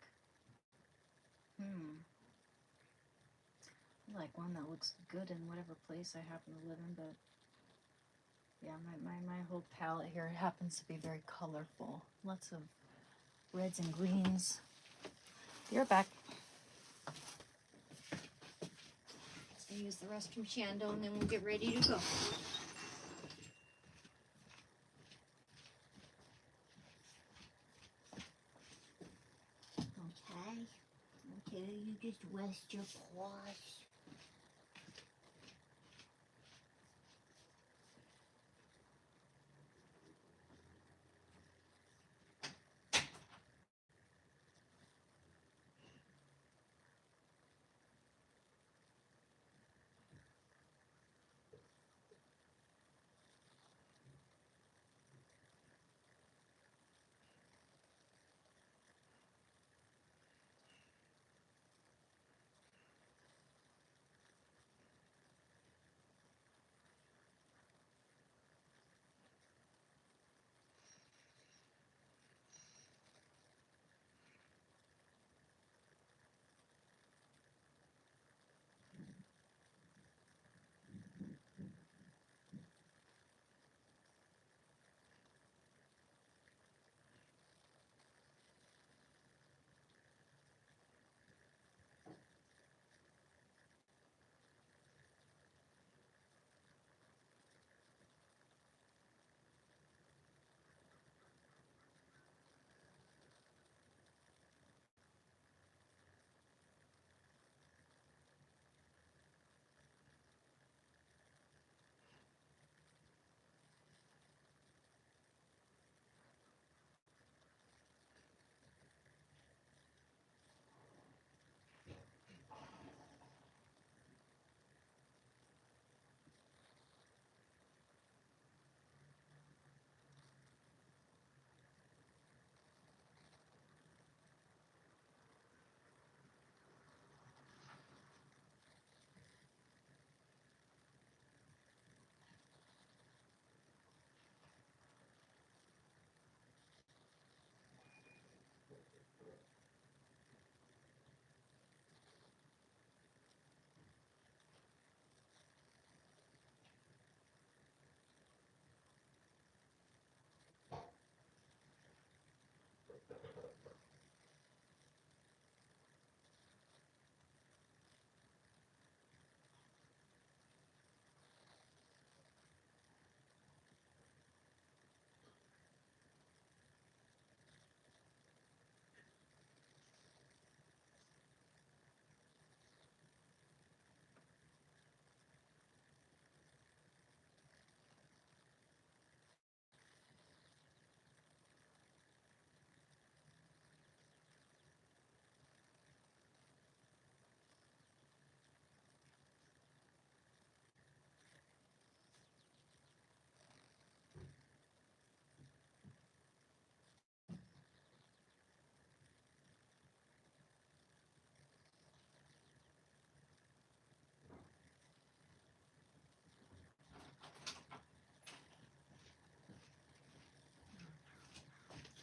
I like one that looks good in whatever place I happen to live in, but yeah, my whole palette here happens to be very colorful. Lots of reds and greens. You're back. Let's go use the restroom, Shando, and then we'll get ready to go. Okay. Okay, you just rest your paws.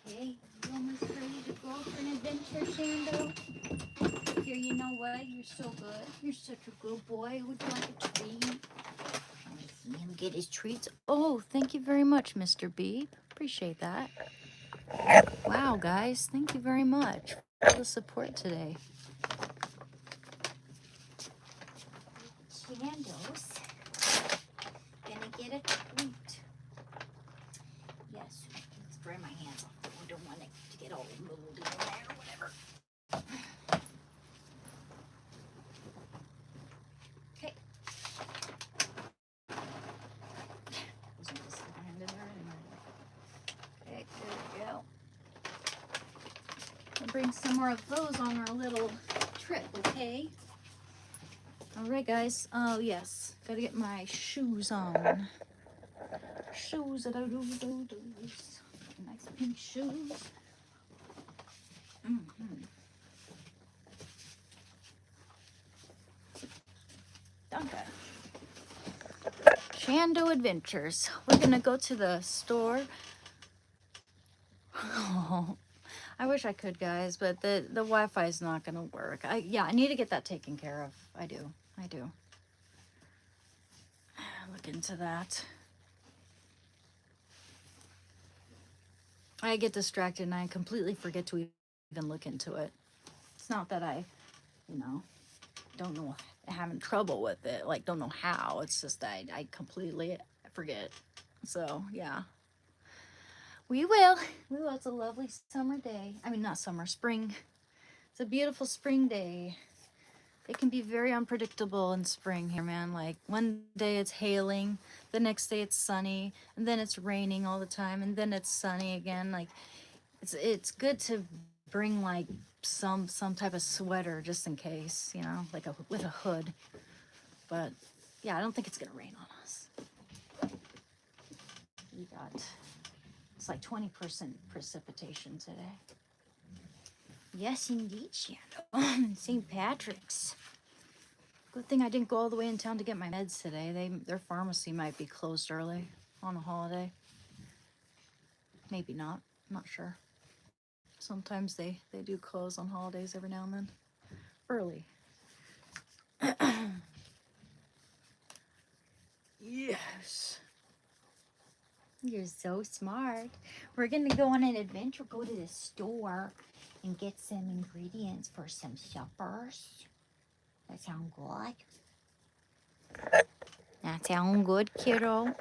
Okay, you almost ready to go for an adventure, Shando? Here, you know what? You're so good. You're such a good boy. Would you like a treat? Let me see him get his treats. Oh, thank you very much, Mr. B. Appreciate that. Wow, guys, thank you very much for the support today. Shando's gonna get a treat. Yes, let's dry my hands off. I don't want it to get all moldy in there or whatever. Okay. Wasn't this hand in there anyway? Okay, there we go. We'll bring some more of those on our little trip, okay? All right, guys. Oh, yes. Gotta get my shoes on. Shoes that I do. Nice pink shoes. Danke. Shando Adventures. We're gonna go to the store. Oh, I wish I could, guys, but the Wi-Fi is not gonna work. I need to get that taken care of. I do. Look into that. I get distracted and I completely forget to even look into it. It's not that I, don't know, having trouble with it, like don't know how. It's just I completely forget. So yeah, we will. It's a lovely summer day. I mean, not summer, spring. It's a beautiful spring day. It can be very unpredictable in spring here, man. Like one day it's hailing, the next day it's sunny, and then it's raining all the time, and then it's sunny again. Like it's good to bring like some type of sweater just in case, like with a hood. But yeah, I don't think it's gonna rain on us. It's like 20% precipitation today. Yes, indeed, Shannon. St. Patrick's. Good thing I didn't go all the way in town to get my meds today. Their pharmacy might be closed early on a holiday. Maybe not. I'm not sure. Sometimes they do close on holidays every now and then. Early. Yes. You're so smart. We're going to go on an adventure, go to the store and get some ingredients for some suppers. That sound good? That sound good, kiddo?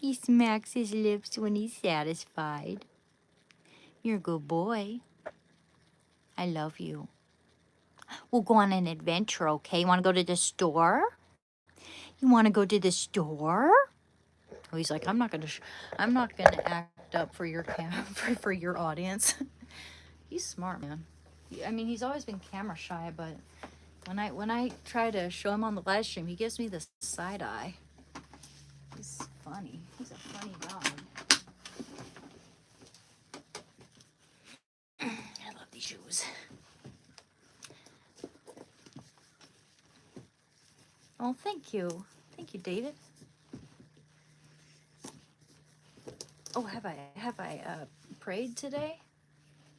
He smacks his lips when he's satisfied. You're a good boy. I love you. We'll go on an adventure, okay? You want to go to the store? You want to go to the store? Oh, he's like, I'm not gonna act up for your for your audience. He's smart, man. I mean, he's always been camera shy, but when I try to show him on the live stream, he gives me this side eye. He's funny. He's a funny dog. I love these shoes. Oh, thank you, David. Oh, have I prayed today?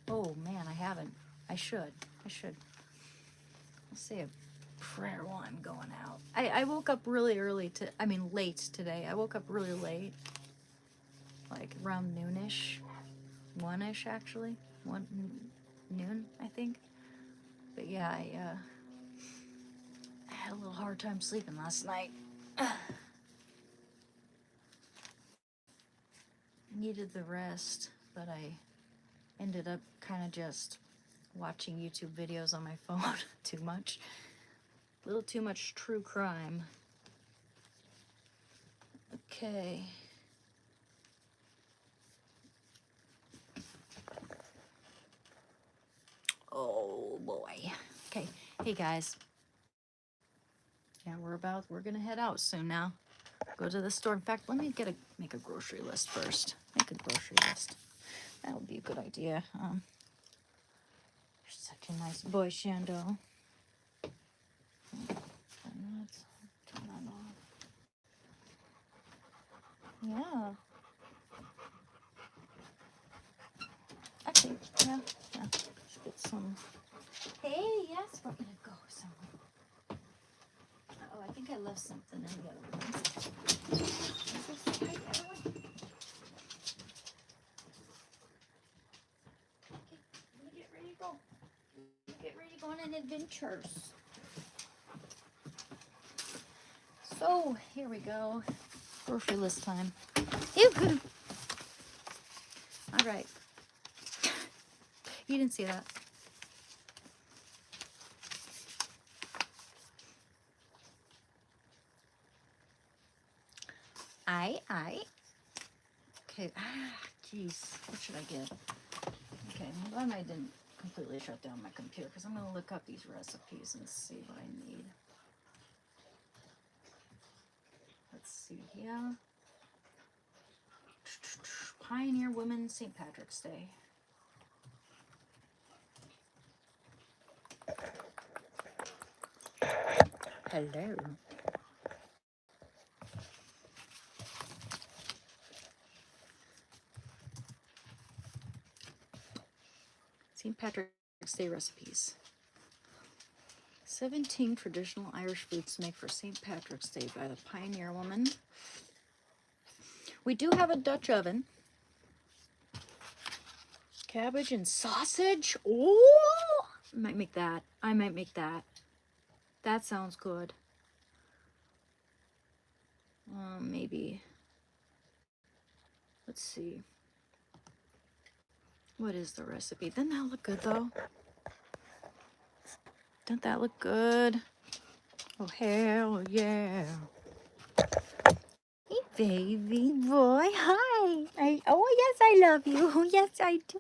Oh man, I haven't. I should. Let's see. prayer one going out. I woke up really early late today. I woke up really late, like around noonish, one-ish actually, noon I think. But yeah, I had a little hard time sleeping last night. Needed the rest, but I ended up kind of just watching YouTube videos on my phone too much. A little too much true crime. Okay. Oh boy. Okay. Hey guys. Yeah, we're gonna head out soon now. Go to the store. In fact, let me make a grocery list first. Make a grocery list. That would be a good idea. You're such a nice boy, Shando. Turn that off. Yeah. Actually, yeah. Let's get some. Hey, yes, we're gonna go somewhere. Oh, I think I left something in the other one. Okay, let me get ready to go. Get ready to go on an adventure. So, here we go. Grocery list time. All right. You didn't see that. Okay. Jeez. What should I get? Okay. I'm glad I didn't completely shut down my computer because I'm going to look up these recipes and see what I need. Let's see here. Pioneer Women St. Patrick's Day. Hello. St. Patrick's Day recipes. 17 traditional Irish foods to make for St. Patrick's Day by the Pioneer Woman. We do have a Dutch oven. Cabbage and sausage. Oh, I might make that. That sounds good. Maybe. Let's see. What is the recipe? Doesn't that look good though? Doesn't that look good? Oh, hell yeah. Hey, baby boy. Hi. Oh, yes, I love you. Oh, yes, I do.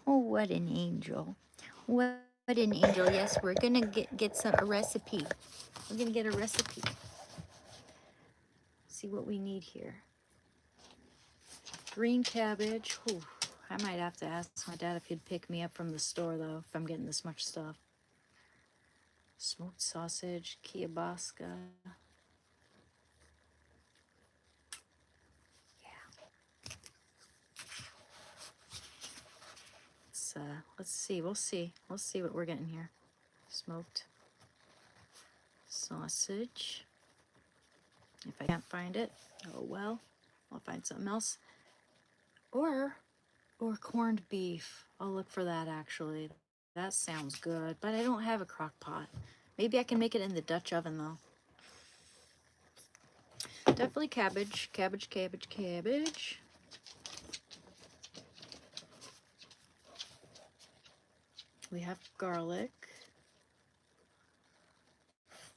Oh, what an angel. What an angel. Yes, we're going to get a recipe. We're going to get a recipe. See what we need here. Green cabbage. Whew. I might have to ask my dad if he'd pick me up from the store, though, if I'm getting this much stuff. Smoked sausage, kielbasa. Let's see. We'll see what we're getting here. Smoked sausage. If I can't find it, oh well, I'll find something else. Or corned beef. I'll look for that actually. That sounds good, but I don't have a crock pot. Maybe I can make it in the Dutch oven though. Definitely cabbage. We have garlic,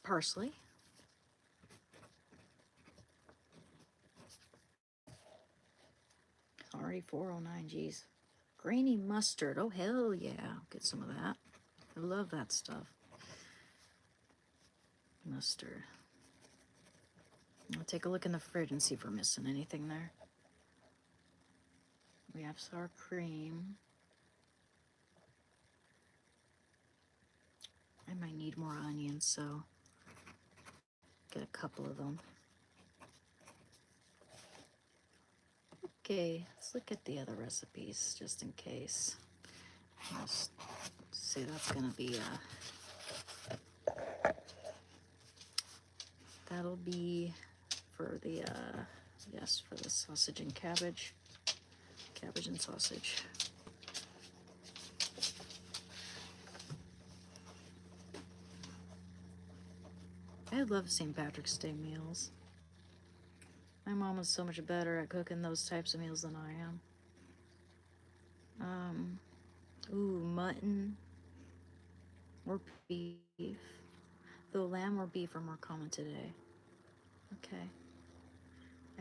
parsley, already 409. Geez, grainy mustard. Oh hell yeah, I'll get some of that. I love that stuff. Mustard. I'll take a look in the fridge and see if we're missing anything there. We have sour cream. I might need more onions, so get a couple of them. Okay, let's look at the other recipes just in case. Let's say that's gonna be That'll be for the, yes, for the sausage and cabbage. Cabbage and sausage. I love St. Patrick's Day meals. My mom is so much better at cooking those types of meals than I am. Mutton or beef. Though lamb or beef are more common today. Okay.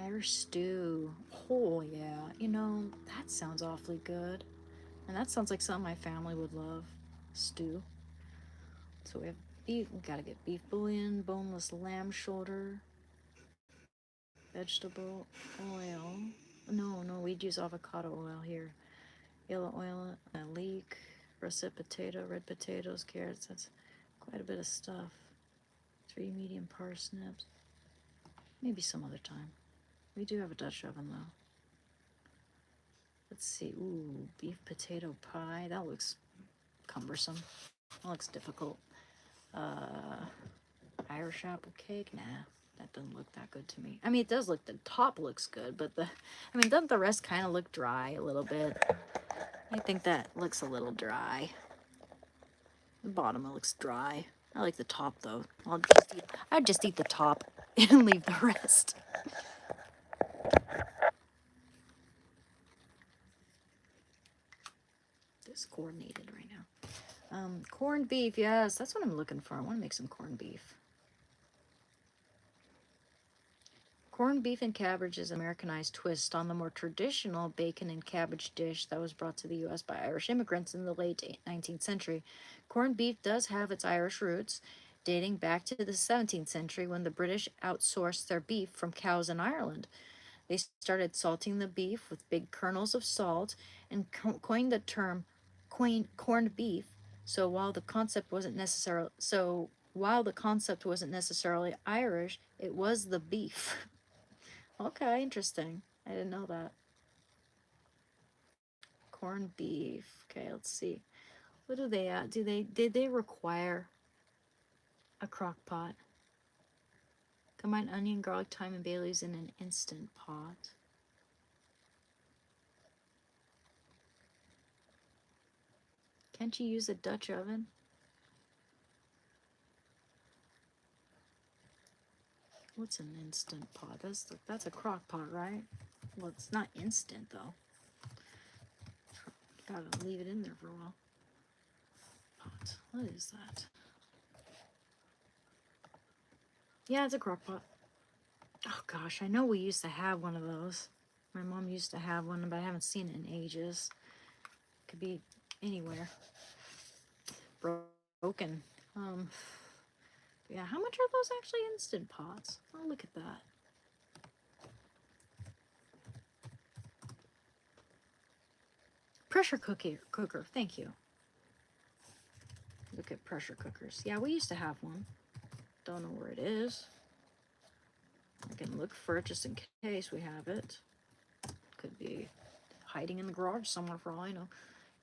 Irish stew. Oh, yeah. You know, that sounds awfully good. And that sounds like something my family would love. Stew. So we have beef. We gotta get beef bouillon, boneless lamb shoulder, vegetable oil. No, we'd use avocado oil here. Yellow oil, a leek, russet potato, red potatoes, carrots. That's quite a bit of stuff. 3 medium parsnips. Maybe some other time. We do have a Dutch oven though. Let's see. Ooh, beef potato pie. That looks cumbersome. That looks difficult. Irish apple cake. Nah, that doesn't look that good to me. I mean, it does look. The top looks good, but doesn't the rest kind of look dry a little bit? I think that looks a little dry. The bottom looks dry. I like the top though. I'd just eat the top and leave the rest. Discoordinated right now. Corned beef, yes, that's what I'm looking for. I want to make some corned beef. Corned beef and cabbage is an Americanized twist on the more traditional bacon and cabbage dish that was brought to the U.S. by Irish immigrants in the late 19th century. Corned beef does have its Irish roots, dating back to the 17th century when the British outsourced their beef from cows in Ireland. They started salting the beef with big kernels of salt and coined the term corned beef. While the concept wasn't necessarily Irish, it was the beef. Okay, interesting. I didn't know that. Corned beef. Okay, let's see. What do they did they require a crock pot? Combine onion, garlic, thyme, and bay leaves in an instant pot. Can't you use a Dutch oven? What's an instant pot? That's a crock pot, right? Well, it's not instant though. Gotta leave it in there for a while. Pot. What is that? Yeah, it's a crock pot. Oh gosh, I know we used to have one of those. My mom used to have one, but I haven't seen it in ages. Could be anywhere. Broken. Yeah, how much are those actually instant pots? Oh, look at that. Pressure cooker. Thank you. Look at pressure cookers. Yeah, we used to have one. Don't know where it is. I can look for it just in case we have it. Could be hiding in the garage somewhere for all I know.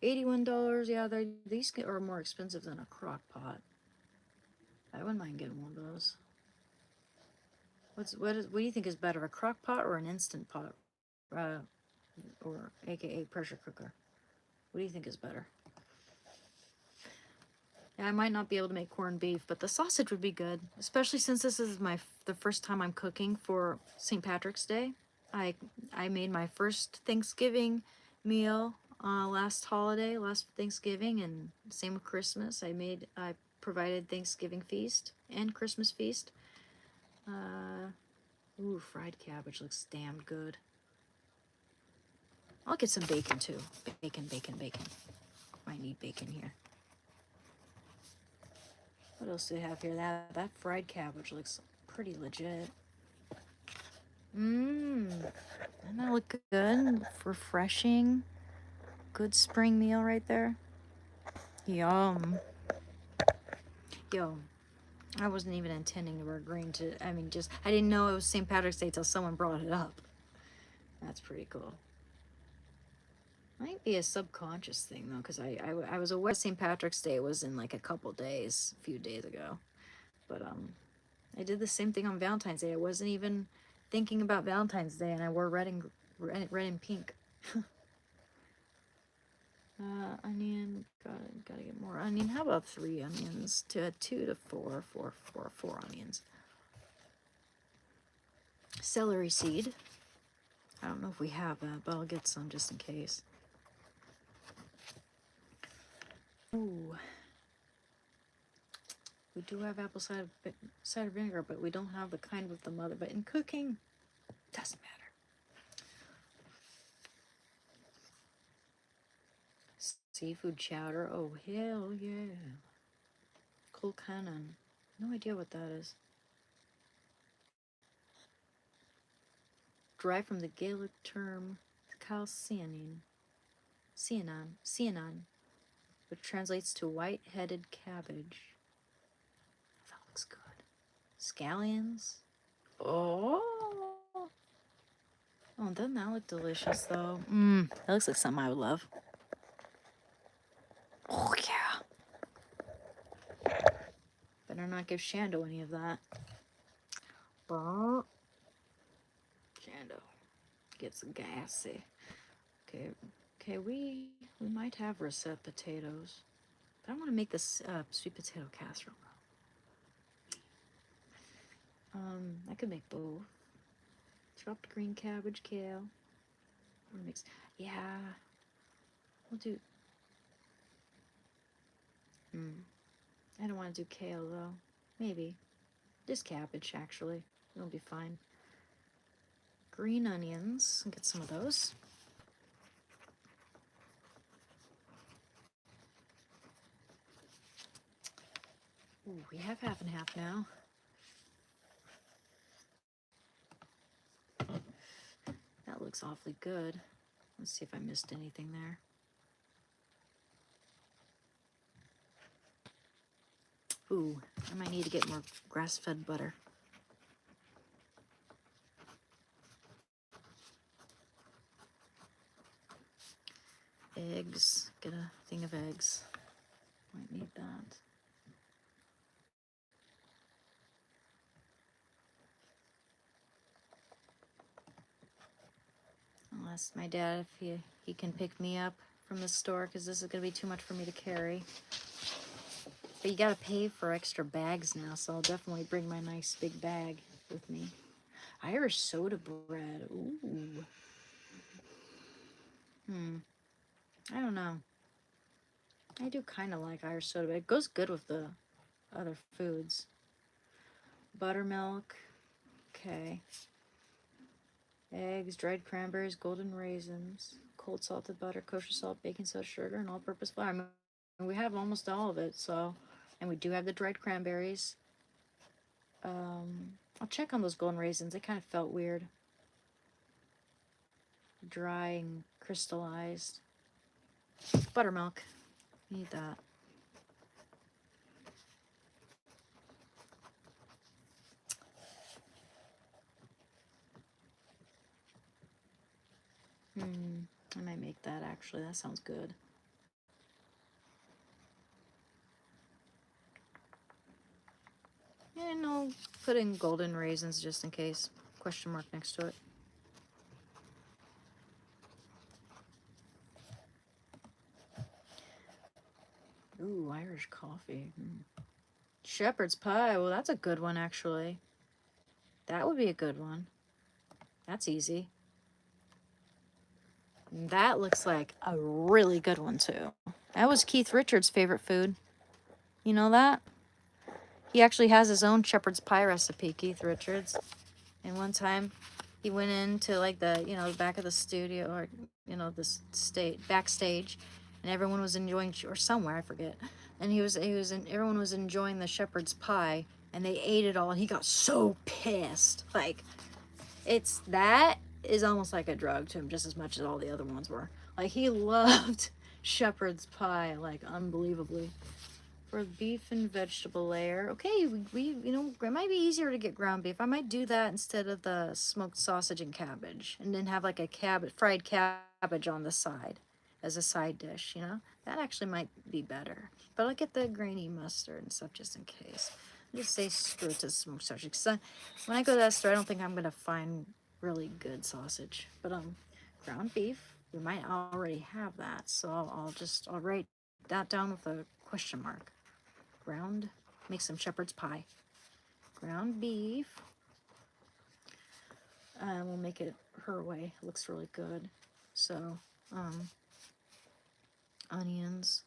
$81. Yeah, these are more expensive than a crock pot. I wouldn't mind getting one of those. What do you think is better, a crock pot or an instant pot, or AKA pressure cooker? What do you think is better? Yeah, I might not be able to make corned beef, but the sausage would be good, especially since this is the first time I'm cooking for St. Patrick's Day. I made my first Thanksgiving meal last Thanksgiving, and same with Christmas. I provided Thanksgiving feast and Christmas feast. Fried cabbage looks damn good. I'll get some bacon too. Bacon. Might need bacon here. What else do we have here? That fried cabbage looks pretty legit. Doesn't that look good? Refreshing. Good spring meal right there. Yum. Yo, I wasn't even intending to wear green I didn't know it was St. Patrick's Day till someone brought it up. That's pretty cool. Might be a subconscious thing though, because I was aware St. Patrick's Day was in like a few days ago. But I did the same thing on Valentine's Day. I wasn't even thinking about Valentine's Day, and I wore red and pink. Onion, gotta get more onion. How about 3 onions? 2 to 4, 4 onions. Celery seed. I don't know if we have that, but I'll get some just in case. Ooh. We do have apple cider vinegar, but we don't have the kind with the mother. But in cooking, doesn't matter. Seafood chowder. Oh, hell yeah. Cool cannon. No idea what that is. Derived from the Gaelic term calcianin, which translates to white-headed cabbage. That looks good. Scallions. Oh. Oh, doesn't that look delicious, though? That looks like something I would love. Oh, yeah. Better not give Shando any of that. Shando gets gassy. Okay, we might have russet potatoes. But I want to make this sweet potato casserole. I could make both. Chopped green cabbage, kale. Mix. Yeah. We'll do. I don't want to do kale though. Maybe. Just cabbage actually. It'll be fine. Green onions. Get some of those. Ooh, we have half and half now. That looks awfully good. Let's see if I missed anything there. Ooh, I might need to get more grass-fed butter. Eggs. Get a thing of eggs. Might need that. I'll ask my dad if he can pick me up from the store, because this is going to be too much for me to carry. But you gotta pay for extra bags now, so I'll definitely bring my nice big bag with me. Irish soda bread. Ooh. I don't know. I do kind of like Irish soda bread. It goes good with the other foods. Buttermilk. Okay. Eggs, dried cranberries, golden raisins, cold salted butter, kosher salt, baking soda, sugar, and all-purpose flour. I mean, we have almost all of it, so... And we do have the dried cranberries. I'll check on those golden raisins. They kind of felt weird. Dry and crystallized. Buttermilk. Need that. I might make that actually. That sounds good. And I'll put in golden raisins just in case. Question mark next to it. Ooh, Irish coffee. Shepherd's pie. Well, that's a good one, actually. That would be a good one. That's easy. That looks like a really good one, too. That was Keith Richards' favorite food. You know that? He actually has his own shepherd's pie recipe, Keith Richards. And one time, he went into like the, the back of the studio, or, the backstage, and everyone was enjoying, or somewhere, I forget. And everyone was enjoying the shepherd's pie, and they ate it all, and he got so pissed. Like, that is almost like a drug to him, just as much as all the other ones were. Like, he loved shepherd's pie, like, unbelievably. For beef and vegetable layer. Okay, we it might be easier to get ground beef. I might do that instead of the smoked sausage and cabbage, and then have like a fried cabbage on the side as a side dish, That actually might be better. But I'll get the grainy mustard and stuff just in case. Just say screw it to smoked sausage. Because when I go to that store, I don't think I'm going to find really good sausage. But ground beef, we might already have that. So I'll write that down with a question mark. Ground, make some shepherd's pie. Ground beef. We'll make it her way. It looks really good. So, onions.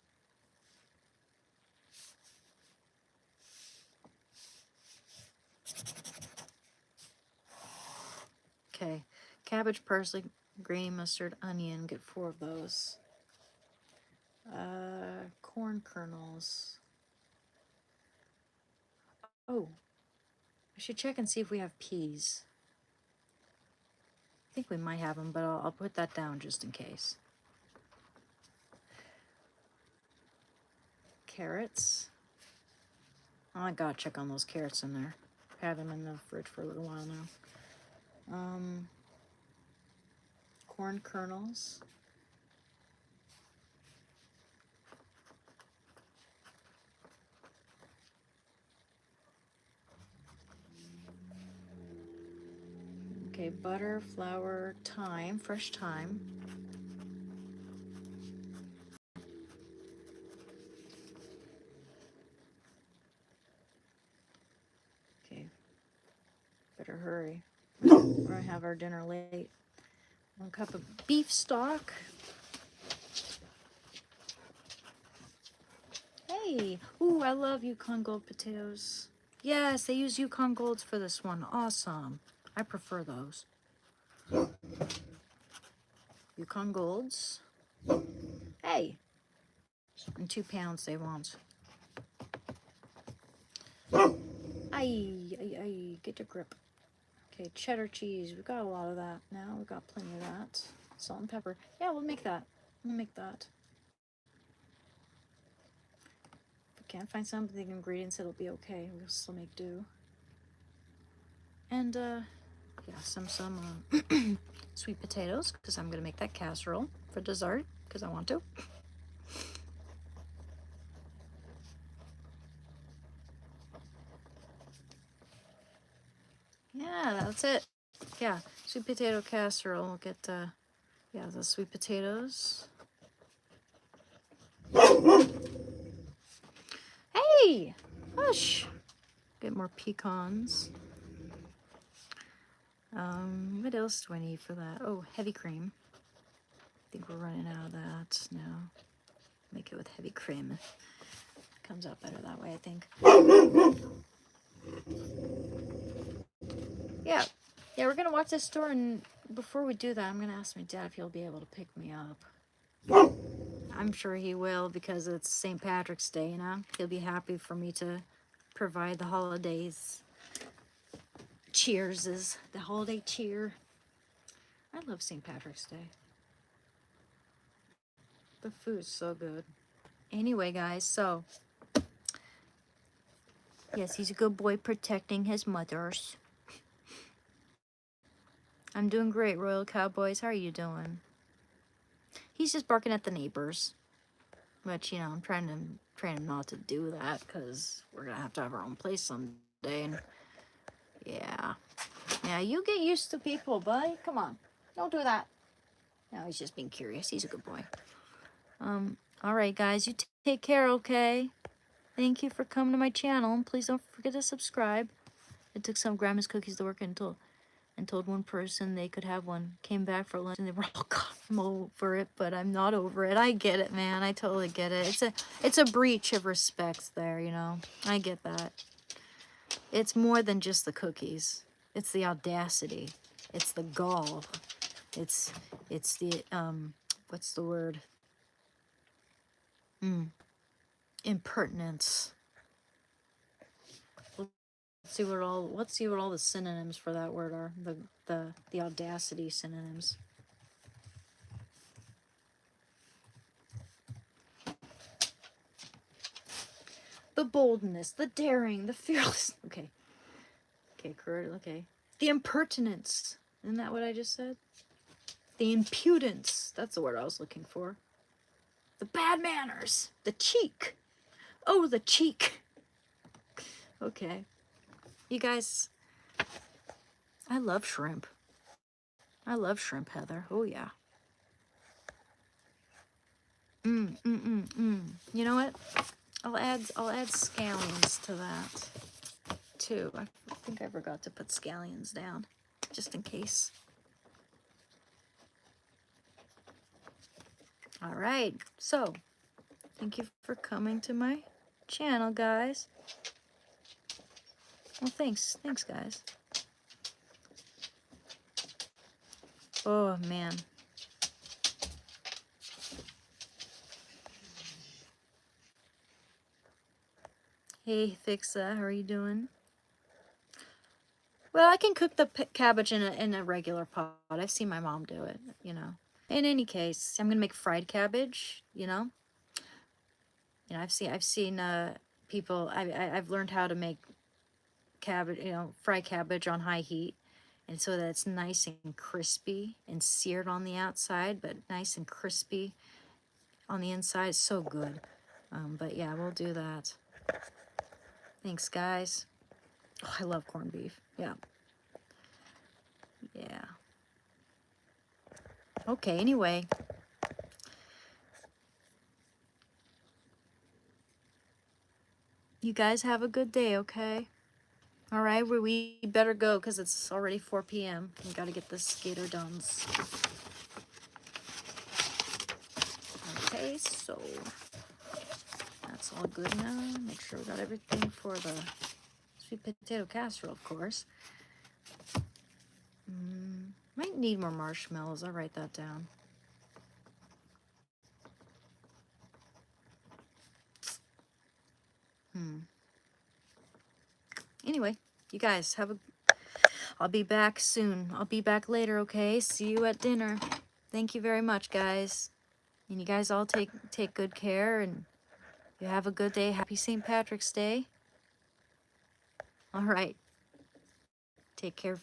Okay, cabbage, parsley, green mustard, onion. Get 4 of those. Corn kernels. Oh, I should check and see if we have peas. I think we might have them, but I'll put that down just in case. Carrots. Oh, I gotta check on those carrots in there. Had them in the fridge for a little while now. Corn kernels. Okay, butter, flour, thyme, fresh thyme. Okay, better hurry. We're gonna have our dinner late. 1 cup of beef stock. Hey, ooh, I love Yukon Gold potatoes. Yes, they use Yukon Golds for this one. Awesome. I prefer those. Yukon Golds. Hey, and 2 pounds they want. Ay, get your grip. Okay, cheddar cheese. We got a lot of that now. We got plenty of that. Salt and pepper. Yeah, we'll make that. We'll make that. If we can't find some of the ingredients, it'll be okay. We'll still make do. And yeah, some sweet potatoes, because I'm gonna make that casserole for dessert, because I want to. Yeah, that's it. Yeah, sweet potato casserole. We'll get yeah, the sweet potatoes. Hey, hush. Get more pecans. What else do I need for that? Oh, heavy cream. I think we're running out of that now. Make it with heavy cream. Comes out better that way, I think. Yeah, we're gonna watch this store, and before we do that, I'm gonna ask my dad if he'll be able to pick me up. I'm sure he will, because it's St. Patrick's Day, you know? He'll be happy for me to provide the holidays. Cheers is the holiday cheer. I love St. Patrick's Day. The food's so good. Anyway, guys, so yes, he's a good boy protecting his mothers. I'm doing great, Royal Cowboys. How are you doing? He's just barking at the neighbors. Which, you know, I'm trying to train him not to do that, because we're going to have our own place someday. And yeah. Yeah, you get used to people, buddy. Come on. Don't do that. No, he's just being curious. He's a good boy. All right, guys. You take care, okay? Thank you for coming to my channel. Please don't forget to subscribe. I took some Grandma's cookies to work and told one person they could have one. Came back for lunch and they were all gone. I'm over it, but I'm not over it. I get it, man. I totally get it. It's a breach of respect there, you know. I get that. It's more than just the cookies. It's the audacity. It's the gall. It's the what's the word? Impertinence. Let's see what all the synonyms for that word are. The audacity synonyms. The boldness, the daring, the fearless. Okay. Okay, correct. Okay. The impertinence. Isn't that what I just said? The impudence. That's the word I was looking for. The bad manners. The cheek. Oh, the cheek. Okay. You guys, I love shrimp. I love shrimp, Heather. Oh, yeah. You know what? I'll add scallions to that too. I think I forgot to put scallions down, just in case. All right. So, thank you for coming to my channel, guys. Well, thanks, guys. Oh man. Hey, Fixa, how are you doing? Well, I can cook the cabbage in a regular pot. I've seen my mom do it, you know. In any case, I'm gonna make fried cabbage. I've seen people. I've learned how to make cabbage, fry cabbage on high heat, and so that it's nice and crispy and seared on the outside, but nice and crispy on the inside. It's so good. But yeah, we'll do that. Thanks, guys. Oh, I love corned beef. Yeah. Yeah. Okay, anyway. You guys have a good day, okay? All right, we better go because it's already 4 p.m. We got to get this skater done. Okay, so that's all good now. Make sure we got everything for the sweet potato casserole, of course. Might need more marshmallows. I'll write that down. Anyway, you guys have a... I'll be back soon. I'll be back later, okay? See you at dinner. Thank you very much, guys. And you guys all take good care, and you have a good day. Happy St. Patrick's Day. All right. Take care for